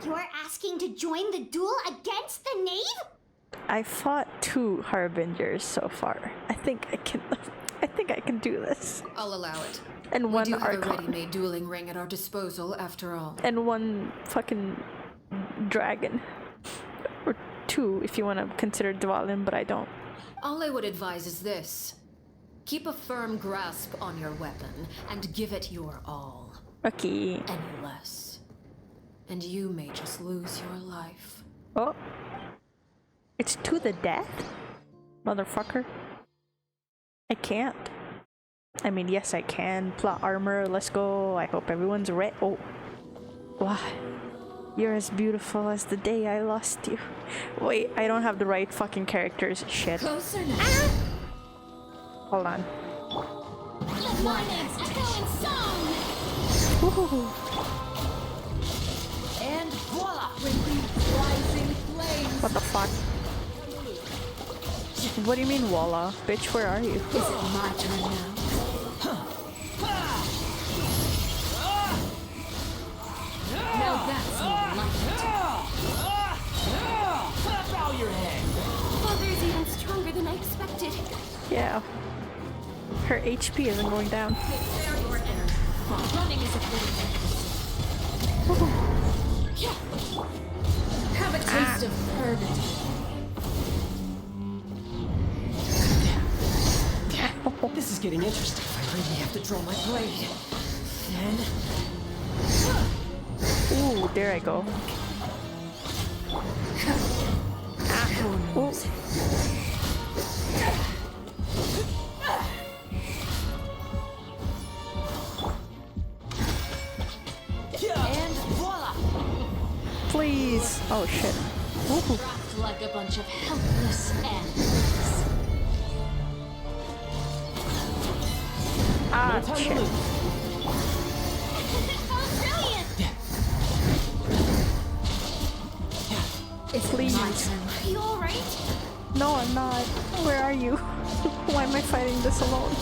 You're asking to join the duel against the knave? I fought 2 Harbingers so far. I think I can do this. I'll allow it. And We one do have a Archon. ready-made dueling ring at our disposal, after all. And 1 fucking dragon. Or 2 if you want to consider Dvalin, but I don't. All I would advise is this. Keep a firm grasp on your weapon, and give it your all. Okay. Any less, and you may just lose your life. Oh. It's to the death? Motherfucker. I can't. I mean, yes, I can. Plot armor, let's go. I hope everyone's ready. Oh. Why? You're as beautiful as the day I lost you. Wait, I don't have the right fucking characters. Shit. Closer now. Hold on. Woohoo. And voila! With the rising flames. What the fuck? What do you mean, Walla? Bitch, where are you? Is it my turn now? Now that's more like it. Bow your head. Father's even stronger than I expected. Yeah. Her HP isn't going down. Running is a Have a taste of purgatory. This is getting interesting. I really have to draw my blade. Then... Ooh, there I go. And voila! Please. Oh shit. Ooh. Dropped like a bunch of helpless animals. Ah, No time to shit. lose. Oh, brilliant! Please. Are you alright? No, I'm not. Where are you? Why am I fighting this alone?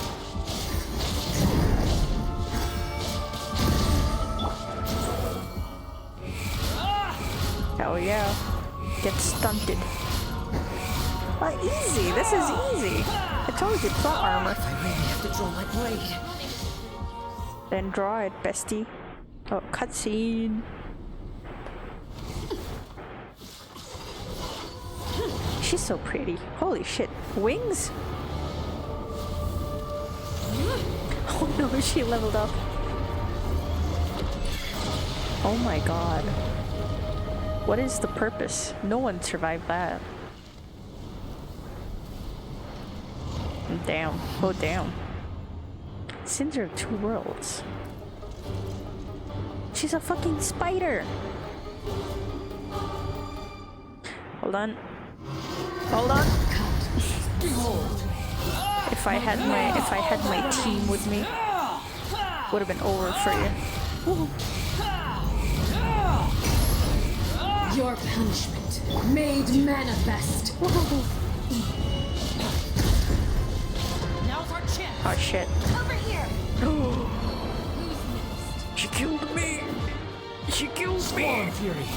Oh yeah. Get stunted. Easy. This is easy. I told you, plot armor. I really have to draw my blade. Then draw it, bestie. Oh, cutscene. She's so pretty. Holy shit. Wings? Oh no, she leveled up. Oh my god. What is the purpose? No one survived that. Damn. Oh damn. Cinder of two worlds. She's a fucking spider. Hold on. Hold on. If I had my team with me, would have been over for you. Woo. Your punishment made manifest. Now's our chance. Oh shit. Over here! She killed me. She killed me. Swarm Fury.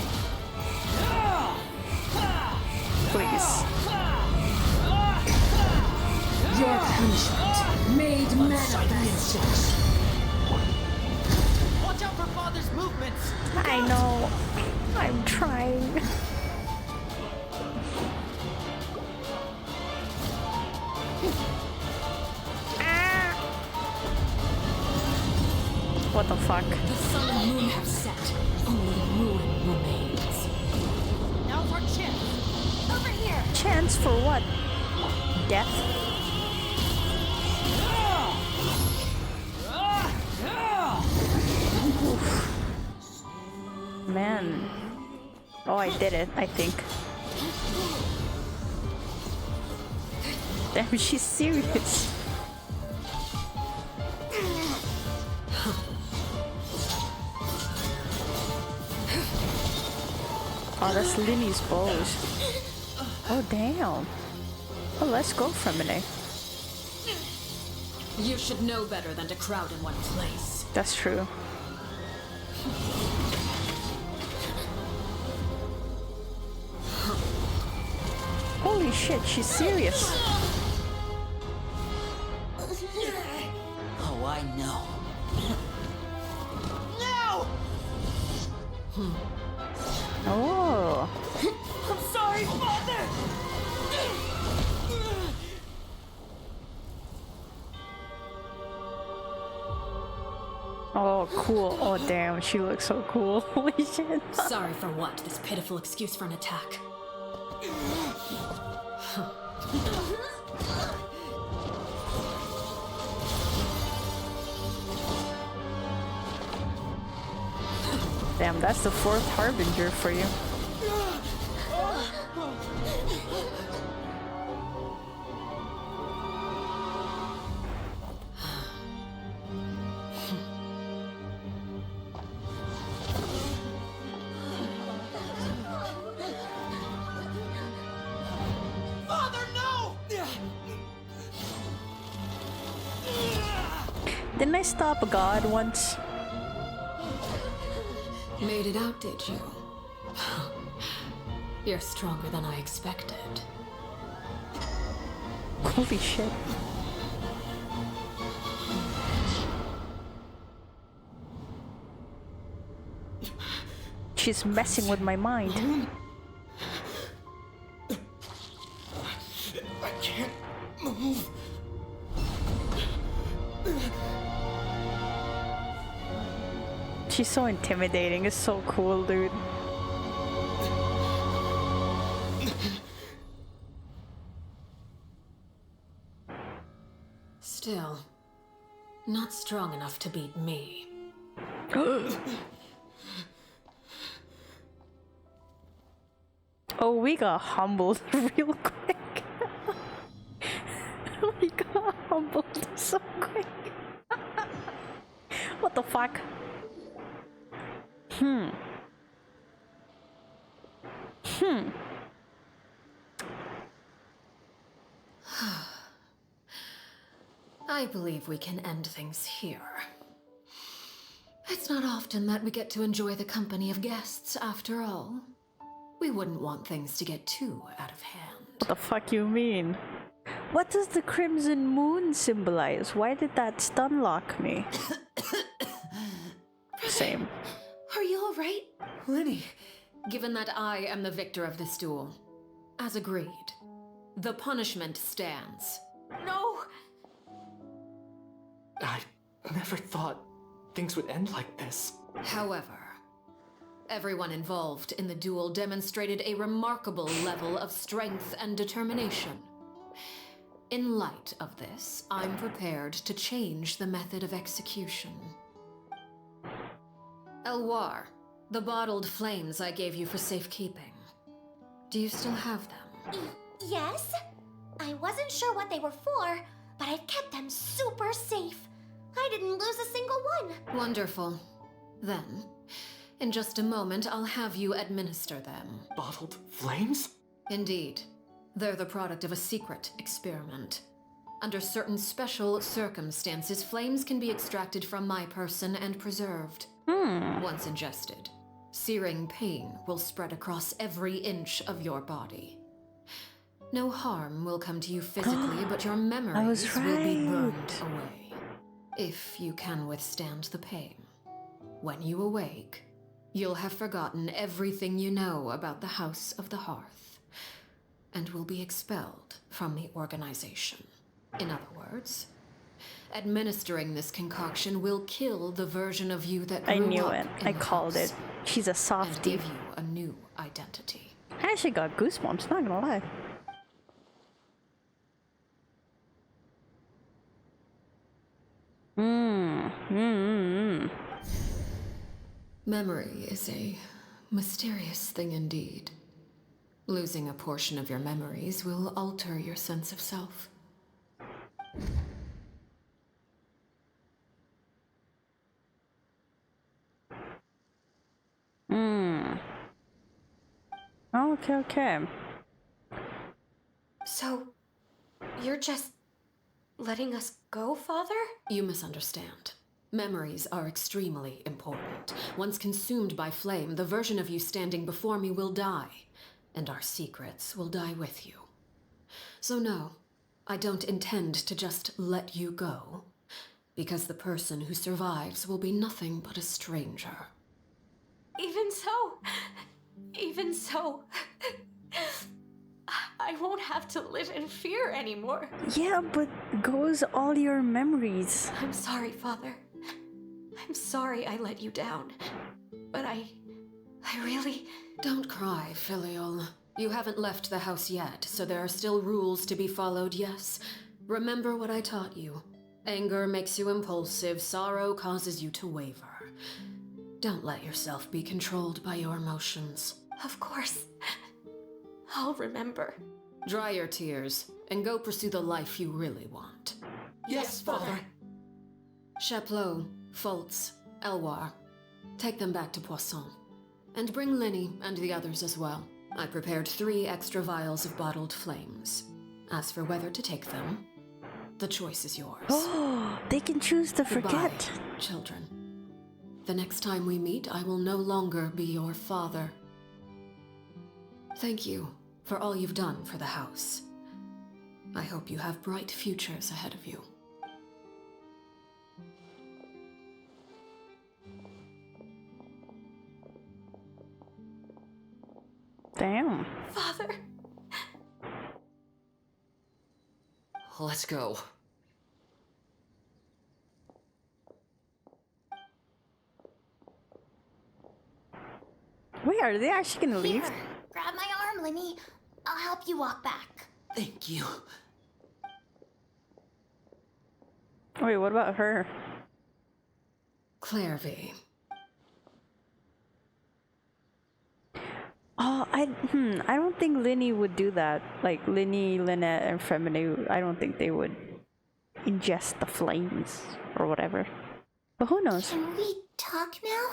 Please. Your punishment made manifest. Watch out for Father's movements. I know. I'm trying. Ah. What the fuck? The sun and moon have set. Only ruin remains. Now's our chance. Over here! Chance for what? Death? Oof. Man. Oh, I did it, I think. Damn, she's serious. Oh, that's Linny's bows. Oh, damn. Oh, let's go for a minute. You should know better than to crowd in one place. That's true. Holy shit, she's serious. Oh, I know. Oh. I'm sorry, Father! Oh, cool. Oh, damn, she looks so cool. Holy shit. Sorry for what? This pitiful excuse for an attack. Damn, that's the fourth harbinger for you. Father, no! Didn't I stop a god once? Made it out, did you? You're stronger than I expected. Holy shit. She's messing with my mind. I can't move. She's so intimidating. It's so cool, dude. Still, not strong enough to beat me. Oh, we got humbled real quick. We got humbled so quick. What the fuck? I believe we can end things here. It's not often that we get to enjoy the company of guests, after all. We wouldn't want things to get too out of hand. What the fuck you mean? What does the crimson moon symbolize? Why did that stun lock me? Same. Are you alright? Lenny, given that I am the victor of this duel, as agreed, the punishment stands. No! I never thought things would end like this. However, everyone involved in the duel demonstrated a remarkable level of strength and determination. In light of this, I'm prepared to change the method of execution. Elwar, the bottled flames I gave you for safekeeping. Do you still have them? Yes? I wasn't sure what they were for, but I've kept them super safe. I didn't lose a single one. Wonderful. Then, in just a moment, I'll have you administer them. Bottled flames? Indeed. They're the product of a secret experiment. Under certain special circumstances, flames can be extracted from my person and preserved. Once ingested, searing pain will spread across every inch of your body. No harm will come to you physically, but your memories will be burned away. If you can withstand the pain. When you awake, you'll have forgotten everything you know about the House of the Hearth, and will be expelled from the organization. In other words, administering this concoction will kill the version of you that grew I knew up it. in I the called house, it. She's a and softie. give you a new identity. I actually got goosebumps, not gonna lie. Memory is a mysterious thing indeed. Losing a portion of your memories will alter your sense of self. Okay. So, you're just letting us go, Father? You misunderstand. Memories are extremely important. Once consumed by flame, the version of you standing before me will die, and our secrets will die with you. So no, I don't intend to just let you go, because the person who survives will be nothing but a stranger. Even so, I won't have to live in fear anymore. Yeah, but goes all your memories. I'm sorry, Father. I'm sorry I let you down. But I really... Don't cry, filial. You haven't left the house yet, so there are still rules to be followed, yes? Remember what I taught you. Anger makes you impulsive, sorrow causes you to waver. Don't let yourself be controlled by your emotions. Of course. I'll remember. Dry your tears, and go pursue the life you really want. Yes, Father. Chaplot, Fultz, Elwar, take them back to Poisson. And bring Linny and the others as well. I prepared 3 extra vials of bottled flames. As for whether to take them, the choice is yours. Oh, they can choose to forget. Goodbye, children. The next time we meet, I will no longer be your father. Thank you for all you've done for the house. I hope you have bright futures ahead of you. Damn. Father. Let's go. Wait, are they actually gonna leave? Here, grab my arm, Linny. I'll help you walk back. Thank you. Wait, what about her? Clairvy. Oh, I don't think Linny would do that. Like Linny, Lynette, and Femini, I don't think they would ingest the flames or whatever. But who knows? Can we talk now?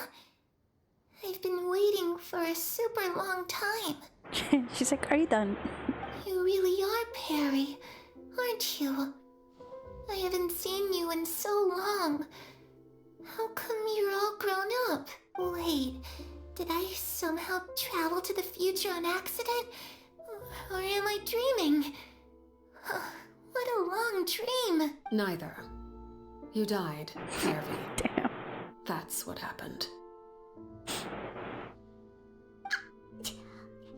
I've been waiting for a super long time. She's like, are you done? You really are Perry, aren't you? I haven't seen you in so long. How come you're all grown up? Wait, did I somehow travel to the future on accident? Or am I dreaming? What a long dream. Neither. You died, Clairvy. Damn. That's what happened.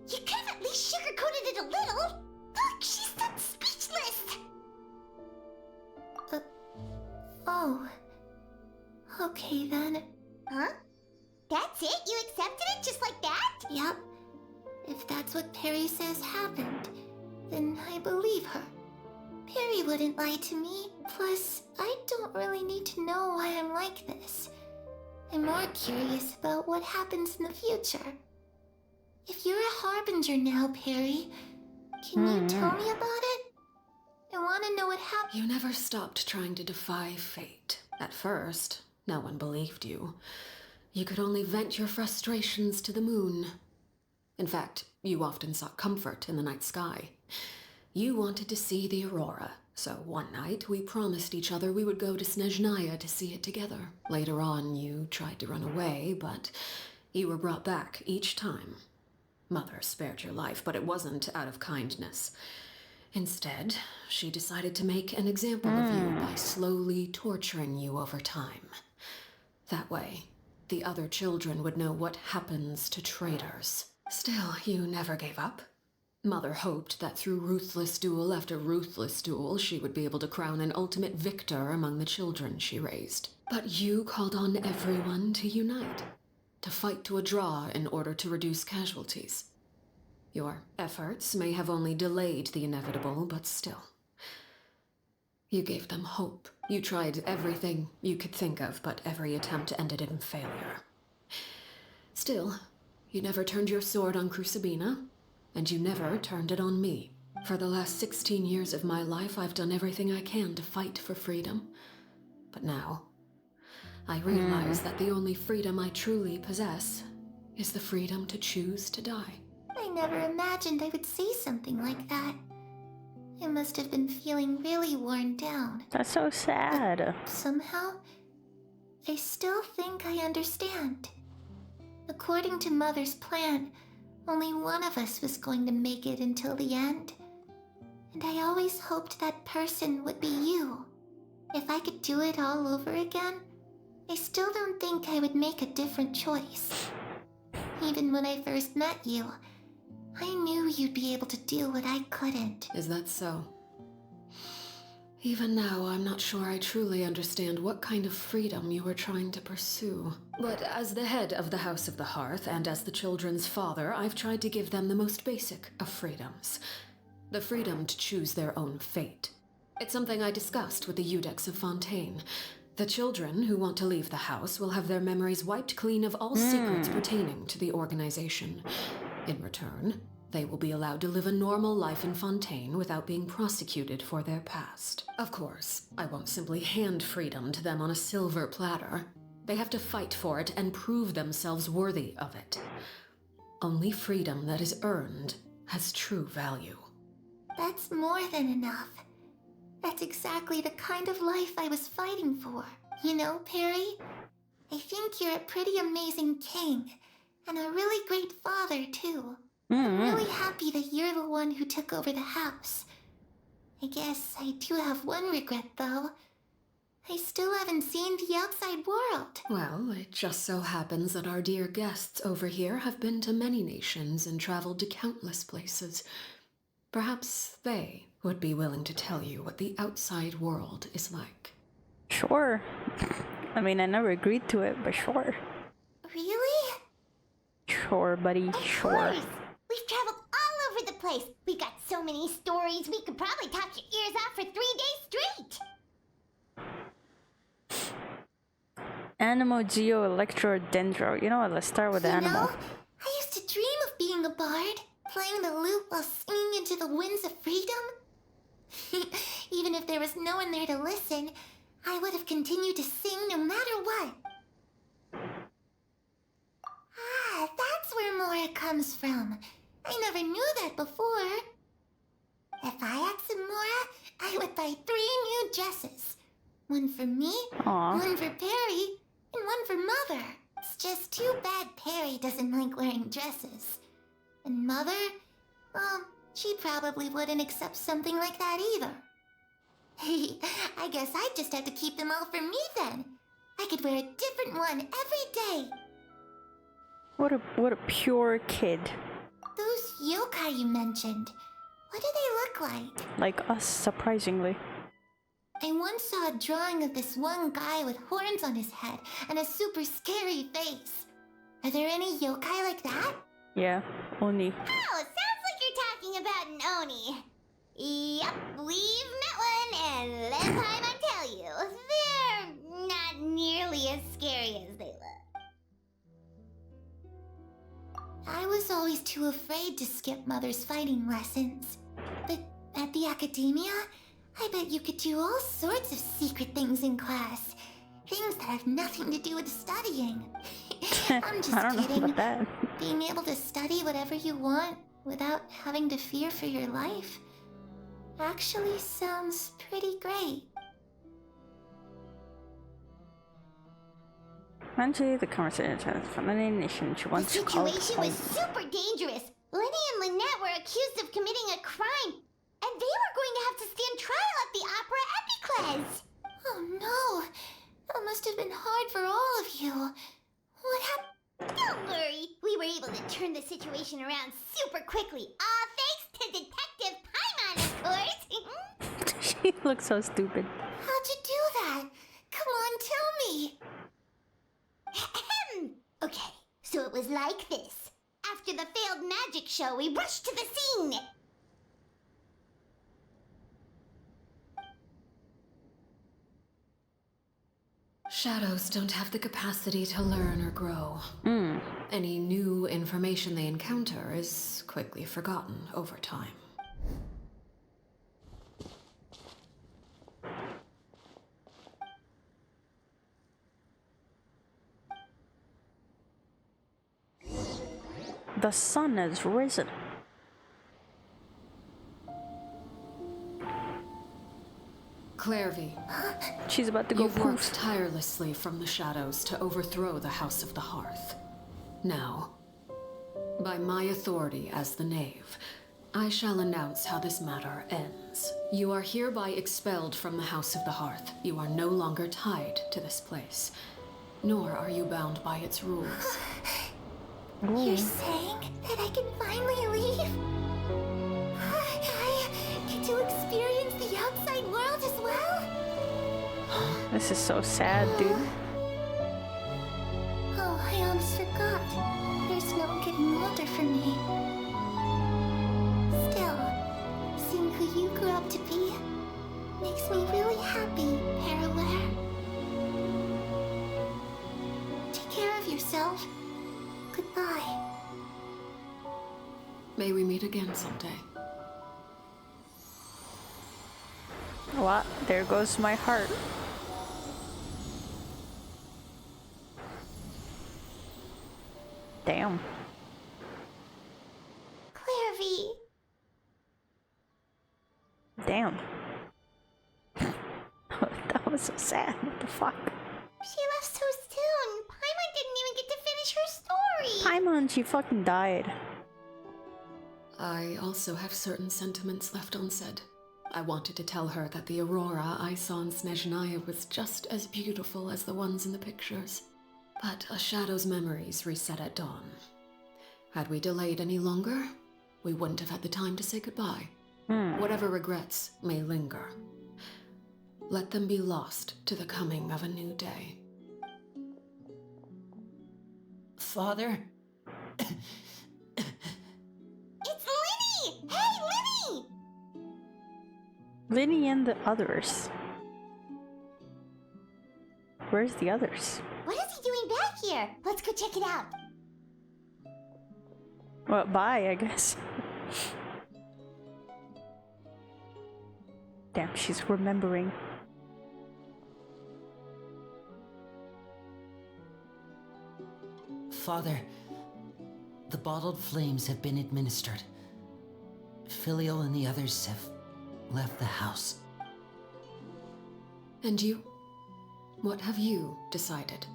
You could have at least sugarcoated it a little. Look, she's done speechless. Oh. Okay then. Huh? That's it? You accepted it just like that? Yep. If that's what Perry says happened, then I believe her. Perry wouldn't lie to me. Plus, I don't really need to know why I'm like this. I'm more curious about what happens in the future. If you're a harbinger now, Perry, can you tell me about it? I want to know what happened. You never stopped trying to defy fate. At first, no one believed you. You could only vent your frustrations to the moon. In fact, you often sought comfort in the night sky. You wanted to see the aurora, so one night we promised each other we would go to Snezhnaya to see it together. Later on, you tried to run away, but you were brought back each time. Mother spared your life, but it wasn't out of kindness. Instead, she decided to make an example of you by slowly torturing you over time. That way, the other children would know what happens to traitors. Still, you never gave up. Mother hoped that through ruthless duel after ruthless duel, she would be able to crown an ultimate victor among the children she raised. But you called on everyone to unite, to fight to a draw in order to reduce casualties. Your efforts may have only delayed the inevitable, but still. You gave them hope. You tried everything you could think of, but every attempt ended in failure. Still, you never turned your sword on Crucibina, and you never turned it on me. For the last 16 years of my life, I've done everything I can to fight for freedom. But now, I realize that the only freedom I truly possess is the freedom to choose to die. I never imagined I would say something like that. I must have been feeling really worn down. That's so sad. Somehow, I still think I understand. According to Mother's plan, only one of us was going to make it until the end. And I always hoped that person would be you. If I could do it all over again, I still don't think I would make a different choice. Even when I first met you, I knew you'd be able to do what I couldn't. Is that so? Even now, I'm not sure I truly understand what kind of freedom you were trying to pursue. But as the head of the House of the Hearth, and as the children's father, I've tried to give them the most basic of freedoms. The freedom to choose their own fate. It's something I discussed with the Eudex of Fontaine. The children who want to leave the house will have their memories wiped clean of all secrets pertaining to the organization. In return, they will be allowed to live a normal life in Fontaine without being prosecuted for their past. Of course, I won't simply hand freedom to them on a silver platter. They have to fight for it and prove themselves worthy of it. Only freedom that is earned has true value. That's more than enough. That's exactly the kind of life I was fighting for. You know, Perry, I think you're a pretty amazing king, and a really great father, too. I'm really happy that you're the one who took over the house. I guess I do have one regret, though. I still haven't seen the outside world. Well, it just so happens that our dear guests over here have been to many nations and traveled to countless places. Perhaps they would be willing to tell you what the outside world is like. Sure. I mean, I never agreed to it, but sure. Really? Sure, buddy, sure. Of course. We've traveled all over the place. We got so many stories, we could probably talk your ears off for 3 days straight. Animal Geo Electro Dendro. You know what? Let's start with animal. You know, I used to dream of being a bard, playing the lute while singing into the winds of freedom. Even if there was no one there to listen, I would have continued to sing no matter what. Ah, that's where Mora comes from. I never knew that before. If I had some Mora, I would buy 3 new dresses. One for me, Aww. one for Perry, and one for Mother. It's just too bad Perry doesn't like wearing dresses. And Mother, well, she probably wouldn't accept something like that either. I guess I'd just have to keep them all for me then. I could wear a different one every day. What a pure kid. Those yokai you mentioned, what do they look like? Like us, surprisingly. I once saw a drawing of this one guy with horns on his head and a super scary face. Are there any yokai like that? Yeah, Oni. Oh, sounds like you're talking about an Oni. Yep, we've met one, and let Paimon tell you, they're not nearly as scary as they look. I was always too afraid to skip Mother's fighting lessons. But at the academia, I bet you could do all sorts of secret things in class. Things that have nothing to do with studying. I'm just I don't kidding. know about that. Being able to study whatever you want without having to fear for your life actually sounds pretty great. Eventually, the conversation turns from an initiation to one The situation was super dangerous. Lenny and Lynette were accused of committing a crime, and they were going to have to stand trial at the Opera Epicles. Oh no, that must have been hard for all of you. What happened? Don't worry, we were able to turn the situation around super quickly. All thanks to Detective Paimon, of course. She looks so stupid. How'd you do that? Come on, tell me. Okay, so it was like this. After the failed magic show, we rushed to the scene. Shadows don't have the capacity to learn or grow. Any new information they encounter is quickly forgotten over time. The sun has risen. Clairvy, She's about to go you've worked poof. tirelessly from the shadows to overthrow the House of the Hearth. Now, by my authority as the Knave, I shall announce how this matter ends. You are hereby expelled from the House of the Hearth. You are no longer tied to this place, nor are you bound by its rules. You're saying that I can finally leave? I get to experience the outside world as well? This is so sad, dude. Oh, I almost forgot. There's no getting older for me. Still, seeing who you grew up to be makes me really happy, Parallel. Take care of yourself. Goodbye. May we meet again someday. What? There goes my heart. Damn. Clairvy. Damn. That was so sad. What the fuck? She left so soon. Paimon didn't even get to finish her story. Paimon, she fucking died. I also have certain sentiments left unsaid. I wanted to tell her that the aurora I saw in Snezhnaya was just as beautiful as the ones in the pictures. But a shadow's memories reset at dawn. Had we delayed any longer, we wouldn't have had the time to say goodbye. Whatever regrets may linger, let them be lost to the coming of a new day. Father? It's Linny! Hey, Linny! Linny and the others. Where's the others? What there. Let's go check it out. Well, bye, I guess. Damn, she's remembering. Father, the bottled flames have been administered. Filial and the others have left the house. And you? What have you decided?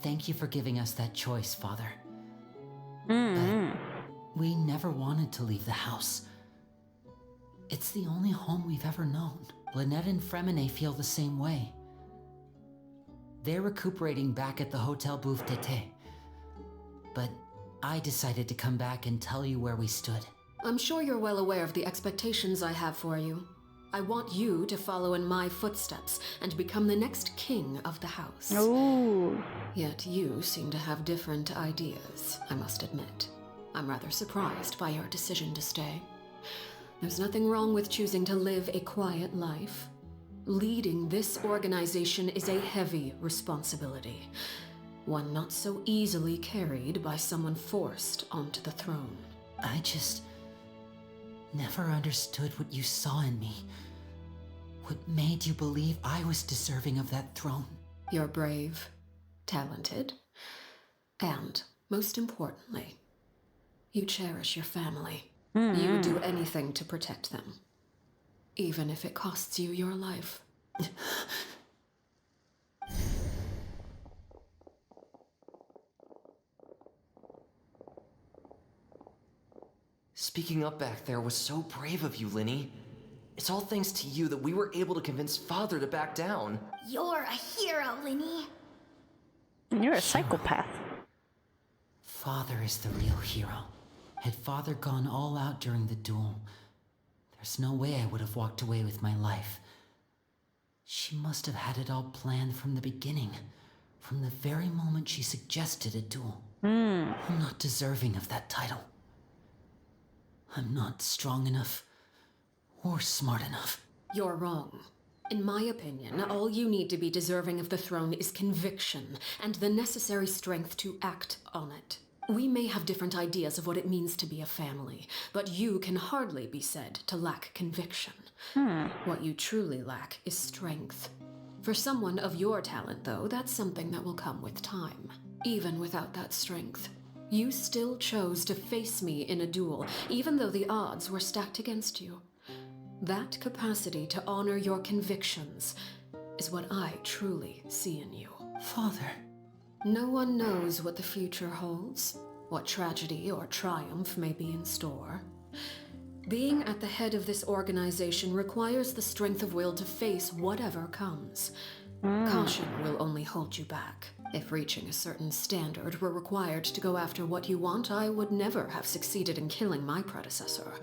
Thank you for giving us that choice, Father. Mm-hmm. But we never wanted to leave the house. It's the only home we've ever known. Lynette and Fremine feel the same way. They're recuperating back at the Hotel Bouffe Tété. But I decided to come back and tell you where we stood. I'm sure you're well aware of the expectations I have for you. I want you to follow in my footsteps and become the next king of the house. Ooh. Yet you seem to have different ideas, I must admit. I'm rather surprised by your decision to stay. There's nothing wrong with choosing to live a quiet life. Leading this organization is a heavy responsibility, one not so easily carried by someone forced onto the throne. I just never understood what you saw in me. What made you believe I was deserving of that throne? You're brave, talented, and, most importantly, you cherish your family. Mm-hmm. You would do anything to protect them, even if it costs you your life. Speaking up back there was so brave of you, Linny. It's all thanks to you that we were able to convince Father to back down. You're a hero, Linny. You're a psychopath. Father is the real hero. Had Father gone all out during the duel, there's no way I would have walked away with my life. She must have had it all planned from the beginning, from the very moment she suggested a duel. I'm not deserving of that title. I'm not strong enough or smart enough. You're wrong. In my opinion, all you need to be deserving of the throne is conviction and the necessary strength to act on it. We may have different ideas of what it means to be a family, but you can hardly be said to lack conviction. What you truly lack is strength. For someone of your talent, though, that's something that will come with time. Even without that strength, you still chose to face me in a duel, even though the odds were stacked against you. That capacity to honor your convictions is what I truly see in you. Father. No one knows what the future holds, what tragedy or triumph may be in store. Being at the head of this organization requires the strength of will to face whatever comes. Caution will only hold you back. If reaching a certain standard were required to go after what you want, I would never have succeeded in killing my predecessor.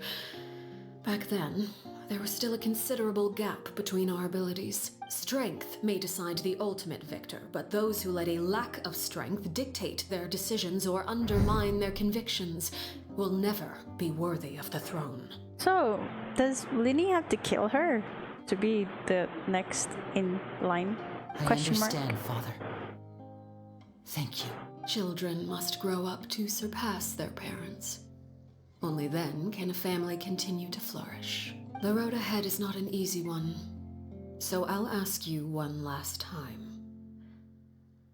Back then, there was still a considerable gap between our abilities. Strength may decide the ultimate victor, but those who let a lack of strength dictate their decisions or undermine their convictions will never be worthy of the throne. So, does Linny have to kill her to be the next in line? I understand, Father. Thank you. Children must grow up to surpass their parents. Only then can a family continue to flourish. The road ahead is not an easy one, so I'll ask you one last time.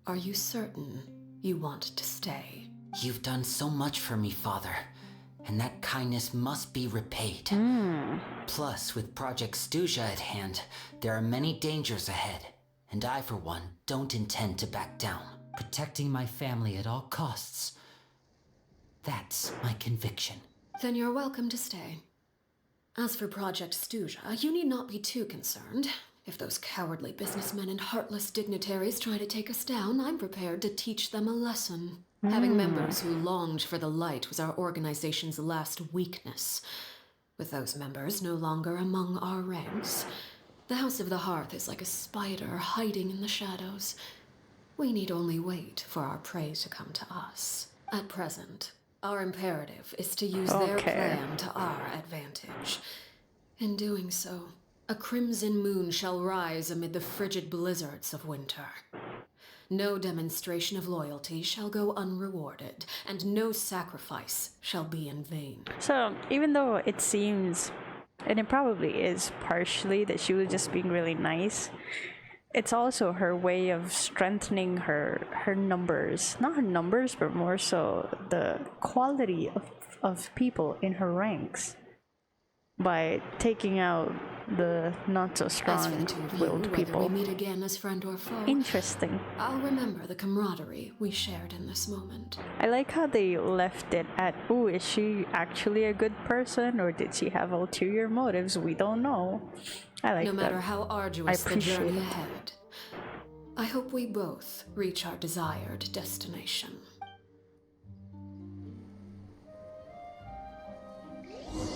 Are you certain you want to stay? You've done so much for me, Father, and that kindness must be repaid. Plus, with Project Stuja at hand, there are many dangers ahead, and I, for one, don't intend to back down. Protecting my family at all costs. That's my conviction. Then you're welcome to stay. As for Project Stuja, you need not be too concerned. If those cowardly businessmen and heartless dignitaries try to take us down, I'm prepared to teach them a lesson. Having members who longed for the light was our organization's last weakness. With those members no longer among our ranks, the House of the Hearth is like a spider hiding in the shadows. We need only wait for our prey to come to us. At present, our imperative is to use their plan to our advantage. In doing so, a crimson moon shall rise amid the frigid blizzards of winter. No demonstration of loyalty shall go unrewarded, and no sacrifice shall be in vain. So, even though it seems, and it probably is partially, that she was just being really nice, it's also her way of strengthening her numbers. Not her numbers, but more so the quality of people in her ranks. By taking out the not so strong-willed people. Whether we meet again as friend or foe, interesting. I'll remember the camaraderie we shared in this moment. I like how they left it at, ooh, is she actually a good person, or did she have ulterior motives? We don't know. I like that. No matter how arduous the journey ahead, I hope we both reach our desired destination.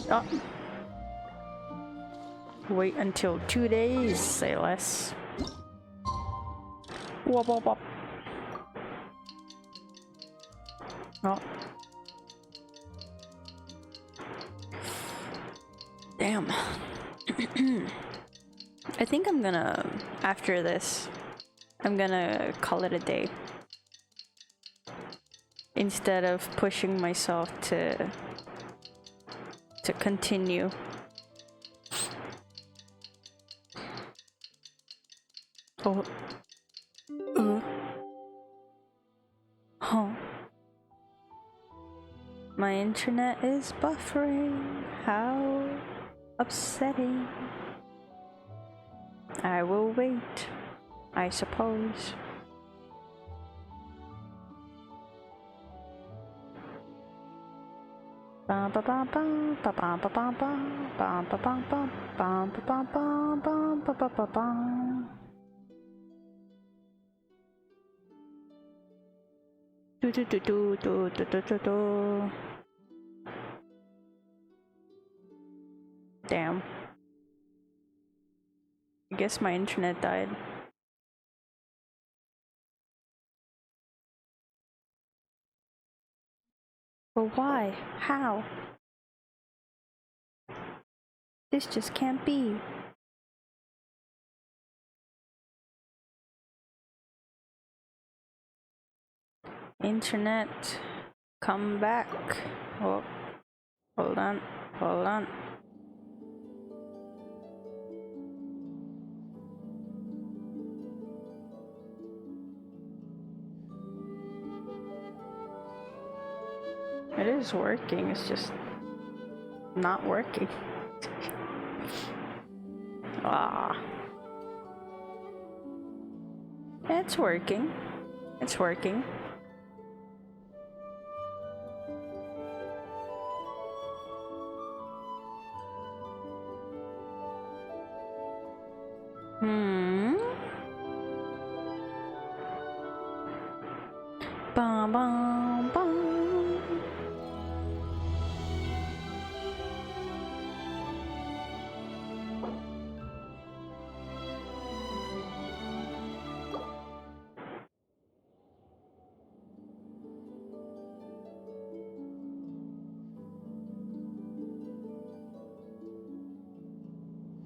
Oh. Wait until 2 days, say less. Wop wop wop. Oh. Damn. I think I'm gonna, after this, I'm gonna call it a day. Instead of pushing myself to continue. Oh. Huh. My internet is buffering. How upsetting. I will wait, I suppose. Ba ba ba ba ba ba ba ba ba ba ba ba ba ba ba ba ba ba ba. Do do do do do do do do do. Damn. I guess my internet died. But why? How? This just can't be. Internet, come back. Oh, hold on, hold on. It is working, it's just not working. Ah. It's working. It's working. Bum bum bum.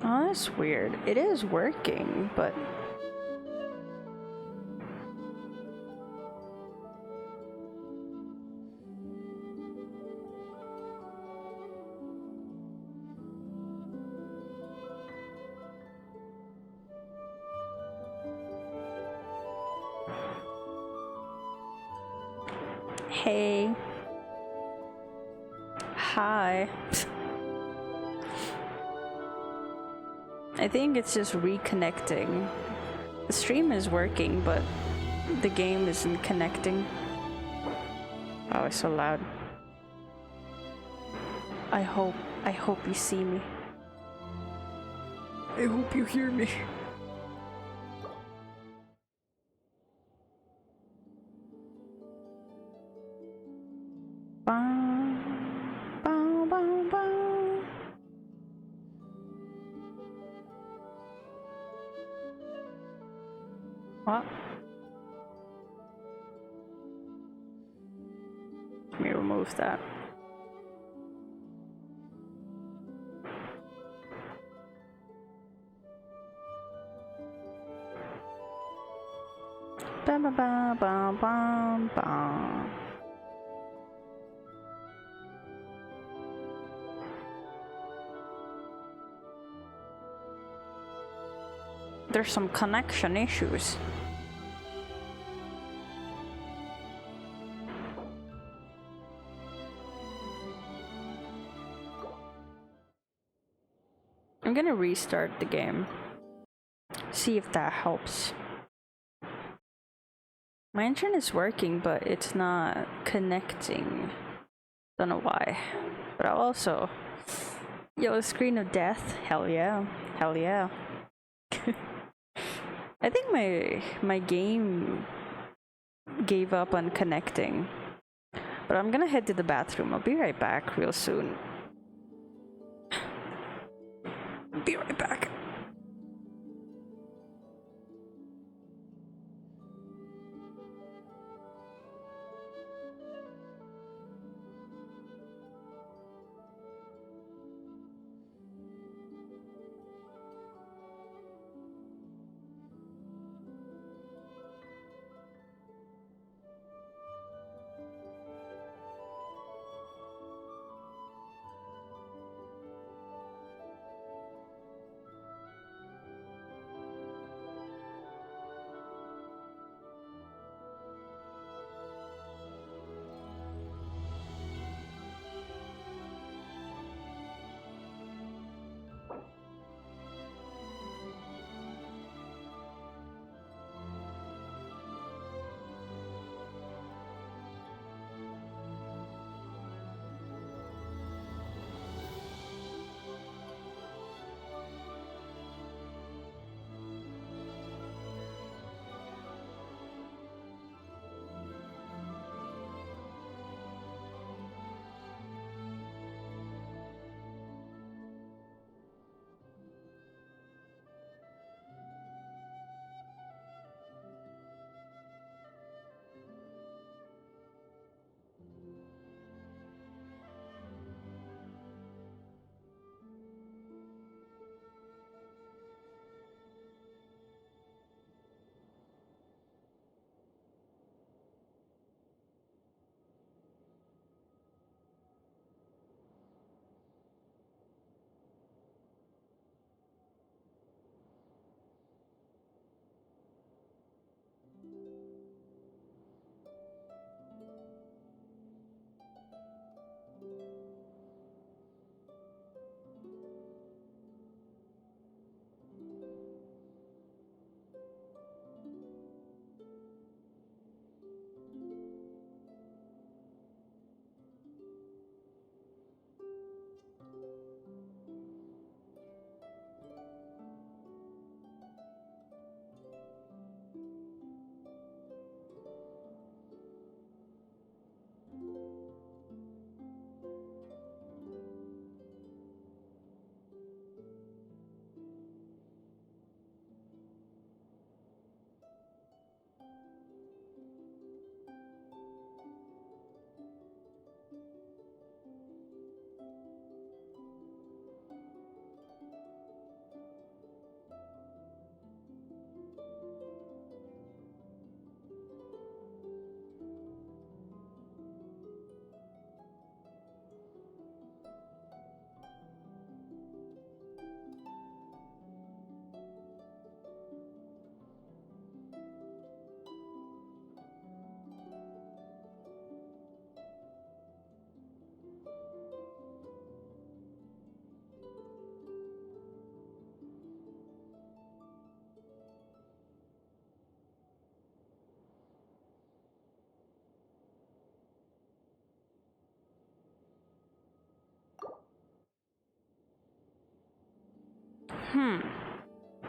Oh, that's weird. It is working, but hey. Hi. I think it's just reconnecting. The stream is working, but the game isn't connecting. Oh, it's so loud. I hope you see me. I hope you hear me. What? Let me remove that. Ba ba ba ba ba ba. There's some connection issues. I'm gonna restart the game. See if that helps. My internet is working, but it's not connecting. Don't know why. But I'll also... Yo, screen of death? Hell yeah. Hell yeah. I think my game gave up on connecting. But I'm gonna head to the bathroom. I'll be right back real soon. Be right back.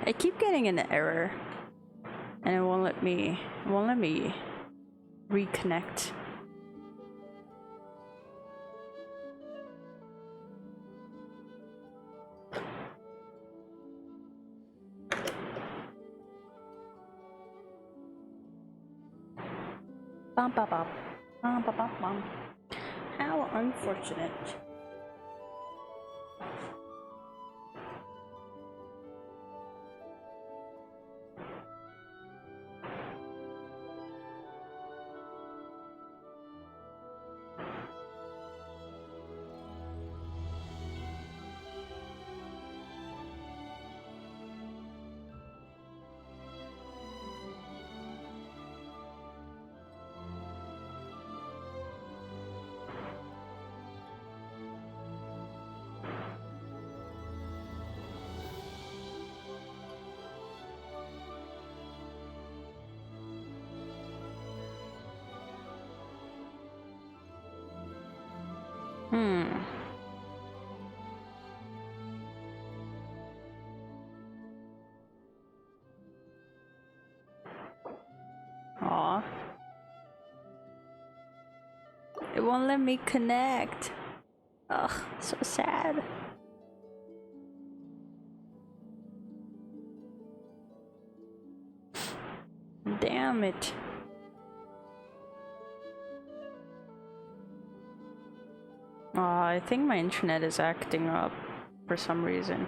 I keep getting an error and it won't let me reconnect. Bum, bum, bum. Bum, bum, bum, bum. How unfortunate. Hmm. Aw. It won't let me connect. Ugh, so sad. Damn it. I think my internet is acting up for some reason.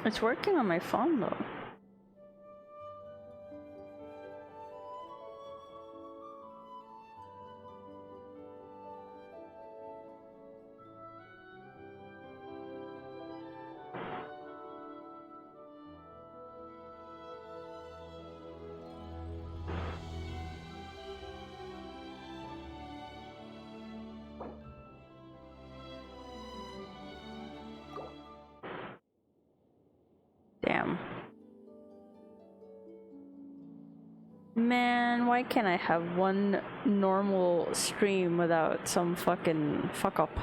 It's working on my phone though. Damn. Man, why can't I have one normal stream without some fucking fuck up?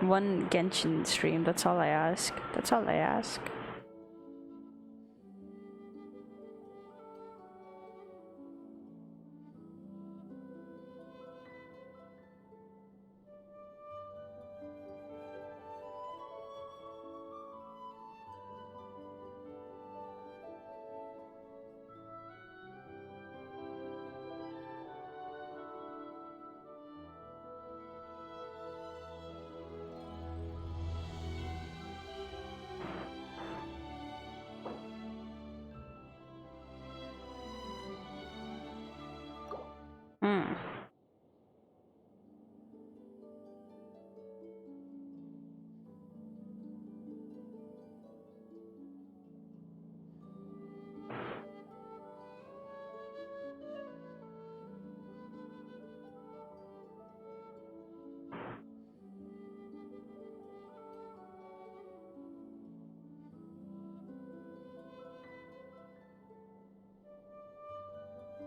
One Genshin stream, that's all I ask. That's all I ask.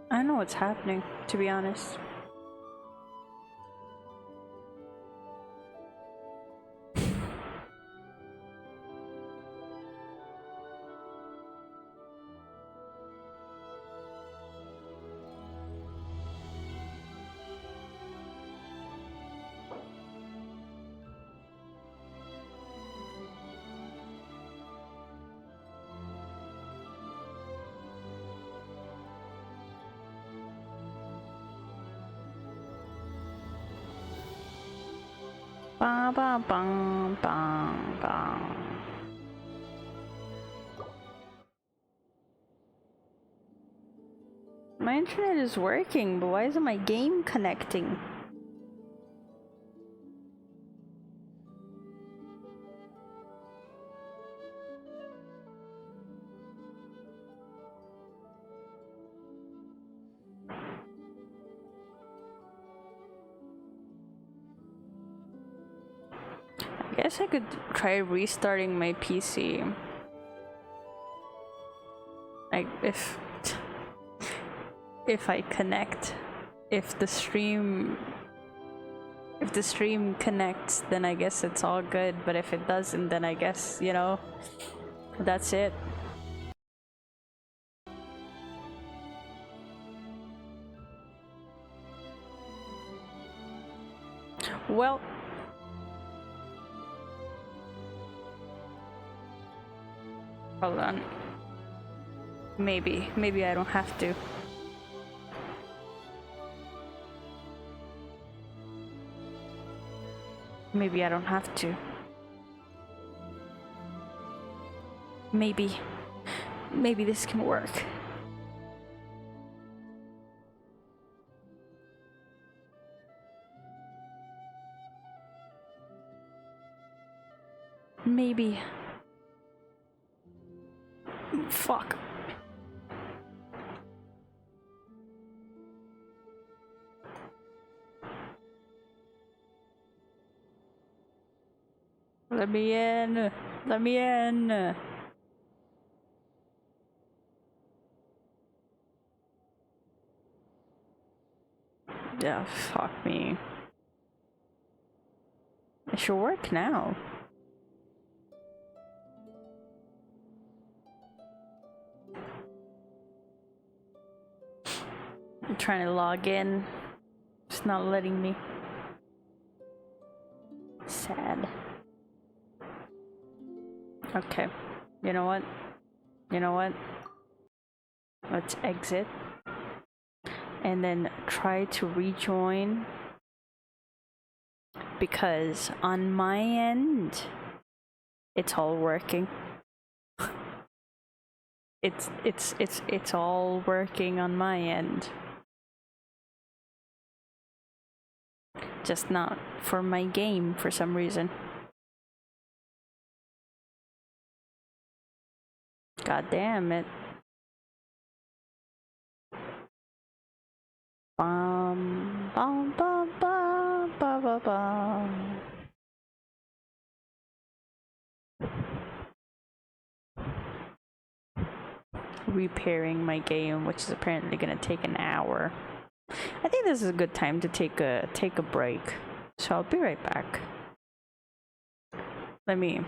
I don't know what's happening, to be honest. Ba ba bang bang bang. My internet is working, but why isn't my game connecting? I guess I could try restarting my PC. Like if I connect, if the stream connects, then I guess it's all good, but if it doesn't, then I guess, you know, that's it. Well, hold on. Maybe I don't have to. Maybe I don't have to. Maybe this can work. Maybe. Fuck. Let me in. Let me in. Yeah, fuck me. It should work now. I'm trying to log in. It's not letting me. Sad. Okay. You know what? You know what? Let's exit. And then try to rejoin. Because on my end, it's all working. It's all working on my end. Just not for my game for some reason. God damn it. Bum bum bum bum bum bum bum. Repairing my game, which is apparently gonna take an hour. I think this is a good time to take a break. So I'll be right back. Let me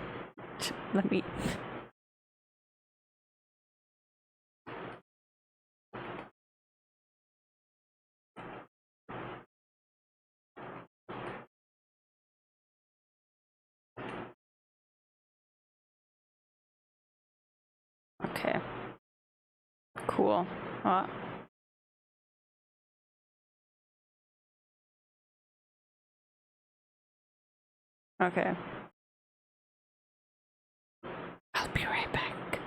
Okay. Cool. Okay. I'll be right back.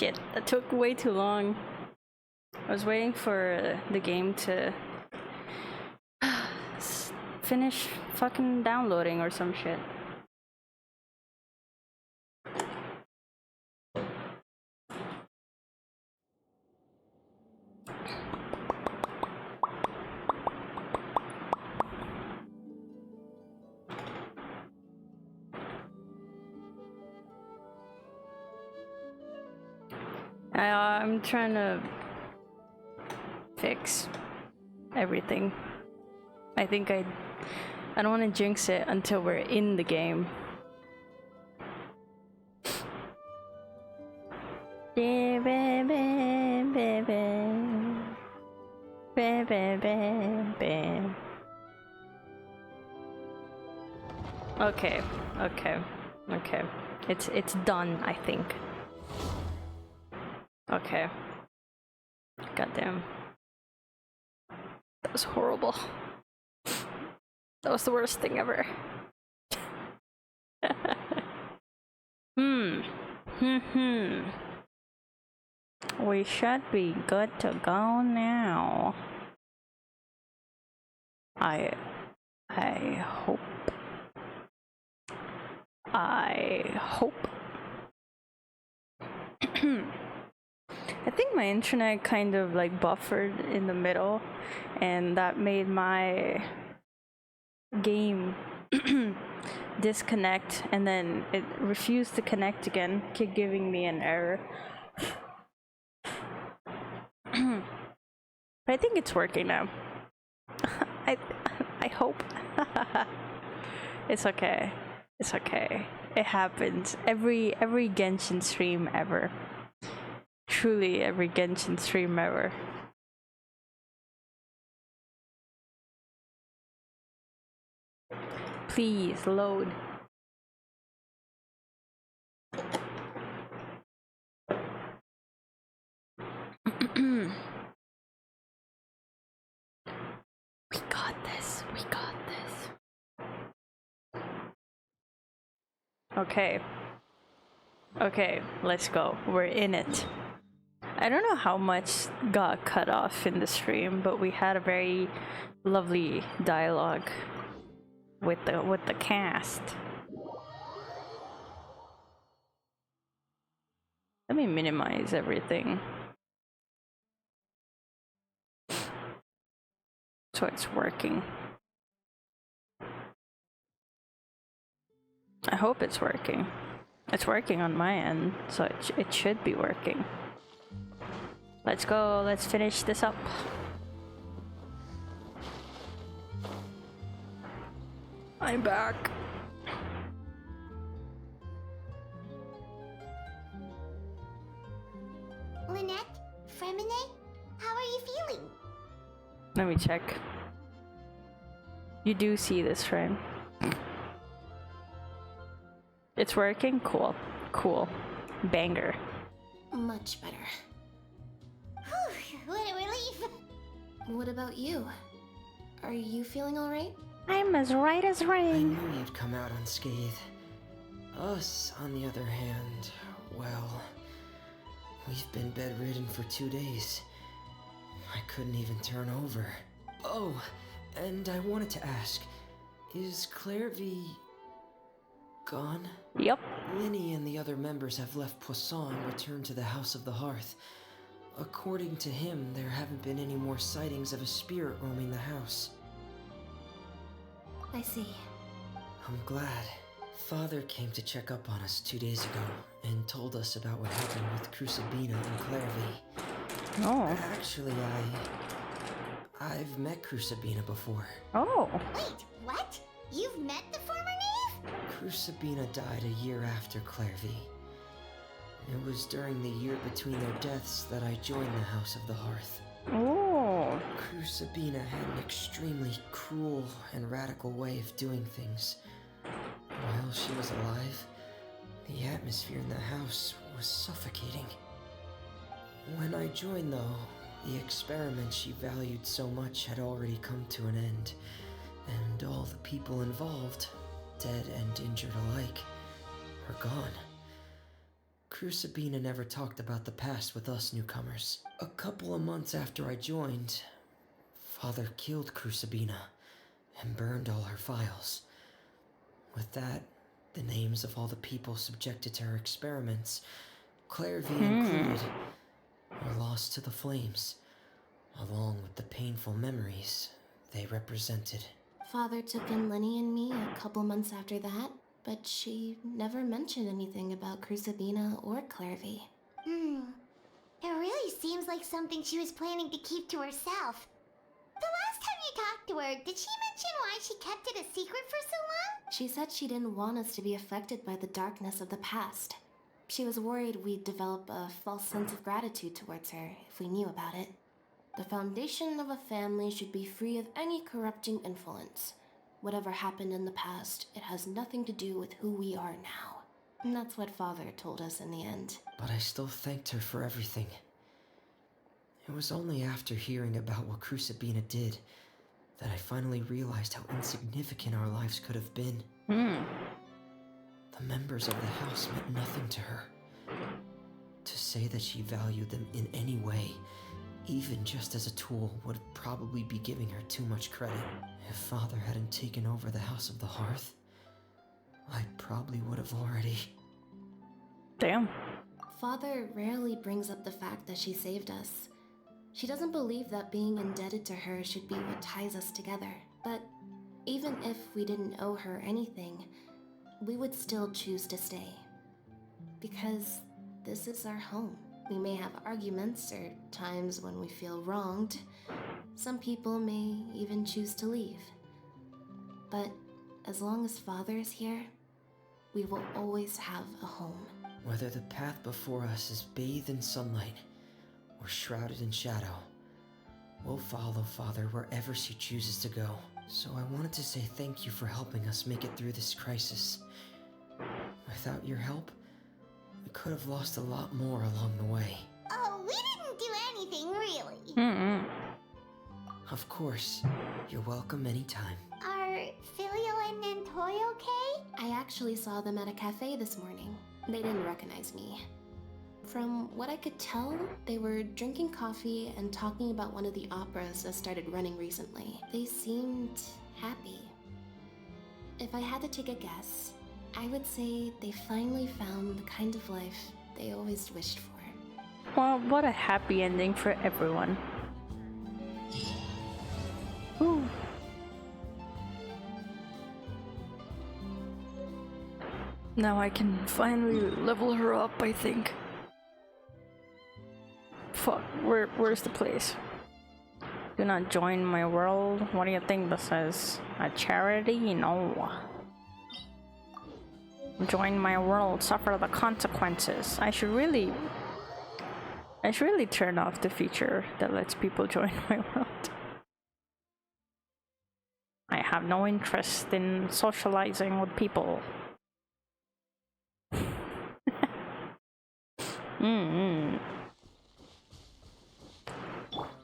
Shit, that took way too long. I was waiting for the game to finish fucking downloading or some shit. I'm trying to fix everything. I think I don't want to jinx it until we're in the game. Okay, okay, okay. It's done, I think. Okay. Goddamn. That was horrible. That was the worst thing ever. We should be good to go now. I hope. I hope. I think my internet kind of like buffered in the middle, and that made my game disconnect, and then it refused to connect again, kept giving me an error. But I think it's working now. I hope. It's okay. It's okay. It happens. Every Genshin stream ever. Truly every Genshin stream ever. Please load. We got this. We got this. Okay. Okay, let's go. We're in it. I don't know how much got cut off in the stream, but we had a very lovely dialogue with the cast. Let me minimize everything so it's working. I hope it's working. It's working on my end, so it should be working. Let's go, let's finish this up. I'm back. Lynette? Fremine? How are you feeling? Let me check. You do see this, right? It's working? Cool. Cool. Banger. Much better. Whew, what a relief. What about you? Are you feeling alright? I'm as right as I rain. knew you'd come out unscathed. Us, on the other hand, well, we've been bedridden for 2 days. I couldn't even turn over. Oh, and I wanted to ask, is Clairvy gone? Yep. Linny and the other members have left Poisson and returned to the House of the Hearth. According to him, there haven't been any more sightings of a spirit roaming the house. I see. I'm glad. Father came to check up on us 2 days ago and told us about what happened with Crucibina and Clairvy. Oh. Actually, I've met Crucibina before. Oh. Wait, what? You've met the former knave? Crucibina died a year after Clairvy. It was during the year between their deaths that I joined the House of the Hearth. Oh. Crucibina had an extremely cruel and radical way of doing things. While she was alive, the atmosphere in the house was suffocating. When I joined, though, the experiment she valued so much had already come to an end, and all the people involved, dead and injured alike, were gone. Crucibina never talked about the past with us newcomers. A couple of months after I joined, Father killed Crucibina and burned all her files. With that, the names of all the people subjected to her experiments, Clairvy included, were lost to the flames, along with the painful memories they represented. Father took in Lenny and me a couple months after that, but she never mentioned anything about Crucibina or Clairvy. It really seems like something she was planning to keep to herself. The last time you talked to her, did she mention why she kept it a secret for so long? She said she didn't want us to be affected by the darkness of the past. She was worried we'd develop a false sense of gratitude towards her if we knew about it. The foundation of a family should be free of any corrupting influence. Whatever happened in the past, it has nothing to do with who we are now. And that's what Father told us in the end. But I still thanked her for everything. It was only after hearing about what Crucibina did that I finally realized how insignificant our lives could have been. The members of the house meant nothing to her. To say that she valued them in any way, even just as a tool, would probably be giving her too much credit. If Father hadn't taken over the House of the Hearth, I probably would have already... Damn. Father rarely brings up the fact that she saved us. She doesn't believe that being indebted to her should be what ties us together. But even if we didn't owe her anything, we would still choose to stay. Because this is our home. We may have arguments or times when we feel wronged. Some people may even choose to leave. But as long as Father is here, we will always have a home. Whether the path before us is bathed in sunlight or shrouded in shadow, we'll follow Father wherever she chooses to go. So I wanted to say thank you for helping us make it through this crisis. Without your help, we could have lost a lot more along the way. Oh, we didn't do anything, really. Of course. You're welcome anytime. Are Filio and Nantoy okay? I actually saw them at a cafe this morning. They didn't recognize me. From what I could tell, they were drinking coffee and talking about one of the operas that started running recently. They seemed happy. If I had to take a guess, I would say they finally found the kind of life they always wished for. Well, what a happy ending for everyone. Ooh. Now I can finally level her up, I think. Fuck, where's the place? Do not join my world? What do you think this is? A charity? No. Join my world, suffer the consequences. I should really turn off the feature that lets people join my world. I have no interest in socializing with people.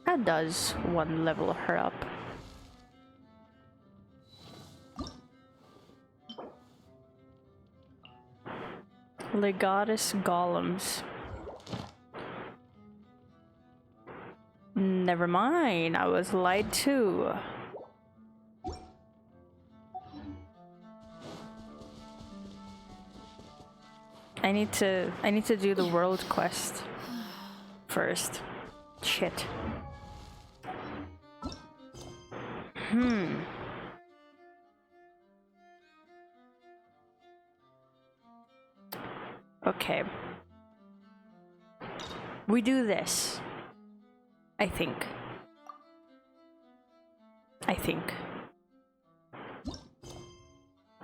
How does one level her up? Legatus golems. Never mind, I was lied to. I need to do the world quest first. Shit. Okay. We do this. I think.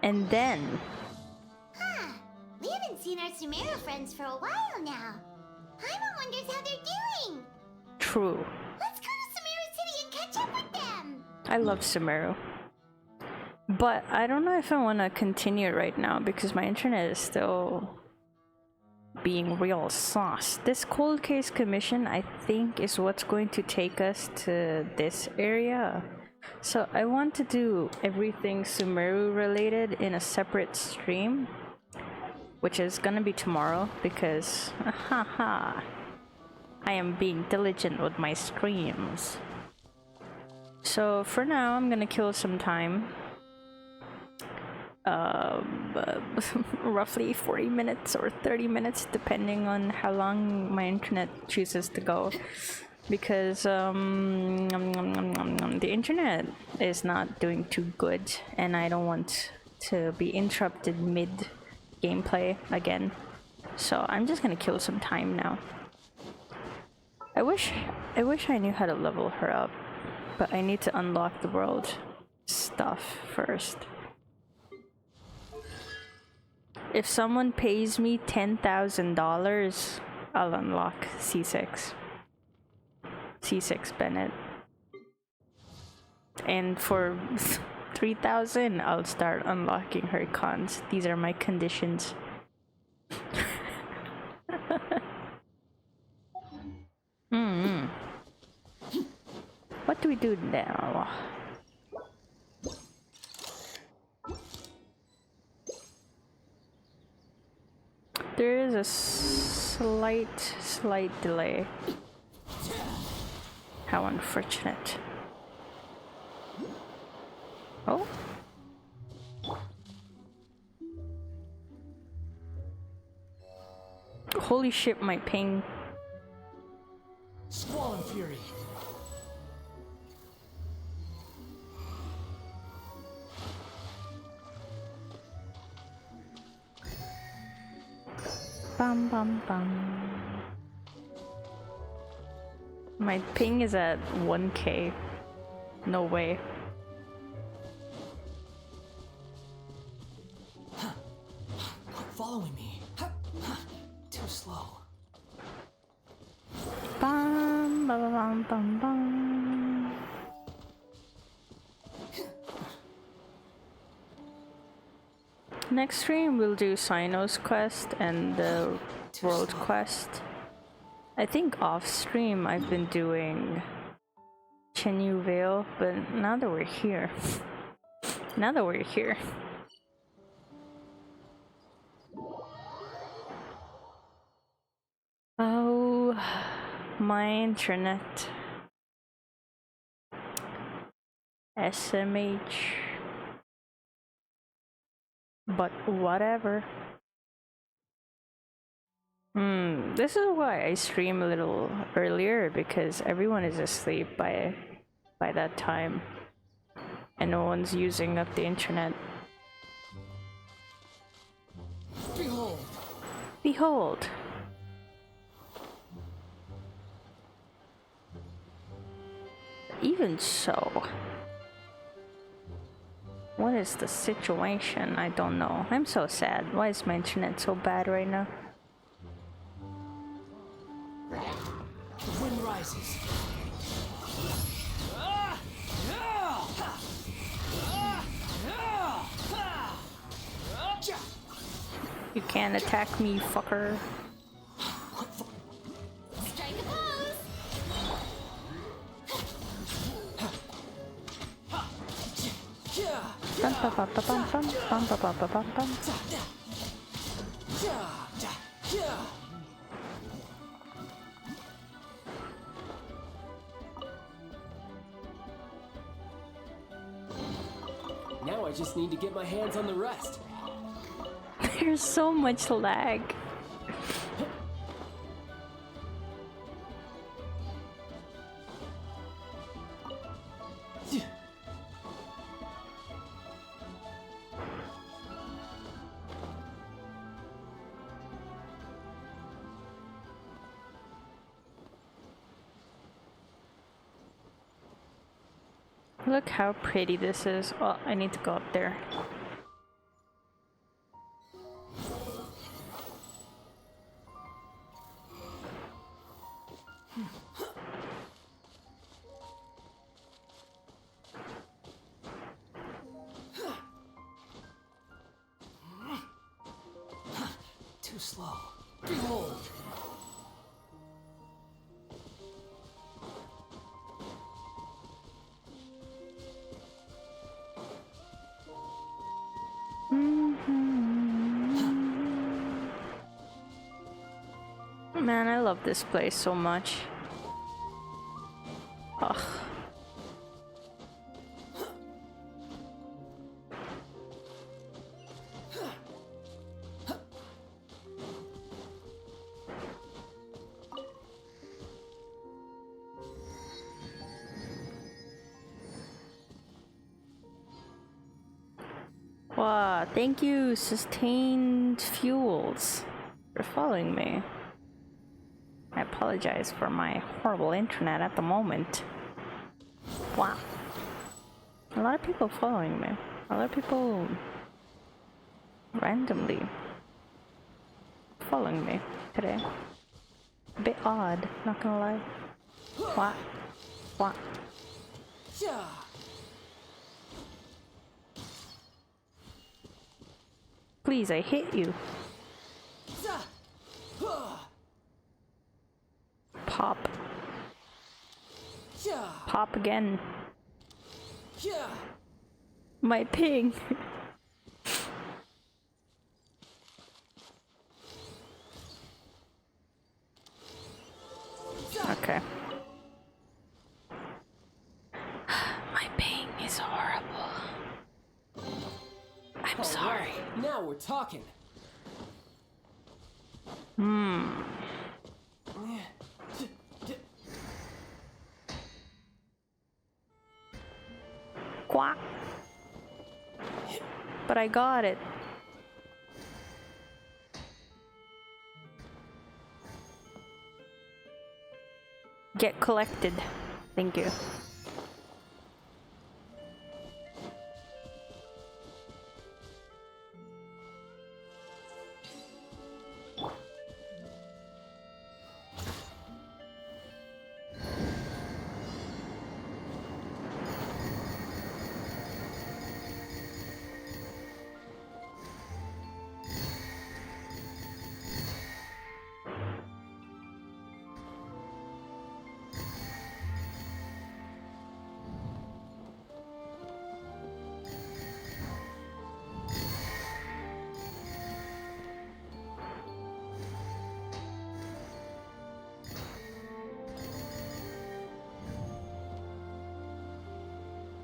And then... We haven't seen our Sumeru friends for a while now. Paimon wonders how they're doing. True. Let's go to Sumeru City and catch up with them. I love Sumeru. But I don't know if I want to continue right now because my internet is still being real sauce. This cold case commission, I think, is what's going to take us to this area. So I want to do everything Sumeru related in a separate stream. which is gonna be tomorrow because haha, I am being diligent with my streams. So for now, I'm gonna kill some time. Roughly 40 minutes or 30 minutes, depending on how long my internet chooses to go. Because the internet is not doing too good, and I don't want to be interrupted mid gameplay again. So I'm just gonna kill some time now. I wish I knew how to level her up, but I need to unlock the world stuff first. If someone pays me $10,000, I'll unlock C6. C6 Bennett. And for 3,000, I'll start unlocking her cons. These are my conditions. What do we do now? There is a slight delay. How unfortunate. Oh. Holy shit, my ping. Squall and Fury. Bum bum bum. My ping is at 1K. No way. Quit following me. Too slow. Bum bum bum bum bum. Next stream we'll do Sino's quest and the world quest. I think off stream I've been doing Chenyu Vale, but now that we're here. Oh, my internet. SMH. But whatever. This is why I stream a little earlier, because everyone is asleep by that time. And no one's using up the internet. Behold! Behold! Even so, what is the situation? I don't know. I'm so sad. Why is my internet so bad right now? The wind rises. You can't attack me, fucker. Strike a pose! Bum bum bum bum bum bum bum bum bum bum. Now I just need to get my hands on the rest. There's so much lag. Look how pretty this is. Oh, I need to go up there. Too slow. Behold! Man, I love this place so much. Ugh. Wow, thank you, Sustained Fuels, for following me. I apologize for my horrible internet at the moment. Wow. A lot of people following me. A lot of people randomly following me today. A bit odd, not gonna lie. What? What? Please, I hit you. Pop. Pop again. My ping. Okay. My ping is horrible. I'm sorry. Now we're talking. Quack. But I got it. Get collected. Thank you.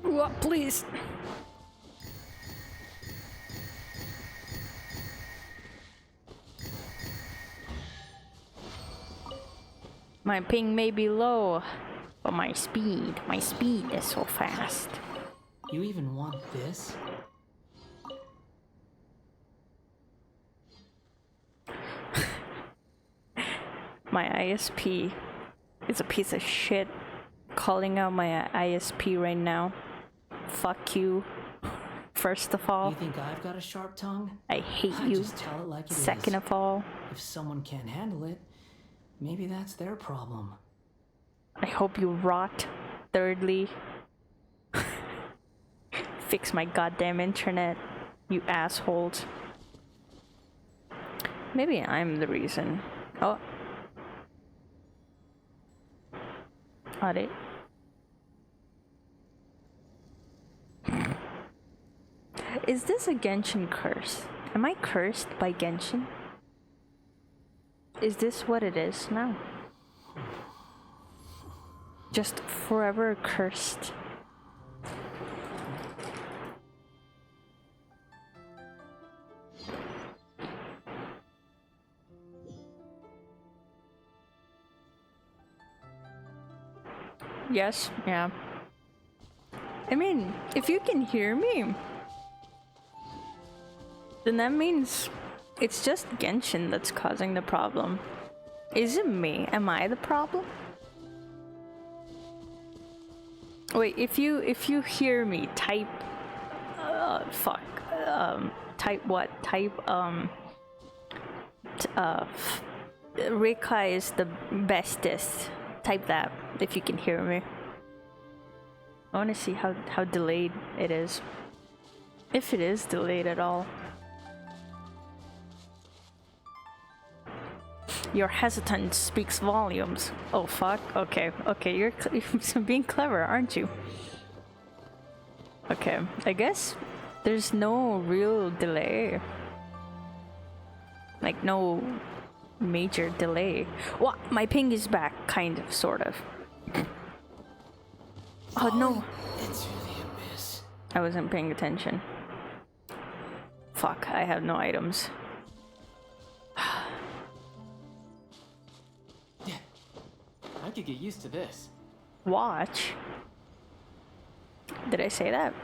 What, please? My ping may be low, but my speed is so fast. You even want this? My ISP is a piece of shit. Calling out my ISP right now. Fuck you. First of all, You think I've got a sharp tongue? I hate I you. just tell it like it is. Second of all, If someone can't handle it, maybe that's their problem. I hope you rot. Thirdly, fix my goddamn internet, you assholes. Maybe I'm the reason. Oh. Are they? Is this a Genshin curse? Am I cursed by Genshin? Is this what it is now? Just forever cursed. Yes, yeah. I mean, if you can hear me, then that means it's just Genshin that's causing the problem. Is it me? Am I the problem? Wait, if you hear me, type type what? Type Rekai is the bestest. Type that if you can hear me. I want to see how delayed it is. If it is delayed at all. Your hesitance speaks volumes. Oh fuck. Okay, you're being clever, aren't you? Okay, I guess there's no real delay. Like no Major delay. What? My ping is back, kind of, sort of. Oh no! Into the abyss. I wasn't paying attention. Fuck, I have no items. Yeah, I could get used to this. Watch. Did I say that?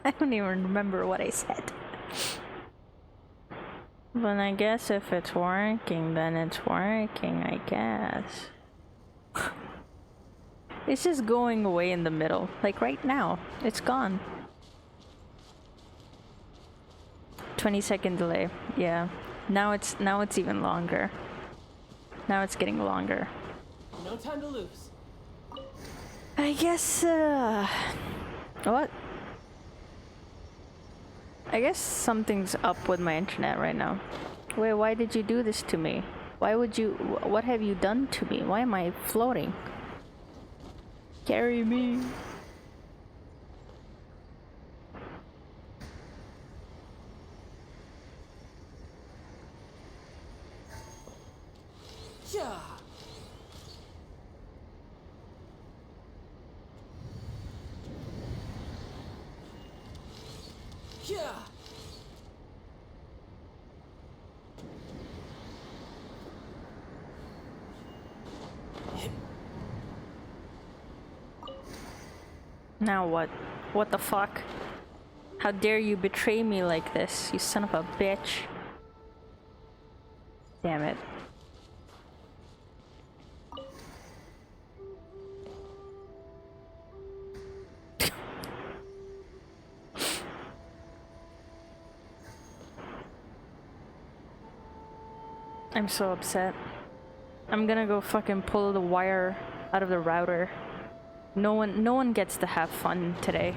I don't even remember what I said. But I guess if it's working, then it's working, I guess. It's just going away in the middle. Like right now, it's gone. 20-second delay. Yeah. Now it's even longer. Now it's getting longer. No time to lose. I guess what? I guess something's up with my internet right now. Wait, why did you do this to me? Why would you? What have you done to me? Why am I floating? Carry me. Yeah. Yeah. Now what? What the fuck? How dare you betray me like this, you son of a bitch. Damn it. I'm so upset. I'm gonna go fucking pull the wire out of the router. No one gets to have fun today.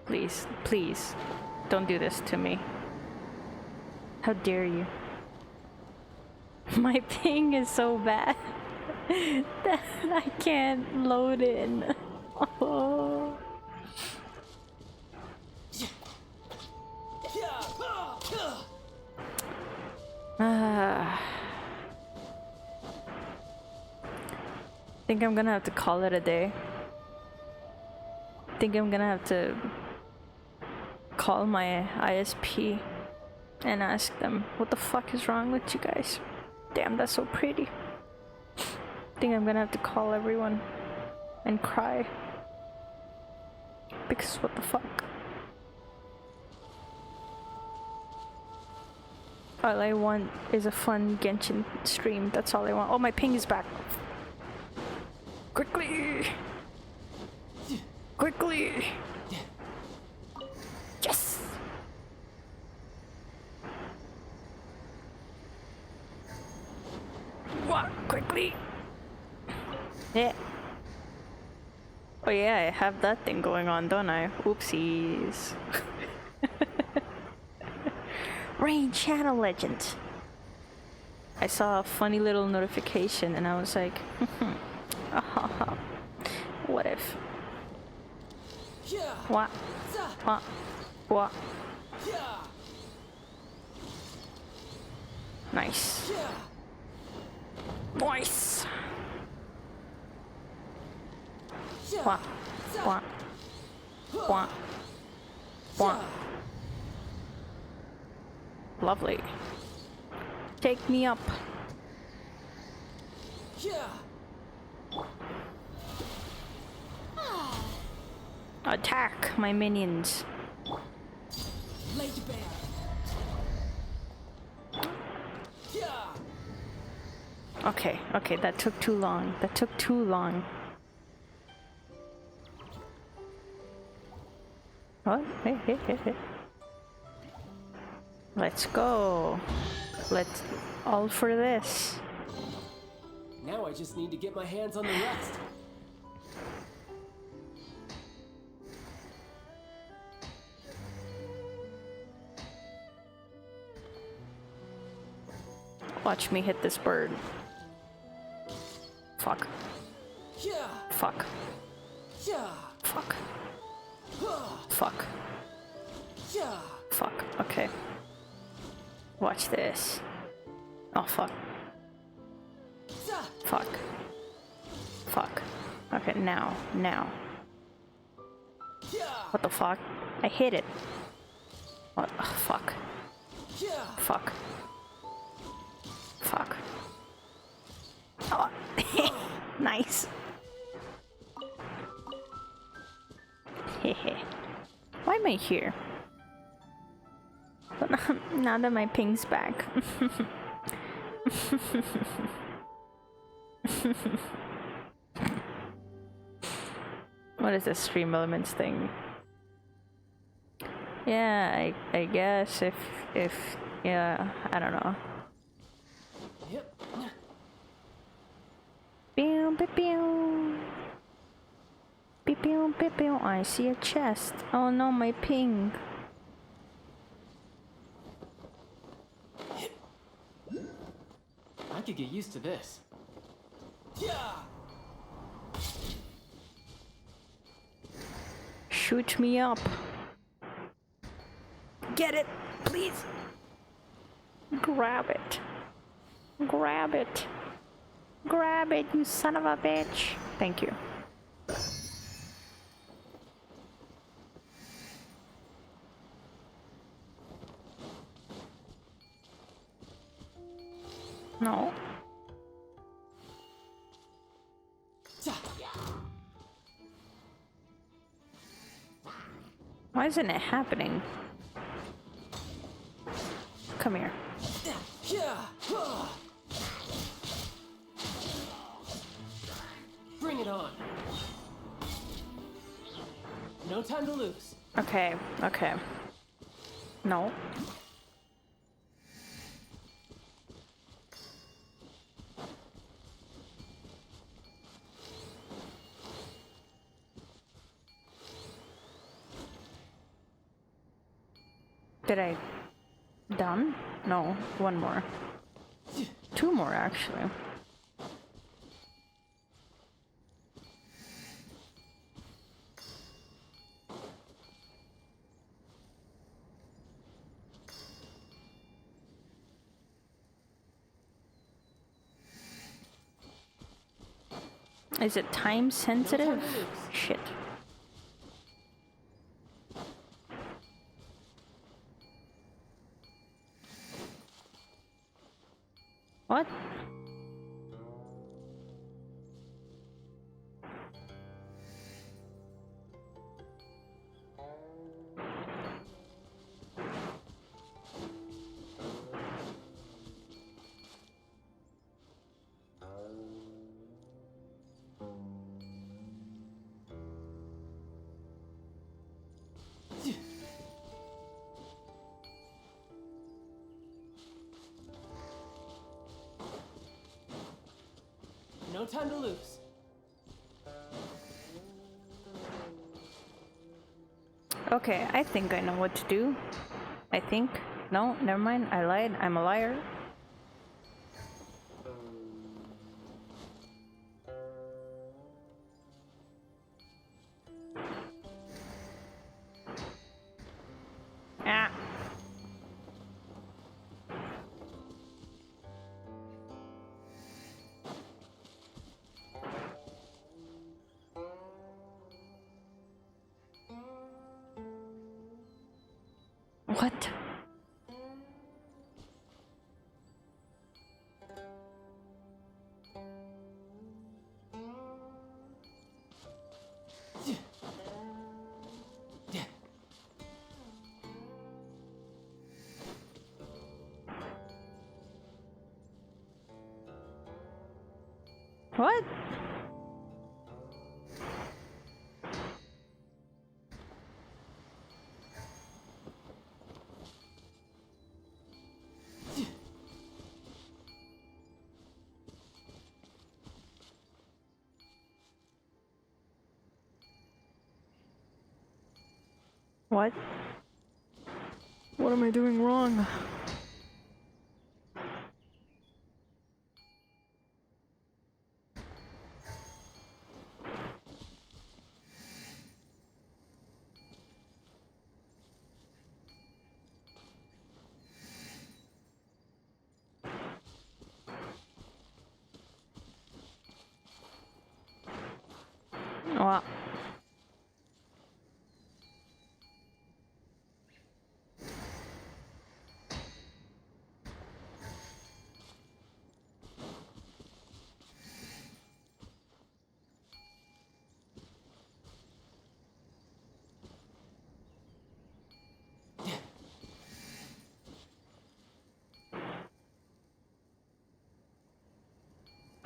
Please, please, don't do this to me. How dare you? My ping is so bad that I can't load in. Oh. I think I'm gonna have to call it a day. I think I'm gonna have to call my ISP and ask them what the fuck is wrong with you guys. Damn, that's so pretty. I think I'm gonna have to call everyone and cry. Because what the fuck? All I want is a fun Genshin stream. That's all I want. Oh, my ping is back. Quickly! Quickly! Yes! What? Quickly! Yeah. Oh yeah, I have that thing going on, don't I? Oopsies. Rain Channel Legend. I saw a funny little notification and I was like, what if? What? What? What? Nice. Nice. What? What? What? What? Lovely. Take me up. Attack my minions. Okay, okay, that took too long. That took too long. What? Hey, hey, hey, hey. Let's go. Let's all for this. Now I just need to get my hands on the rest. Watch me hit this bird. Fuck. Fuck. Fuck. Fuck. Fuck, okay. Watch this. Oh, fuck. Fuck. Fuck. Okay, now. What the fuck? I hit it. What? Oh, fuck. Fuck. Fuck. Oh. Nice. Hehe. Why am I here? But now that my ping's back. What is this stream elements thing? Yeah, I guess if yeah, I don't know. Yep. Pew pew pew. Pew pew pew pew. I see a chest. Oh no, my ping. I could get used to this. Shoot me up. Get it, please. Grab it. Grab it. Grab it, you son of a bitch. Thank you. No. Why isn't it happening? Come here. Bring it on. No time to lose. Okay, okay. No. Did I... done? No, one more. Two more, actually. Is it time sensitive? Shit. What? No time to lose. Okay, I think I know what to do. I think. No, never mind. I lied. I'm a liar. Ah. What? What? What? What am I doing wrong?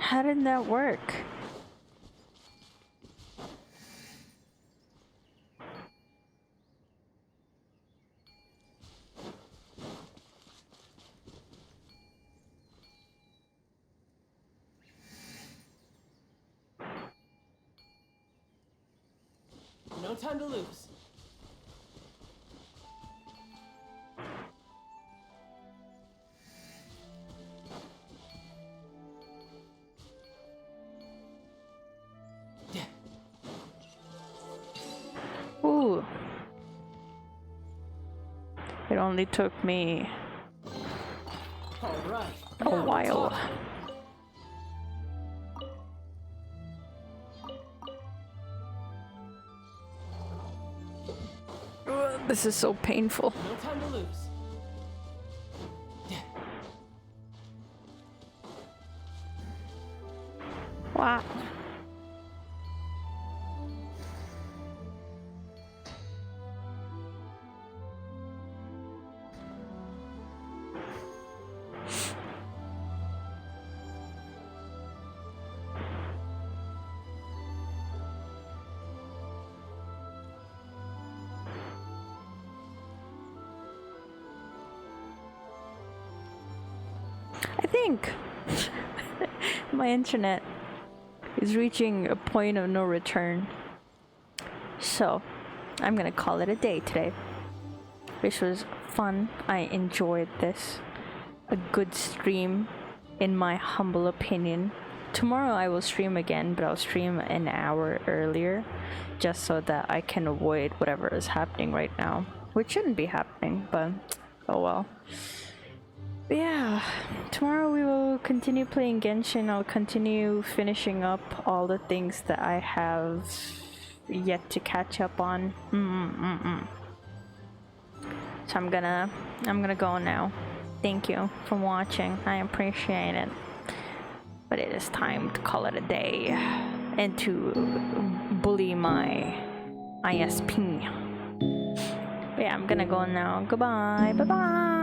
How did that work? No time to lose. Ooh. It only took me All right. a while. This is so painful. No time to lose. Wow. I think my internet is reaching a point of no return. So, I'm gonna call it a day today. This was fun. I enjoyed this. A good stream, in my humble opinion. Tomorrow I will stream again, but I'll stream an hour earlier, just so that I can avoid whatever is happening right now. Which shouldn't be happening, but oh well. But yeah, tomorrow we will continue playing Genshin. I'll continue finishing up all the things that I have yet to catch up on. So I'm gonna go now. Thank you for watching. I appreciate it. But it is time to call it a day and to bully my ISP. But yeah, I'm gonna go now. Goodbye. Bye bye.